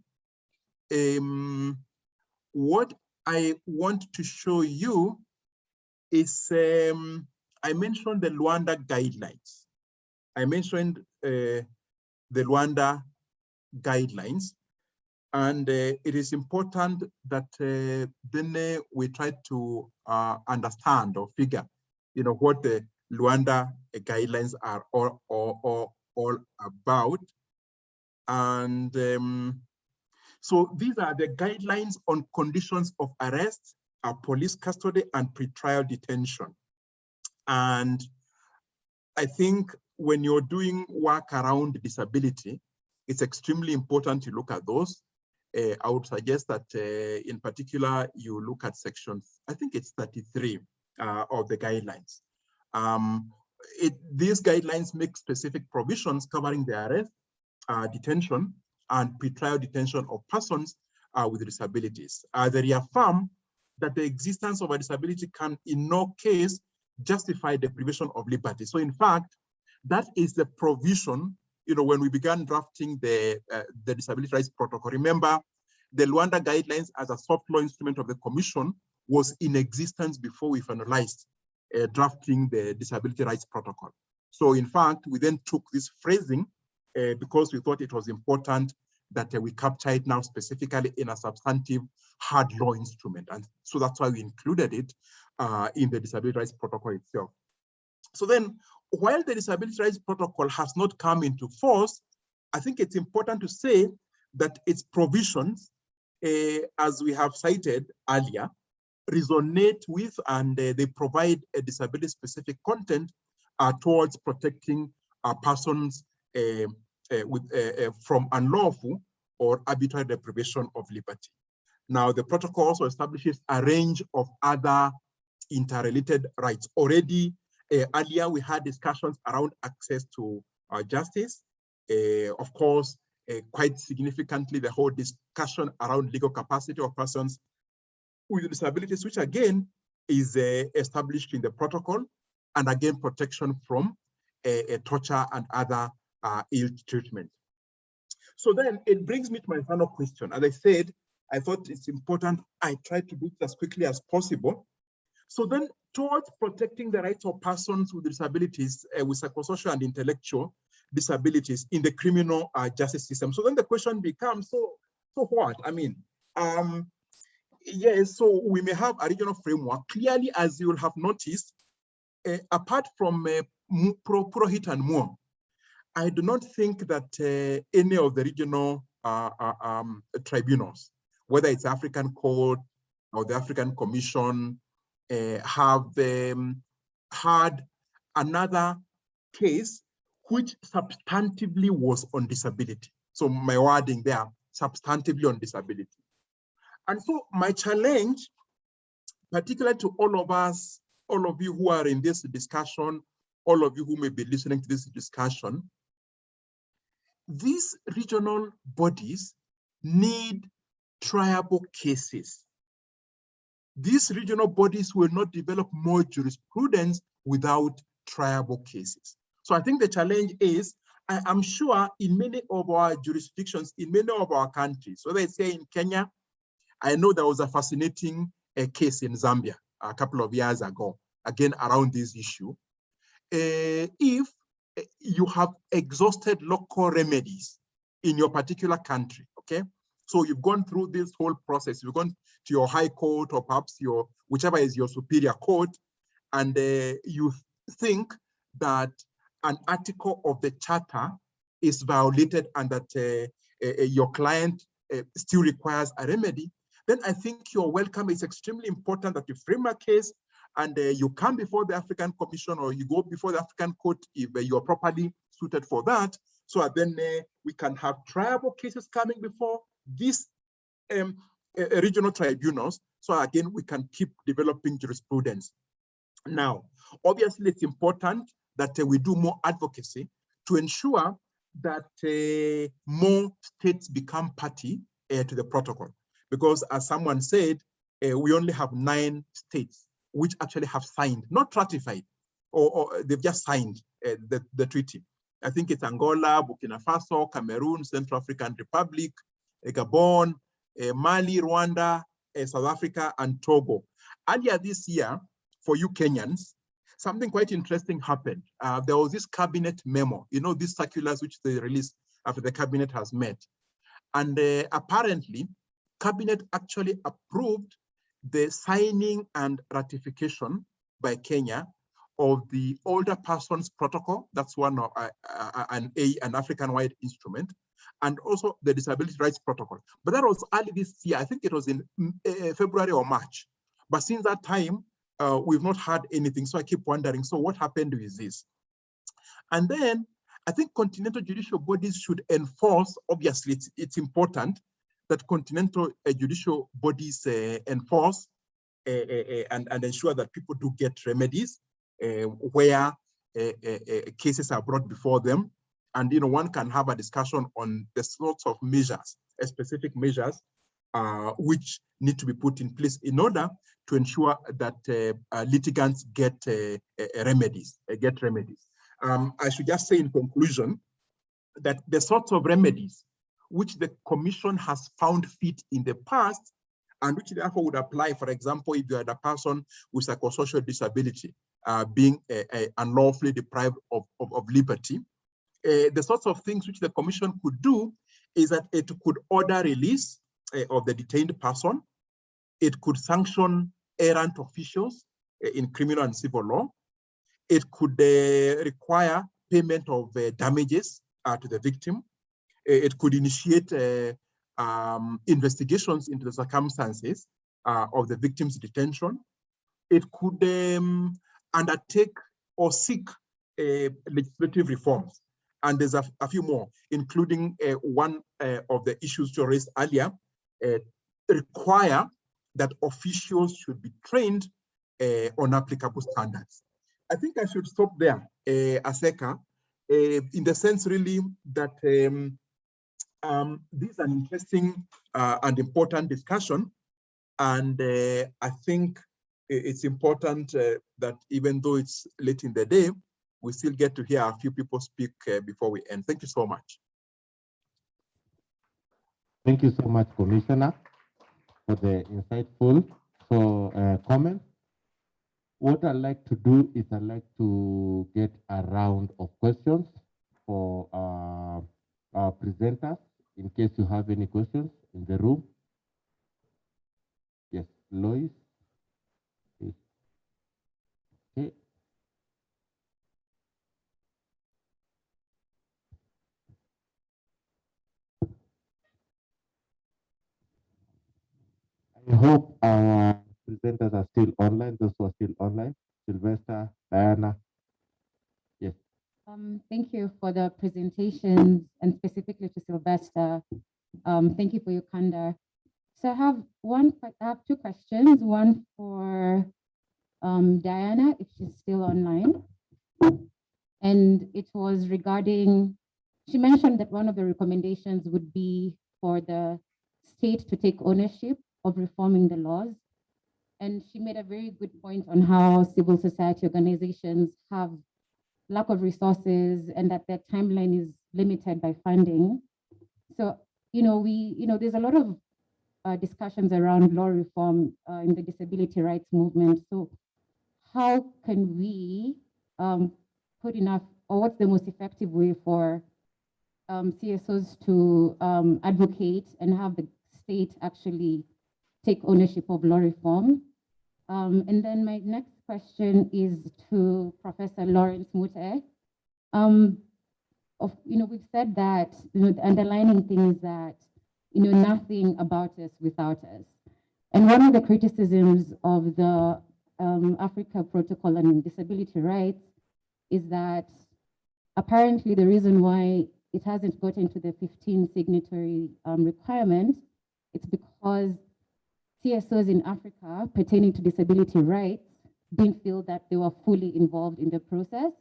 What I want to show you is, I mentioned the Luanda guidelines. I mentioned the Luanda guidelines. And it is important that then we try to understand or figure, what the Luanda guidelines are all about. And so these are the guidelines on conditions of arrest, police custody, and pretrial detention. And I think when you're doing work around disability, it's extremely important to look at those. I would suggest that in particular, you look at section, I think it's 33 of the guidelines. These guidelines make specific provisions covering the arrest, detention, and pretrial detention of persons with disabilities. They reaffirm that the existence of a disability can in no case justify deprivation of liberty. So in fact, that is the provision, when we began drafting the Disability Rights Protocol. Remember, the Luanda guidelines as a soft law instrument of the Commission was in existence before we finalized drafting the Disability Rights Protocol. So in fact, we then took this phrasing because we thought it was important that we capture it now specifically in a substantive hard law instrument. And so that's why we included it in the Disability Rights Protocol itself. So then, while the Disability Rights Protocol has not come into force, I think it's important to say that its provisions, as we have cited earlier, resonate with and they provide a disability-specific content towards protecting persons from unlawful or arbitrary deprivation of liberty. Now, the protocol also establishes a range of other interrelated rights. Already, earlier, we had discussions around access to justice. Of course, quite significantly, the whole discussion around legal capacity of persons with disabilities, which again is established in the protocol, and again, protection from torture and other ill treatment. So then it brings me to my final question. As I said, I thought it's important I try to do it as quickly as possible. So then, towards protecting the rights of persons with disabilities, with psychosocial and intellectual disabilities in the criminal justice system. So then the question becomes, so what? I mean, yes, so we may have a regional framework. Clearly, as you will have noticed, apart from Purohit and Moore, I do not think that any of the regional tribunals, whether it's African Court or the African Commission, have had another case which substantively was on disability. So my wording there, substantively on disability. And so my challenge, particularly to all of us, all of you who are in this discussion, all of you who may be listening to this discussion, these regional bodies need triable cases. These regional bodies will not develop more jurisprudence without triable cases. So I think the challenge is, I am sure in many of our jurisdictions, in many of our countries, whether it's here in Kenya, I know there was a fascinating case in Zambia a couple of years ago, again, around this issue. If you have exhausted local remedies in your particular country, okay? So you've gone through this whole process, you've gone to your high court or perhaps your, whichever is your superior court, and you think that an article of the charter is violated and that your client still requires a remedy, then I think your welcome is extremely important, that you frame a case and you come before the African Commission or you go before the African Court if you are properly suited for that, so that then we can have triable cases coming before these regional tribunals, so again, we can keep developing jurisprudence. Now, obviously, it's important that we do more advocacy to ensure that more states become party to the protocol. Because as someone said, we only have 9 states which actually have signed, not ratified, or they've just signed the treaty. I think it's Angola, Burkina Faso, Cameroon, Central African Republic, Gabon, Mali, Rwanda, South Africa, and Togo. Earlier this year, for you Kenyans, something quite interesting happened. There was this cabinet memo, you know, these circulars which they released after the cabinet has met. And apparently, cabinet actually approved the signing and ratification by Kenya of the Older Persons Protocol. That's one of an African-wide instrument, and also the Disability Rights Protocol. But that was early this year. I think it was in February or March. But since that time, we've not heard anything. So I keep wondering, so what happened with this? And then I think continental judicial bodies should enforce, obviously it's important that continental judicial bodies enforce and ensure that people do get remedies where cases are brought before them. And one can have a discussion on the sorts of measures, specific measures, which need to be put in place in order to ensure that litigants get remedies. I should just say in conclusion that the sorts of remedies which the Commission has found fit in the past and which therefore would apply, for example, if you had a person with psychosocial disability being unlawfully deprived of liberty, the sorts of things which the Commission could do is that it could order release of the detained person. It could sanction errant officials in criminal and civil law. It could require payment of damages to the victim. It could initiate investigations into the circumstances of the victim's detention. It could undertake or seek legislative reforms. And there's a few more, including one of the issues you raised earlier, require that officials should be trained on applicable standards. I think I should stop there, Aseka, in the sense really that this is an interesting and important discussion. And I think it's important that even though it's late in the day, we still get to hear a few people speak before we end. Thank you so much. Thank you so much, Commissioner, for the insightful comments. What I'd like to do is I'd like to get a round of questions for our presenters, in case you have any questions in the room. Yes, Lois. Okay. I hope our presenters are still online, those who are still online. Sylvester, Diana. Yes. Thank you for the presentations, and specifically to Sylvester. Thank you for your candor. So I have two questions, one for Diana, if she's still online. And it was regarding, she mentioned that one of the recommendations would be for the state to take ownership of reforming the laws. And she made a very good point on how civil society organizations have lack of resources and that their timeline is limited by funding. So, there's a lot of discussions around law reform in the disability rights movement. So how can we put enough, or what's the most effective way for CSOs to advocate and have the state actually take ownership of law reform? And then my next question is to Professor Lawrence Mute. We've said that the underlying thing is that nothing about us without us. And one of the criticisms of the Africa Protocol on Disability Rights is that apparently the reason why it hasn't gotten to the 15 signatory requirement, it's because CSOs in Africa pertaining to disability rights didn't feel that they were fully involved in the process.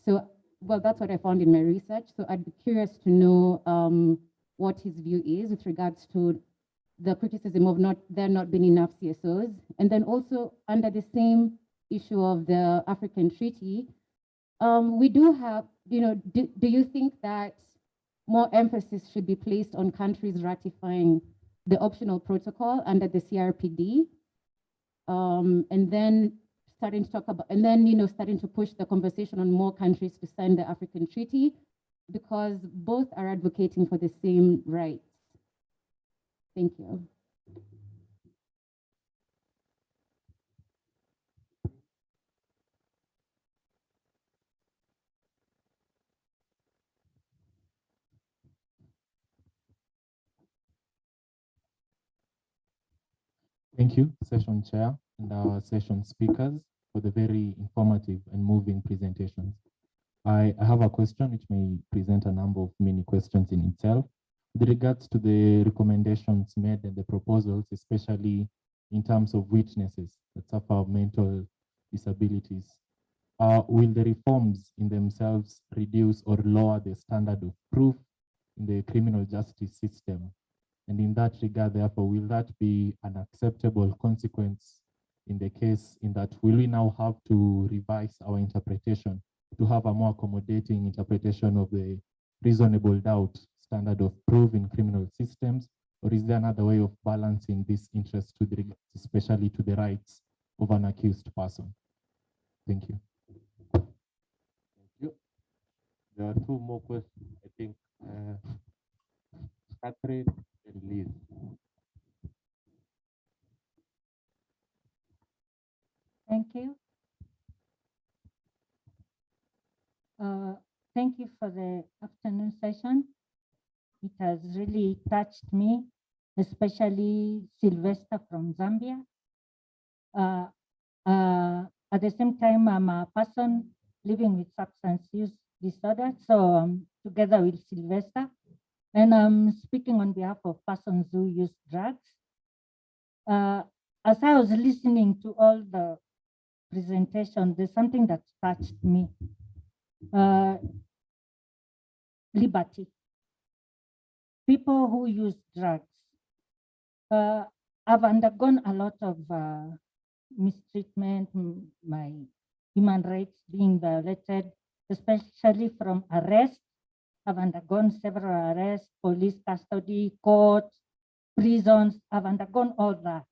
So, well, that's what I found in my research. So I'd be curious to know what his view is with regards to the criticism of there not being enough CSOs. And then also under the same issue of the African Treaty, we do have, do you think that more emphasis should be placed on countries ratifying the optional protocol under the CRPD? And then starting to talk about, and then, starting to push the conversation on more countries to sign the African Treaty, because both are advocating for the same rights. Thank you. Thank you, session chair and our session speakers, for the very informative and moving presentations. I have a question which may present a number of many questions in itself. With regards to the recommendations made and the proposals, especially in terms of witnesses that suffer mental disabilities, will the reforms in themselves reduce or lower the standard of proof in the criminal justice system? And in that regard, therefore, will that be an acceptable consequence in the case in that will we now have to revise our interpretation to have a more accommodating interpretation of the reasonable doubt standard of proof in criminal systems? Or is there another way of balancing this interest to the, especially to the rights of an accused person? Thank you. Thank you. There are two more questions, I think. Catherine and Liz. Thank you. Thank you for the afternoon session. It has really touched me, especially Sylvester from Zambia. At the same time, I'm a person living with substance use disorder, so I'm together with Sylvester, and I'm speaking on behalf of persons who use drugs. As I was listening to all the presentation, there's something that touched me. Liberty. People who use drugs have undergone a lot of mistreatment, my human rights being violated, especially from arrest. I've undergone several arrests, police custody, court, prisons. I've undergone all that.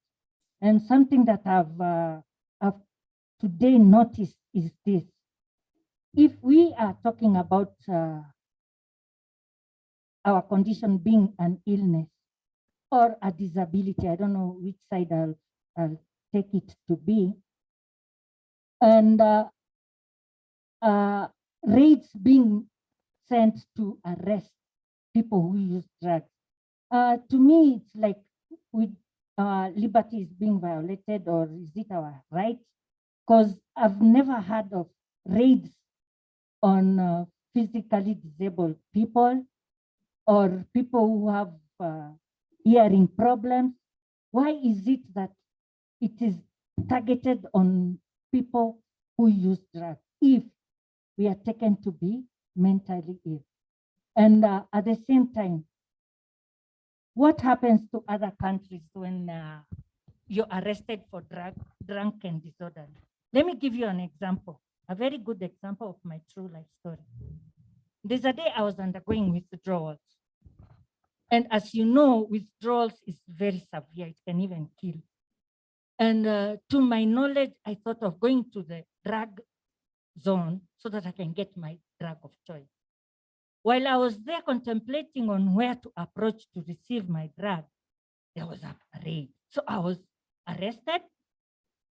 And something that I've today noticed is this. If we are talking about our condition being an illness or a disability, I don't know which side I'll take it to be, and raids being sent to arrest people who use drugs. To me, it's like with liberty is being violated, or is it our right? Because I've never heard of raids on physically disabled people or people who have hearing problems. Why is it that it is targeted on people who use drugs if we are taken to be mentally ill? And at the same time, what happens to other countries when you're arrested for drunk and disorderly? Let me give you an example, a very good example of my true life story. There's a day I was undergoing withdrawals. And as you know, withdrawals is very severe. It can even kill. And to my knowledge, I thought of going to the drug zone so that I can get my drug of choice. While I was there contemplating on where to approach to receive my drug, there was a raid. So I was arrested.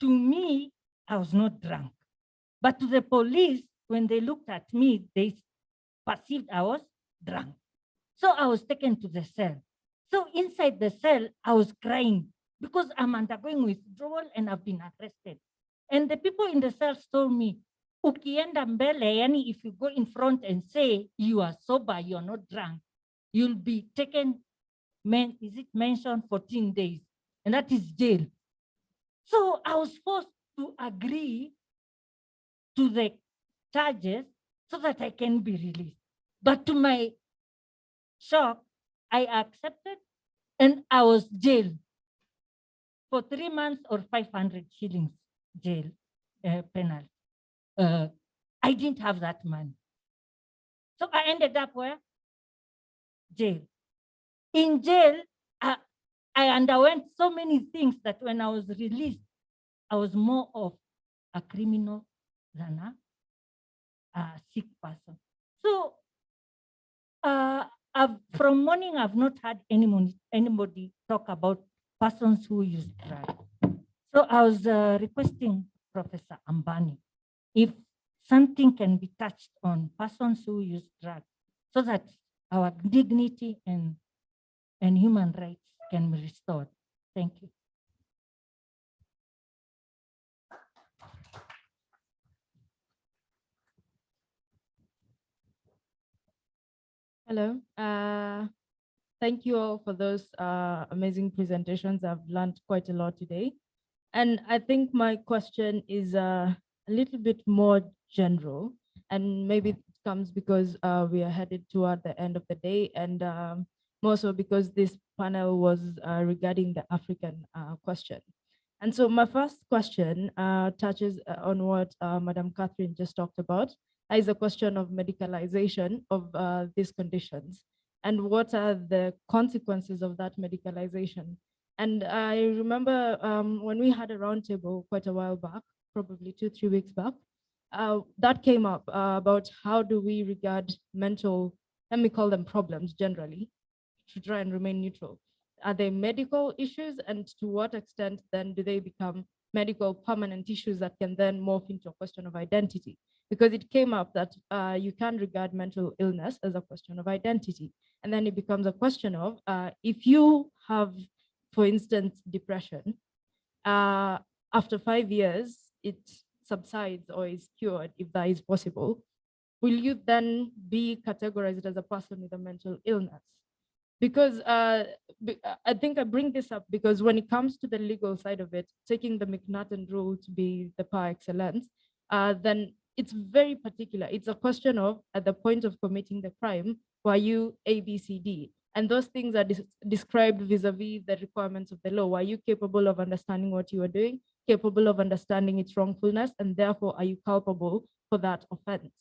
To me, I was not drunk. But to the police, when they looked at me, they perceived I was drunk. So I was taken to the cell. So inside the cell, I was crying because I'm undergoing withdrawal and I've been arrested. And the people in the cells told me, ukienda mbele, yani if you go in front and say you are sober, you are not drunk, you'll be taken, is it mentioned 14 days? And that is jail. So I was forced to agree to the charges so that I can be released. But to my shock, I accepted and I was jailed for 3 months or 500 shillings jail penalty. I didn't have that money. So I ended up where? Jail. In jail, I underwent so many things that when I was released, I was more of a criminal than a sick person. So from morning, I've not had anybody talk about persons who use drugs. So I was requesting Professor Ambani if something can be touched on persons who use drugs so that our dignity and human rights can be restored. Thank you. Hello. Thank you all for those amazing presentations. I've learned quite a lot today. And I think my question is a little bit more general, and maybe it comes because we are headed toward the end of the day, and more so because this panel was regarding the African question. And so my first question touches on what Madam Catherine just talked about, is a question of medicalization of these conditions, and what are the consequences of that medicalization. And I remember when we had a roundtable quite a while back, probably 2-3 weeks back, that came up about how do we regard mental, let me call them problems generally, to try and remain neutral. Are they medical issues, and to what extent then do they become medical permanent issues that can then morph into a question of identity? Because it came up that you can regard mental illness as a question of identity. And then it becomes a question of if you have, for instance, depression, after 5 years, it subsides or is cured, if that is possible, will you then be categorized as a person with a mental illness? Because I think I bring this up because when it comes to the legal side of it, taking the McNaughton rule to be the par excellence, then it's very particular. It's a question of, at the point of committing the crime, were you A, B, C, D? And those things are described vis-a-vis the requirements of the law. Were you capable of understanding what you were doing? capable of understanding its wrongfulness, and therefore are you culpable for that offense?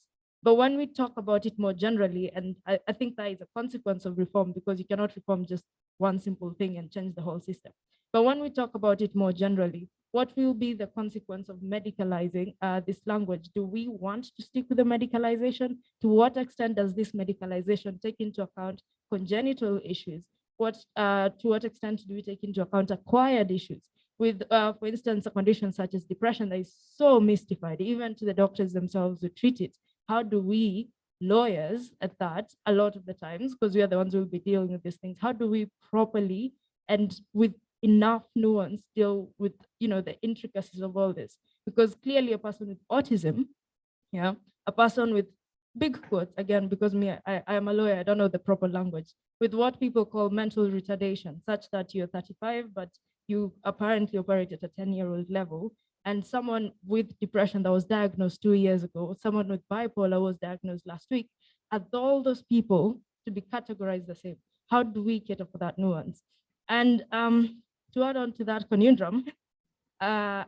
But when we talk about it more generally, and I think that is a consequence of reform, because you cannot reform just one simple thing and change the whole system. But when we talk about it more generally, what will be the consequence of medicalizing this language? Do we want to stick with the medicalization? To what extent does this medicalization take into account congenital issues? To what extent do we take into account acquired issues? With, for instance, a condition such as depression that is so mystified, even to the doctors themselves who treat it. How do we, lawyers at that, a lot of the times, because we are the ones who will be dealing with these things, how do we properly and with enough nuance deal with, the intricacies of all this? Because clearly a person with autism, a person with big quotes, again, because I am a lawyer, I don't know the proper language, with what people call mental retardation, such that you're 35, but you apparently operate at a 10-year-old level, and someone with depression that was diagnosed 2 years ago, someone with bipolar was diagnosed last week, are all those people to be categorized the same? How do we cater for that nuance? And to add on to that conundrum, I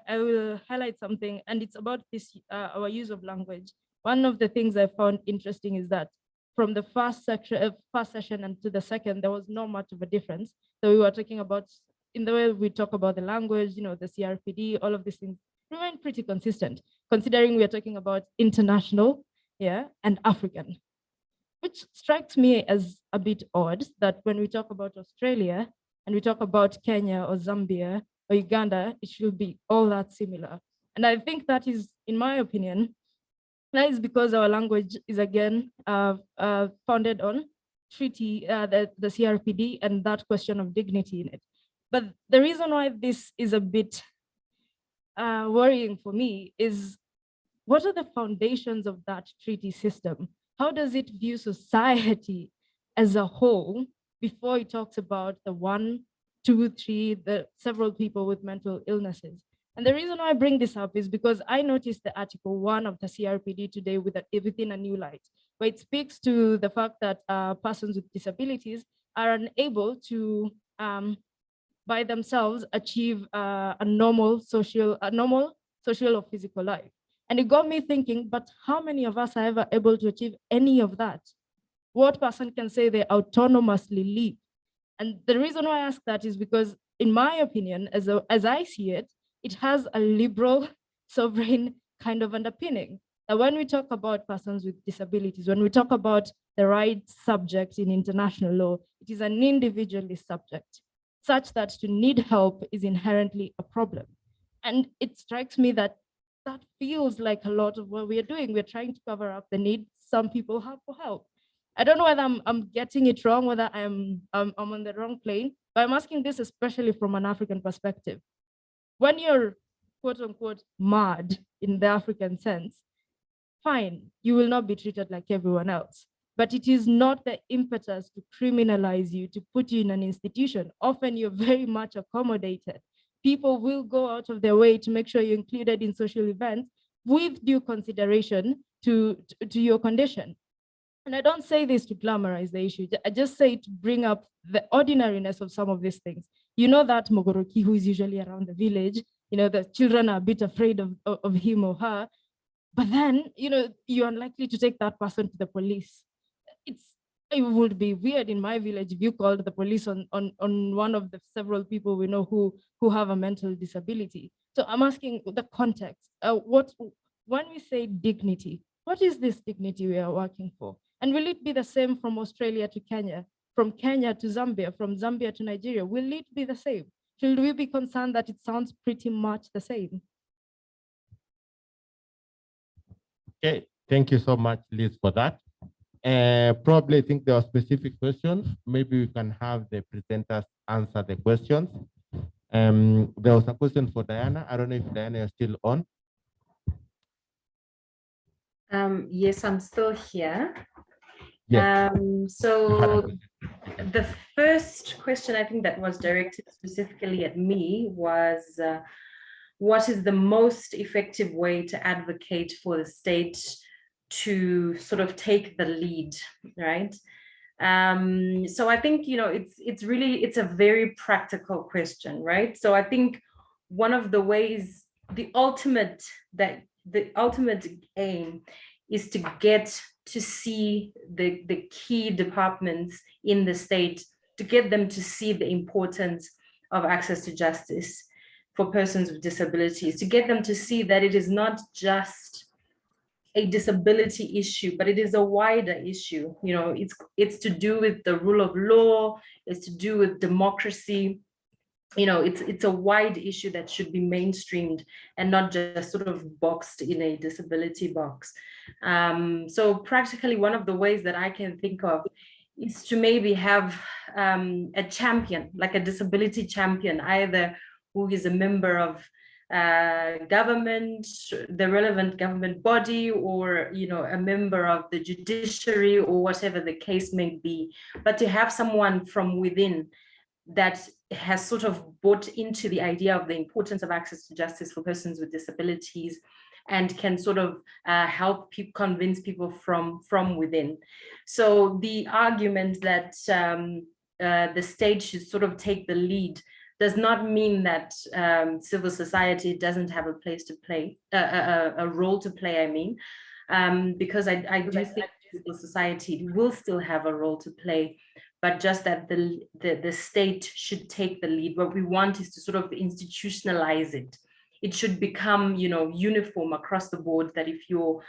will highlight something, and it's about this, our use of language. One of the things I found interesting is that from the first session and to the second, there was not much of a difference. So we were talking about, in the way we talk about the language, the CRPD, all of these things remain pretty consistent, considering we are talking about international, and African, which strikes me as a bit odd that when we talk about Australia and we talk about Kenya or Zambia or Uganda, it should be all that similar. And I think that is, in my opinion, that is because our language is again founded on treaty, the CRPD, and that question of dignity in it. But the reason why this is a bit worrying for me is, what are the foundations of that treaty system? How does it view society as a whole before it talks about the 1, 2, 3, the several people with mental illnesses? And the reason why I bring this up is because I noticed the Article 1 of the CRPD today within a new light, where it speaks to the fact that persons with disabilities are unable to, by themselves, achieve a normal social or physical life. And it got me thinking, but how many of us are ever able to achieve any of that? What person can say they autonomously live? And the reason why I ask that is because, in my opinion, as I see it, it has a liberal, sovereign kind of underpinning. That when we talk about persons with disabilities, when we talk about the rights subject in international law, it is an individualist subject, such that to need help is inherently a problem. And it strikes me that that feels like a lot of what we are doing. We're trying to cover up the need some people have for help. I don't know whether I'm getting it wrong, whether I'm on the wrong plane, but I'm asking this especially from an African perspective. When you're quote unquote mad in the African sense, fine, you will not be treated like everyone else. But it is not the impetus to criminalize you, to put you in an institution. Often you're very much accommodated. People will go out of their way to make sure you're included in social events with due consideration to your condition. And I don't say this to glamorize the issue. I just say to bring up the ordinariness of some of these things. You know that Mogoroki, who is usually around the village, the children are a bit afraid of him or her, but then, you're unlikely to take that person to the police. It would be weird in my village if you called the police on one of the several people we know who have a mental disability. So I'm asking the context. When we say dignity, what is this dignity we are working for? And will it be the same from Australia to Kenya, from Kenya to Zambia, from Zambia to Nigeria? Will it be the same? Should we be concerned that it sounds pretty much the same? Okay, thank you so much, Liz, for that. Probably I think there are specific questions. Maybe we can have the presenters answer the questions. There was a question for Diana. I don't know if Diana is still on. Yes, I'm still here. Yes. So the first question I think that was directed specifically at me was, what is the most effective way to advocate for the state to sort of take the lead, right? So I think, it's a very practical question, right? So I think one of the ways, the ultimate aim is to get to see the key departments in the state, to get them to see the importance of access to justice for persons with disabilities, to get them to see that it is not just a disability issue, but it is a wider issue. You know, it's to do with the rule of law, it's to do with democracy. You know, it's a wide issue that should be mainstreamed and not just sort of boxed in a disability box. So practically one of the ways that I can think of is to maybe have a champion, like a disability champion, either who is a member of government, the relevant government body, or, you know, a member of the judiciary, or whatever the case may be, but to have someone from within that has sort of bought into the idea of the importance of access to justice for persons with disabilities, and can sort of help convince people from within. So the argument that the state should sort of take the lead does not mean that civil society doesn't have a place to play, a role to play, I mean, because I do think civil society will still have a role to play, but just that the state should take the lead. What we want is to sort of institutionalize it. It should become, you know, uniform across the board, that if you're,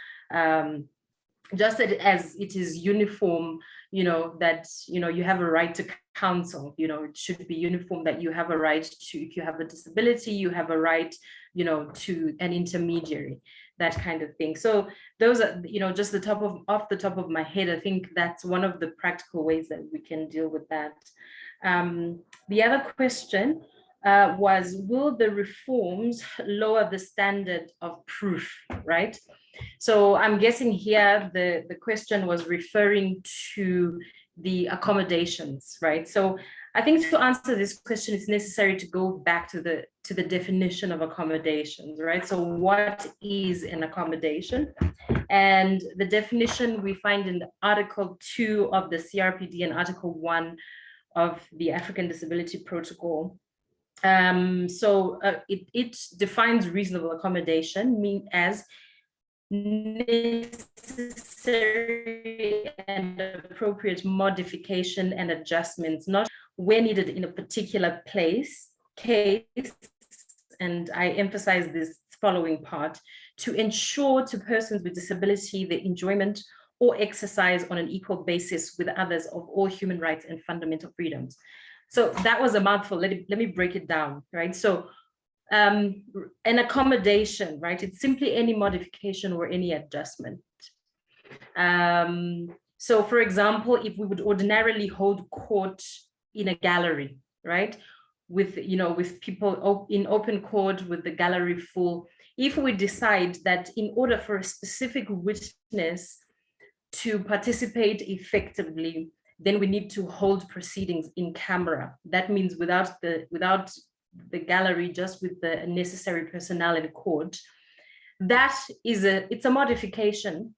just as it is uniform, you know, that, you know, you have a right to counsel, you know, it should be uniform that you have a right to, if you have a disability, you have a right, you know, to an intermediary, that kind of thing. So those are, you know, just off the top of my head, I think that's one of the practical ways that we can deal with that. The other question was, will the reforms lower the standard of proof, right? So I'm guessing here the question was referring to the accommodations, right? So I think to answer this question, it's necessary to go back to the definition of accommodations, right? So what is an accommodation? And the definition we find in Article 2 of the CRPD and Article 1 of the African Disability Protocol. It defines reasonable accommodation as necessary and appropriate modification and adjustments, not where needed in a particular case, and I emphasize this following part, to ensure to persons with disability the enjoyment or exercise on an equal basis with others of all human rights and fundamental freedoms. So that was a mouthful. Let me break it down, right? So an accommodation, right? It's simply any modification or any adjustment. So for example, if we would ordinarily hold court in a gallery, right? With, you know, with people in open court with the gallery full, if we decide that in order for a specific witness to participate effectively, then we need to hold proceedings in camera. That means without the gallery, just with the necessary personnel in court. That is it's a modification,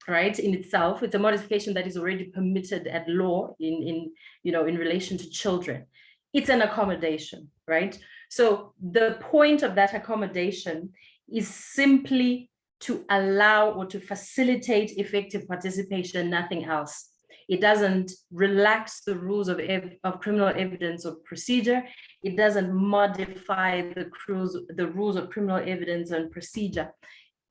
right? In itself, it's a modification that is already permitted at law in relation to children. It's an accommodation, right? So the point of that accommodation is simply to allow or to facilitate effective participation, nothing else. It doesn't relax the rules of criminal evidence or procedure. It doesn't modify the rules of criminal evidence and procedure.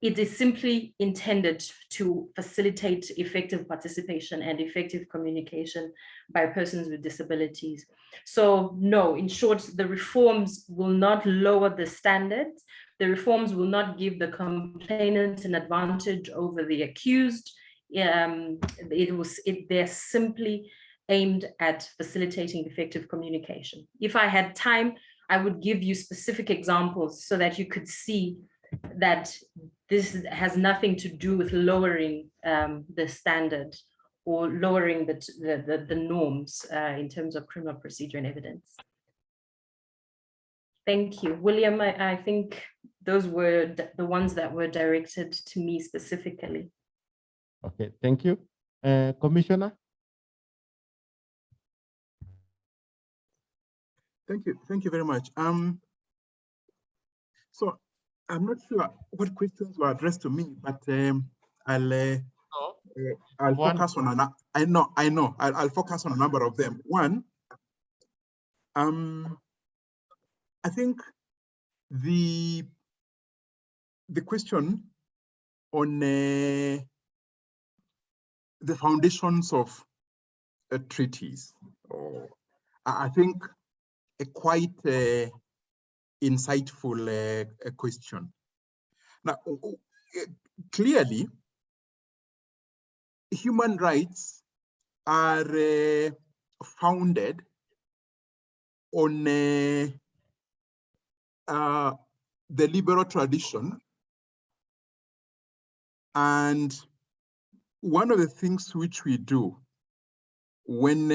It is simply intended to facilitate effective participation and effective communication by persons with disabilities. So no, in short, the reforms will not lower the standards. The reforms will not give the complainant an advantage over the accused. They're simply aimed at facilitating effective communication. If I had time, I would give you specific examples so that you could see that this has nothing to do with lowering the standard or lowering the norms in terms of criminal procedure and evidence. Thank you. William, I think those were the ones that were directed to me specifically. Okay, thank you. Commissioner? Thank you very much. I'm not sure what questions were addressed to me, but I'll focus on I know. I'll focus on a number of them. One, I think the question on the foundations of treaties, I think a quite insightful question. Now, clearly, human rights are founded on the liberal tradition. And one of the things which we do when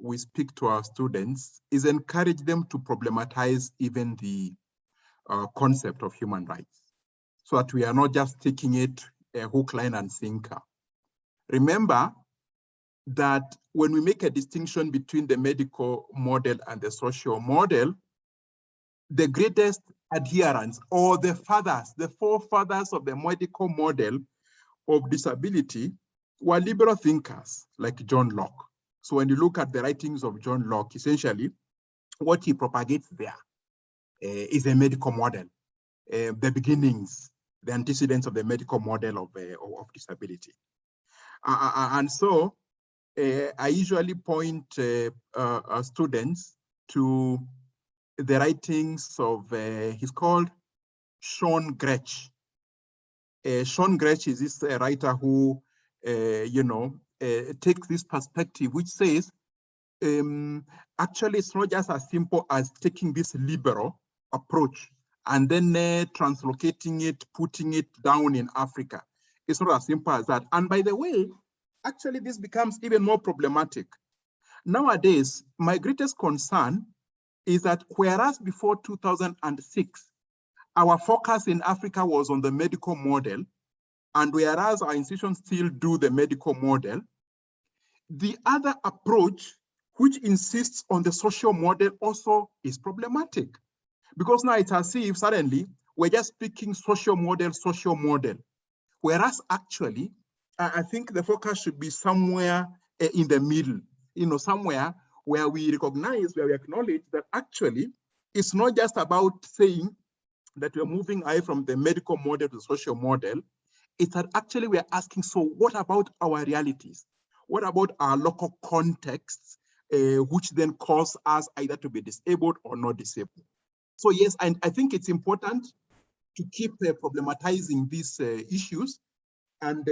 we speak to our students is encourage them to problematize even the concept of human rights, so that we are not just taking it hook, line, and sinker. Remember that when we make a distinction between the medical model and the social model, the greatest adherents, or the fathers, the forefathers of the medical model of disability, were liberal thinkers like John Locke. So when you look at the writings of John Locke, essentially what he propagates there is a medical model, the beginnings, the antecedents of the medical model of disability. And so I usually point students to the writings of, he's called Sean Gretsch. Sean Gretsch is this writer who, takes this perspective, which says, actually, it's not just as simple as taking this liberal approach and then translocating it, putting it down in Africa. It's not as simple as that. And by the way, actually, this becomes even more problematic. Nowadays, my greatest concern is that whereas before 2006, our focus in Africa was on the medical model, and whereas our institutions still do the medical model, the other approach, which insists on the social model, also is problematic. Because now it's as if suddenly we're just speaking social model, whereas actually, I think the focus should be somewhere in the middle, somewhere where we recognize, where we acknowledge that actually it's not just about saying that we're moving away from the medical model to the social model. It's that actually we're asking, so what about our realities? What about our local contexts, which then cause us either to be disabled or not disabled? So yes, and I think it's important to keep problematizing these issues. And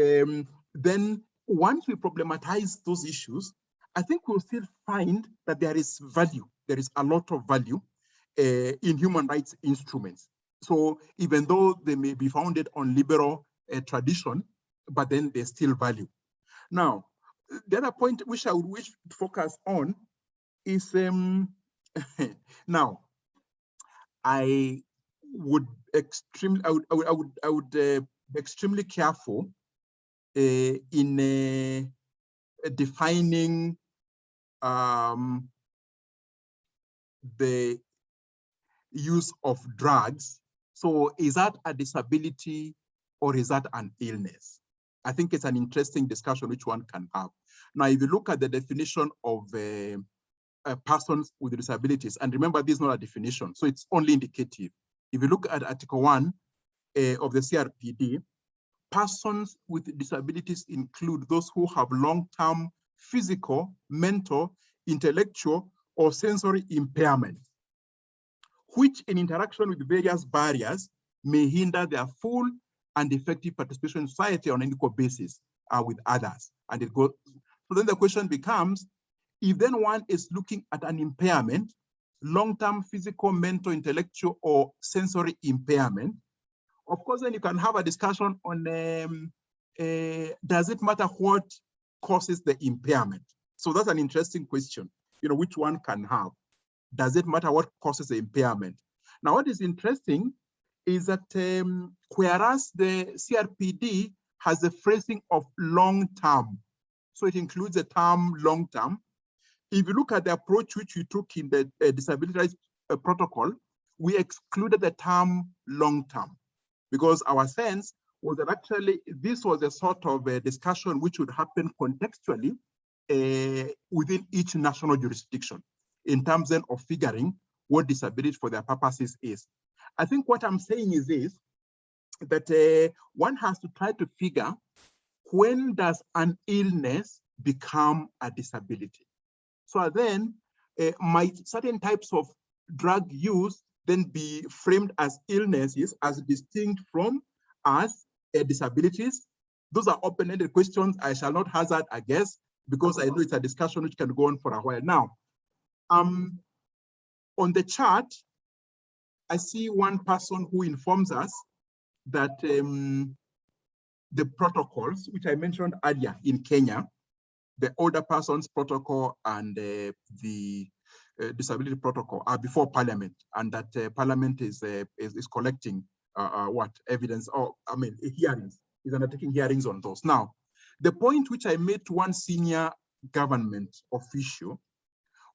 then once we problematize those issues, I think we'll still find that there is value. There is a lot of value in human rights instruments. So even though they may be founded on liberal tradition, but then there's still value. Now, the other point which I would wish to focus on is now I would be extremely careful in defining the use of drugs. So is that a disability or is that an illness? I think it's an interesting discussion which one can have. Now, if you look at the definition of persons with disabilities, and remember, this is not a definition, so it's only indicative. If you look at Article 1 of the CRPD, persons with disabilities include those who have long-term physical, mental, intellectual, or sensory impairment, which in interaction with various barriers may hinder their full and effective participation in society on an equal basis with others. And it goes. So then the question becomes, if then one is looking at an impairment, long-term physical, mental, intellectual, or sensory impairment, of course, then you can have a discussion on does it matter what causes the impairment? So that's an interesting question, which one can have. Does it matter what causes the impairment? Now, what is interesting is that whereas the CRPD has the phrasing of long-term, so it includes the term long-term. If you look at the approach which we took in the disability rights protocol, we excluded the term long-term because our sense was that actually this was a sort of a discussion which would happen contextually within each national jurisdiction in terms then of figuring what disability for their purposes is. I think what I'm saying is this, that one has to try to figure when does an illness become a disability. So then might certain types of drug use then be framed as illnesses as distinct from as disabilities? Those are open-ended questions. I shall not hazard a guess because I know it's a discussion which can go on for a while. Now, on the chart, I see one person who informs us that the protocols, which I mentioned earlier in Kenya, the older persons protocol and the disability protocol are before Parliament, and that Parliament is collecting what evidence, or I mean hearings, is undertaking hearings on those. Now, the point which I made to one senior government official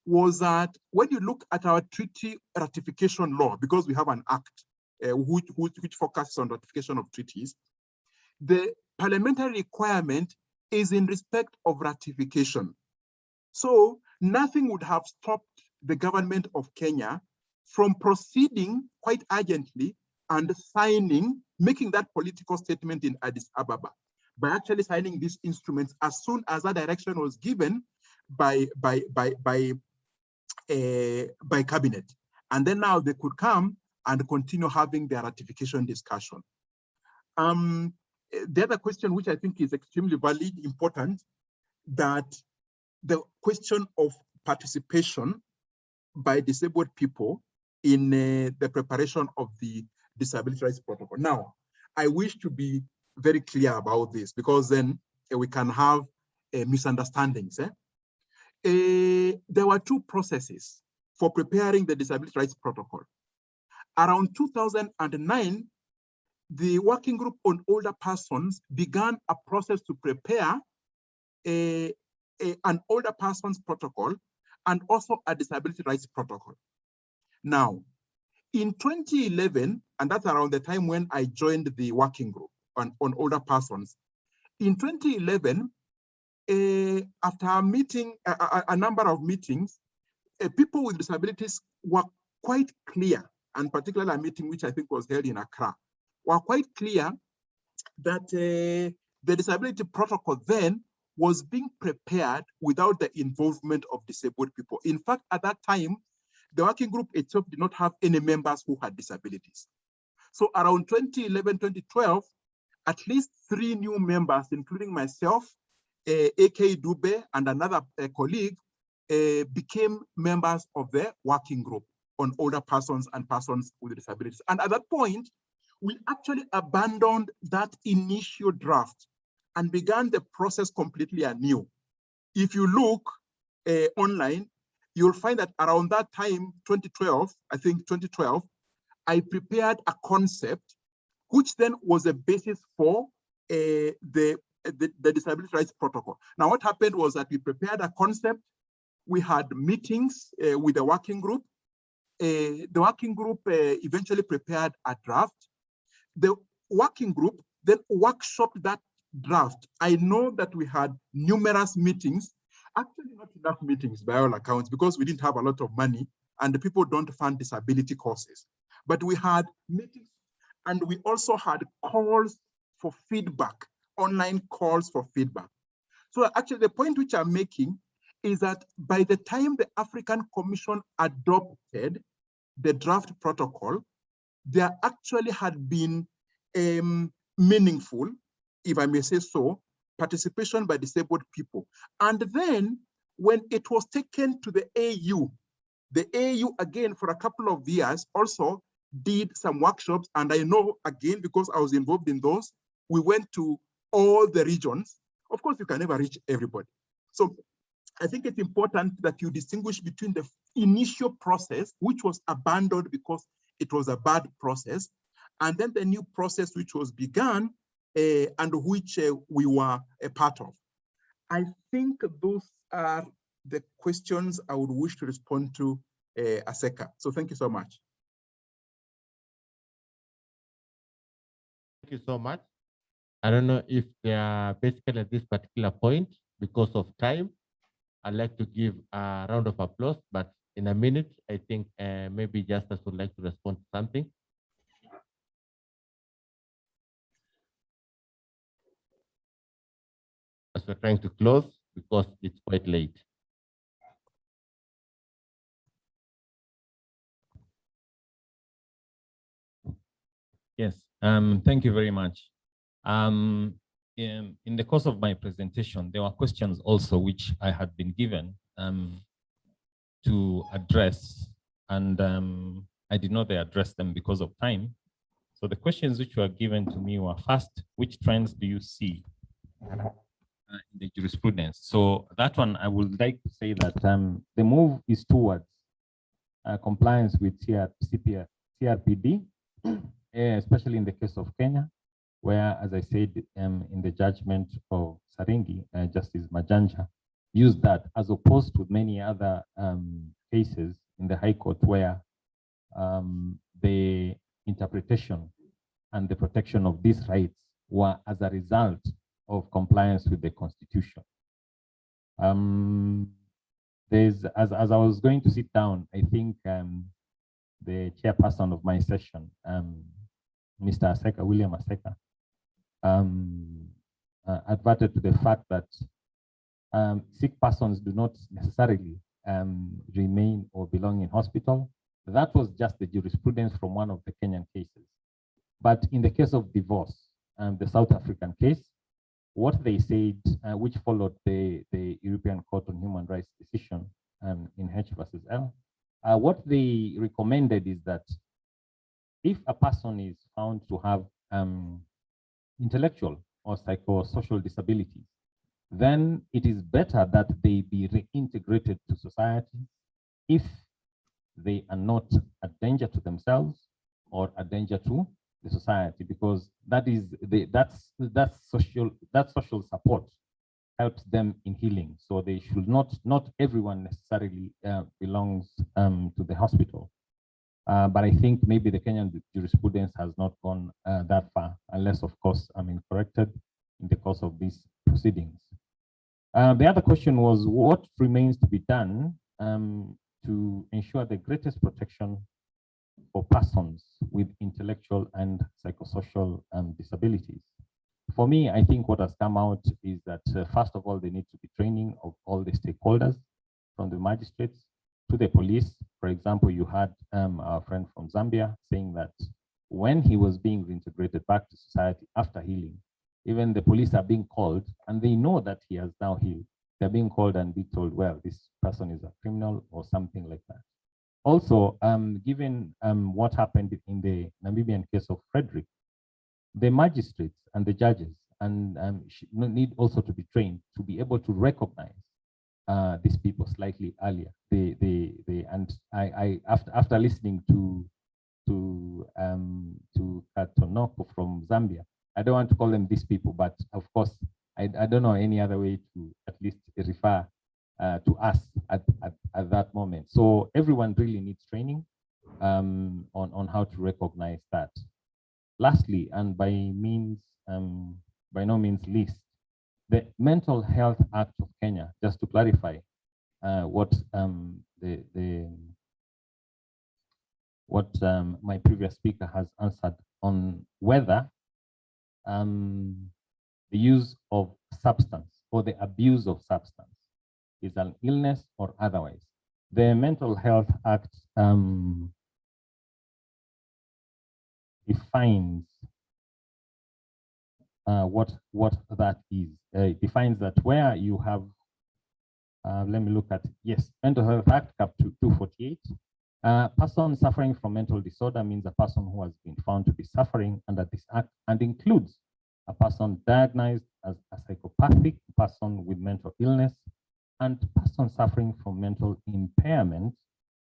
was that when you look at our treaty ratification law, because we have an act which focuses on ratification of treaties, the parliamentary requirement is in respect of ratification. So nothing would have stopped the government of Kenya from proceeding quite urgently and signing, making that political statement in Addis Ababa, by actually signing these instruments as soon as that direction was given by cabinet. And then now they could come and continue having their ratification discussion. The other question, which I think is extremely valid, important, that the question of participation by disabled people in the preparation of the Disability Rights Protocol. Now, I wish to be very clear about this because then we can have misunderstandings. There were two processes for preparing the Disability Rights Protocol. Around 2009, the Working Group on Older Persons began a process to prepare an older persons protocol and also a disability rights protocol. Now, in 2011, and that's around the time when I joined the Working Group on older persons, in 2011, after a meeting, a number of meetings, people with disabilities were quite clear, and particularly a meeting which I think was held in Accra, were quite clear that the disability protocol then was being prepared without the involvement of disabled people. In fact, at that time, the working group itself did not have any members who had disabilities. So around 2011, 2012, at least 3 new members, including myself, AK Dube, and another colleague, became members of the working group on older persons and persons with disabilities. And at that point, we actually abandoned that initial draft and began the process completely anew. If you look online, you'll find that around that time, 2012, I think 2012, I prepared a concept, which then was a basis for the Disability Rights Protocol. Now, what happened was that we prepared a concept, we had meetings with the working group. The working group eventually prepared a draft. The working group then workshopped that draft. I know that we had numerous meetings, actually not enough meetings by all accounts, because we didn't have a lot of money and the people don't fund disability courses. But we had meetings and we also had calls for feedback, online calls for feedback. So actually the point which I'm making is that by the time the African Commission adopted the draft protocol, there actually had been meaningful, if I may say so, participation by disabled people. And then when it was taken to the AU again for a couple of years also did some workshops. And I know again, because I was involved in those, we went to all the regions. Of course, you can never reach everybody. So I think it's important that you distinguish between the initial process, which was abandoned because it was a bad process, and then the new process which was begun and which we were a part of. I think those are the questions I would wish to respond to, Aseka. So thank you so much. you so much. I don't know if they are basically at this particular point, because of time, I'd like to give a round of applause, but in a minute, I think maybe Justice would like to respond to something. As we're trying to close because it's quite late. Yes, thank you very much. In the course of my presentation, there were questions also which I had been given to address, and I did not address them because of time. So the questions which were given to me were: first, which trends do you see in the jurisprudence? So that one, I would like to say that the move is towards compliance with CRPD, especially in the case of Kenya, where, as I said, in the judgment of Saringi, Justice Majanja used that, as opposed to many other cases in the High Court where the interpretation and the protection of these rights were as a result of compliance with the Constitution. As I was going to sit down, I think the chairperson of my session, Mr. Aseka, William Aseka, adverted to the fact that sick persons do not necessarily remain or belong in hospital. That was just the jurisprudence from one of the Kenyan cases. But in the case of divorce, the South African case, what they said, which followed the European Court on Human Rights decision in H versus L, what they recommended is that if a person is found to have intellectual or psychosocial disabilities, then it is better that they be reintegrated to society if they are not a danger to themselves or a danger to the society, because that is social support helps them in healing. So they should not everyone necessarily belongs to the hospital. But I think maybe the Kenyan jurisprudence has not gone that far, unless, of course, I'm incorrected in the course of these proceedings. The other question was, what remains to be done to ensure the greatest protection for persons with intellectual and psychosocial disabilities? For me, I think what has come out is that, first of all, there needs to be training of all the stakeholders, from the magistrates to the police. For example, you had our friend from Zambia saying that when he was being reintegrated back to society after healing, even the police are being called and they know that he has now healed. They're being called and be told, well, this person is a criminal or something like that. Also, given what happened in the Namibian case of Frederick, the magistrates and the judges and need also to be trained to be able to recognize these people slightly earlier. After listening to Katonoko from Zambia, I don't want to call them these people, but of course, I don't know any other way to at least refer to us at that moment. So everyone really needs training on how to recognize that. Lastly, and by no means least, the Mental Health Act of Kenya, just to clarify what my previous speaker has answered on whether the use of substance or the abuse of substance is an illness or otherwise. The Mental Health Act defines what that is. It defines that where you have, let me look at, yes, Mental Health Act, Cap 248. Person suffering from mental disorder means a person who has been found to be suffering under this act, and includes a person diagnosed as a psychopathic person with mental illness, and person suffering from mental impairment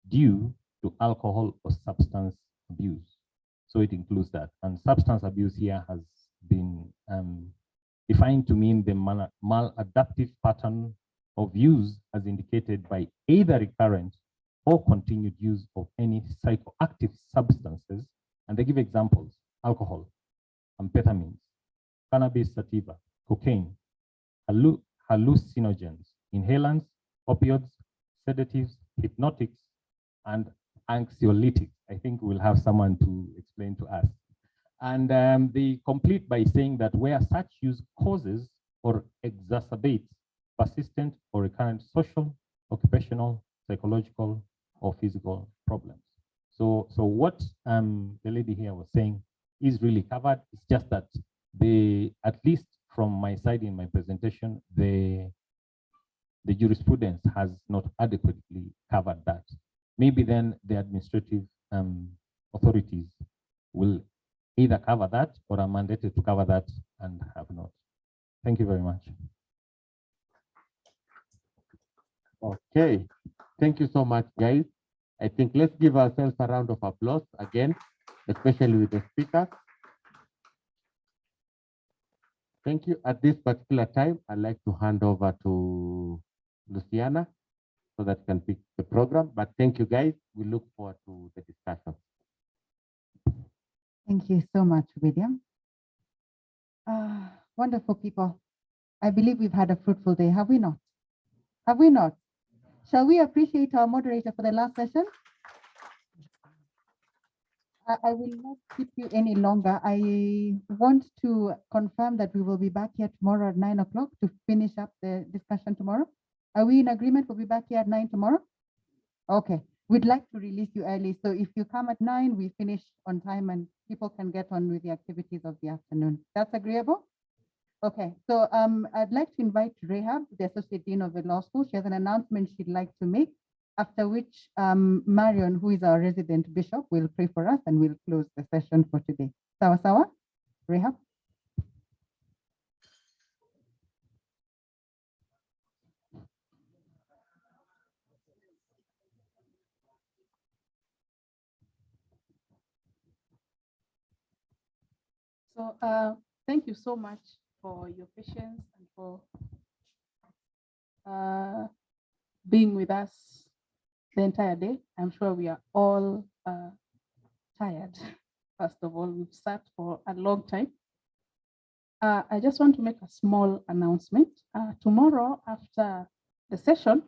due to alcohol or substance abuse. So it includes that. And substance abuse here has been defined to mean the maladaptive pattern of use as indicated by either recurrent or continued use of any psychoactive substances. And they give examples: alcohol, amphetamines, cannabis sativa, cocaine, hallucinogens, inhalants, opioids, sedatives, hypnotics, and anxiolytics. I think we'll have someone to explain to us. And they complete by saying that where such use causes or exacerbates persistent or recurrent social, occupational, psychological, or physical problems. So what the lady here was saying is really covered. It's just that at least from my side in my presentation, the jurisprudence has not adequately covered that. Maybe then the administrative authorities will either cover that or are mandated to cover that and have not. Thank you very much. Okay, thank you so much, guys. I think let's give ourselves a round of applause again, especially with the speaker. Thank you. At this particular time, I'd like to hand over to Luciana so that can pick the program. But thank you, guys. We look forward to the discussion. Thank you so much, William. Wonderful people. I believe we've had a fruitful day, have we not? Have we not? Shall we appreciate our moderator for the last session? I will not keep you any longer. I want to confirm that we will be back here tomorrow at 9 o'clock to finish up the discussion tomorrow. Are we in agreement? We'll be back here at 9 tomorrow? Okay. We'd like to release you early. So if you come at 9, we finish on time and people can get on with the activities of the afternoon. That's agreeable? Okay. So I'd like to invite Rehab, the Associate Dean of the Law School. She has an announcement she'd like to make, after which Marion, who is our resident bishop, will pray for us and we'll close the session for today. Sawa sawa? Rehab? So thank you so much for your patience and for being with us the entire day. I'm sure we are all tired. First of all, we've sat for a long time. I just want to make a small announcement. Tomorrow after the session,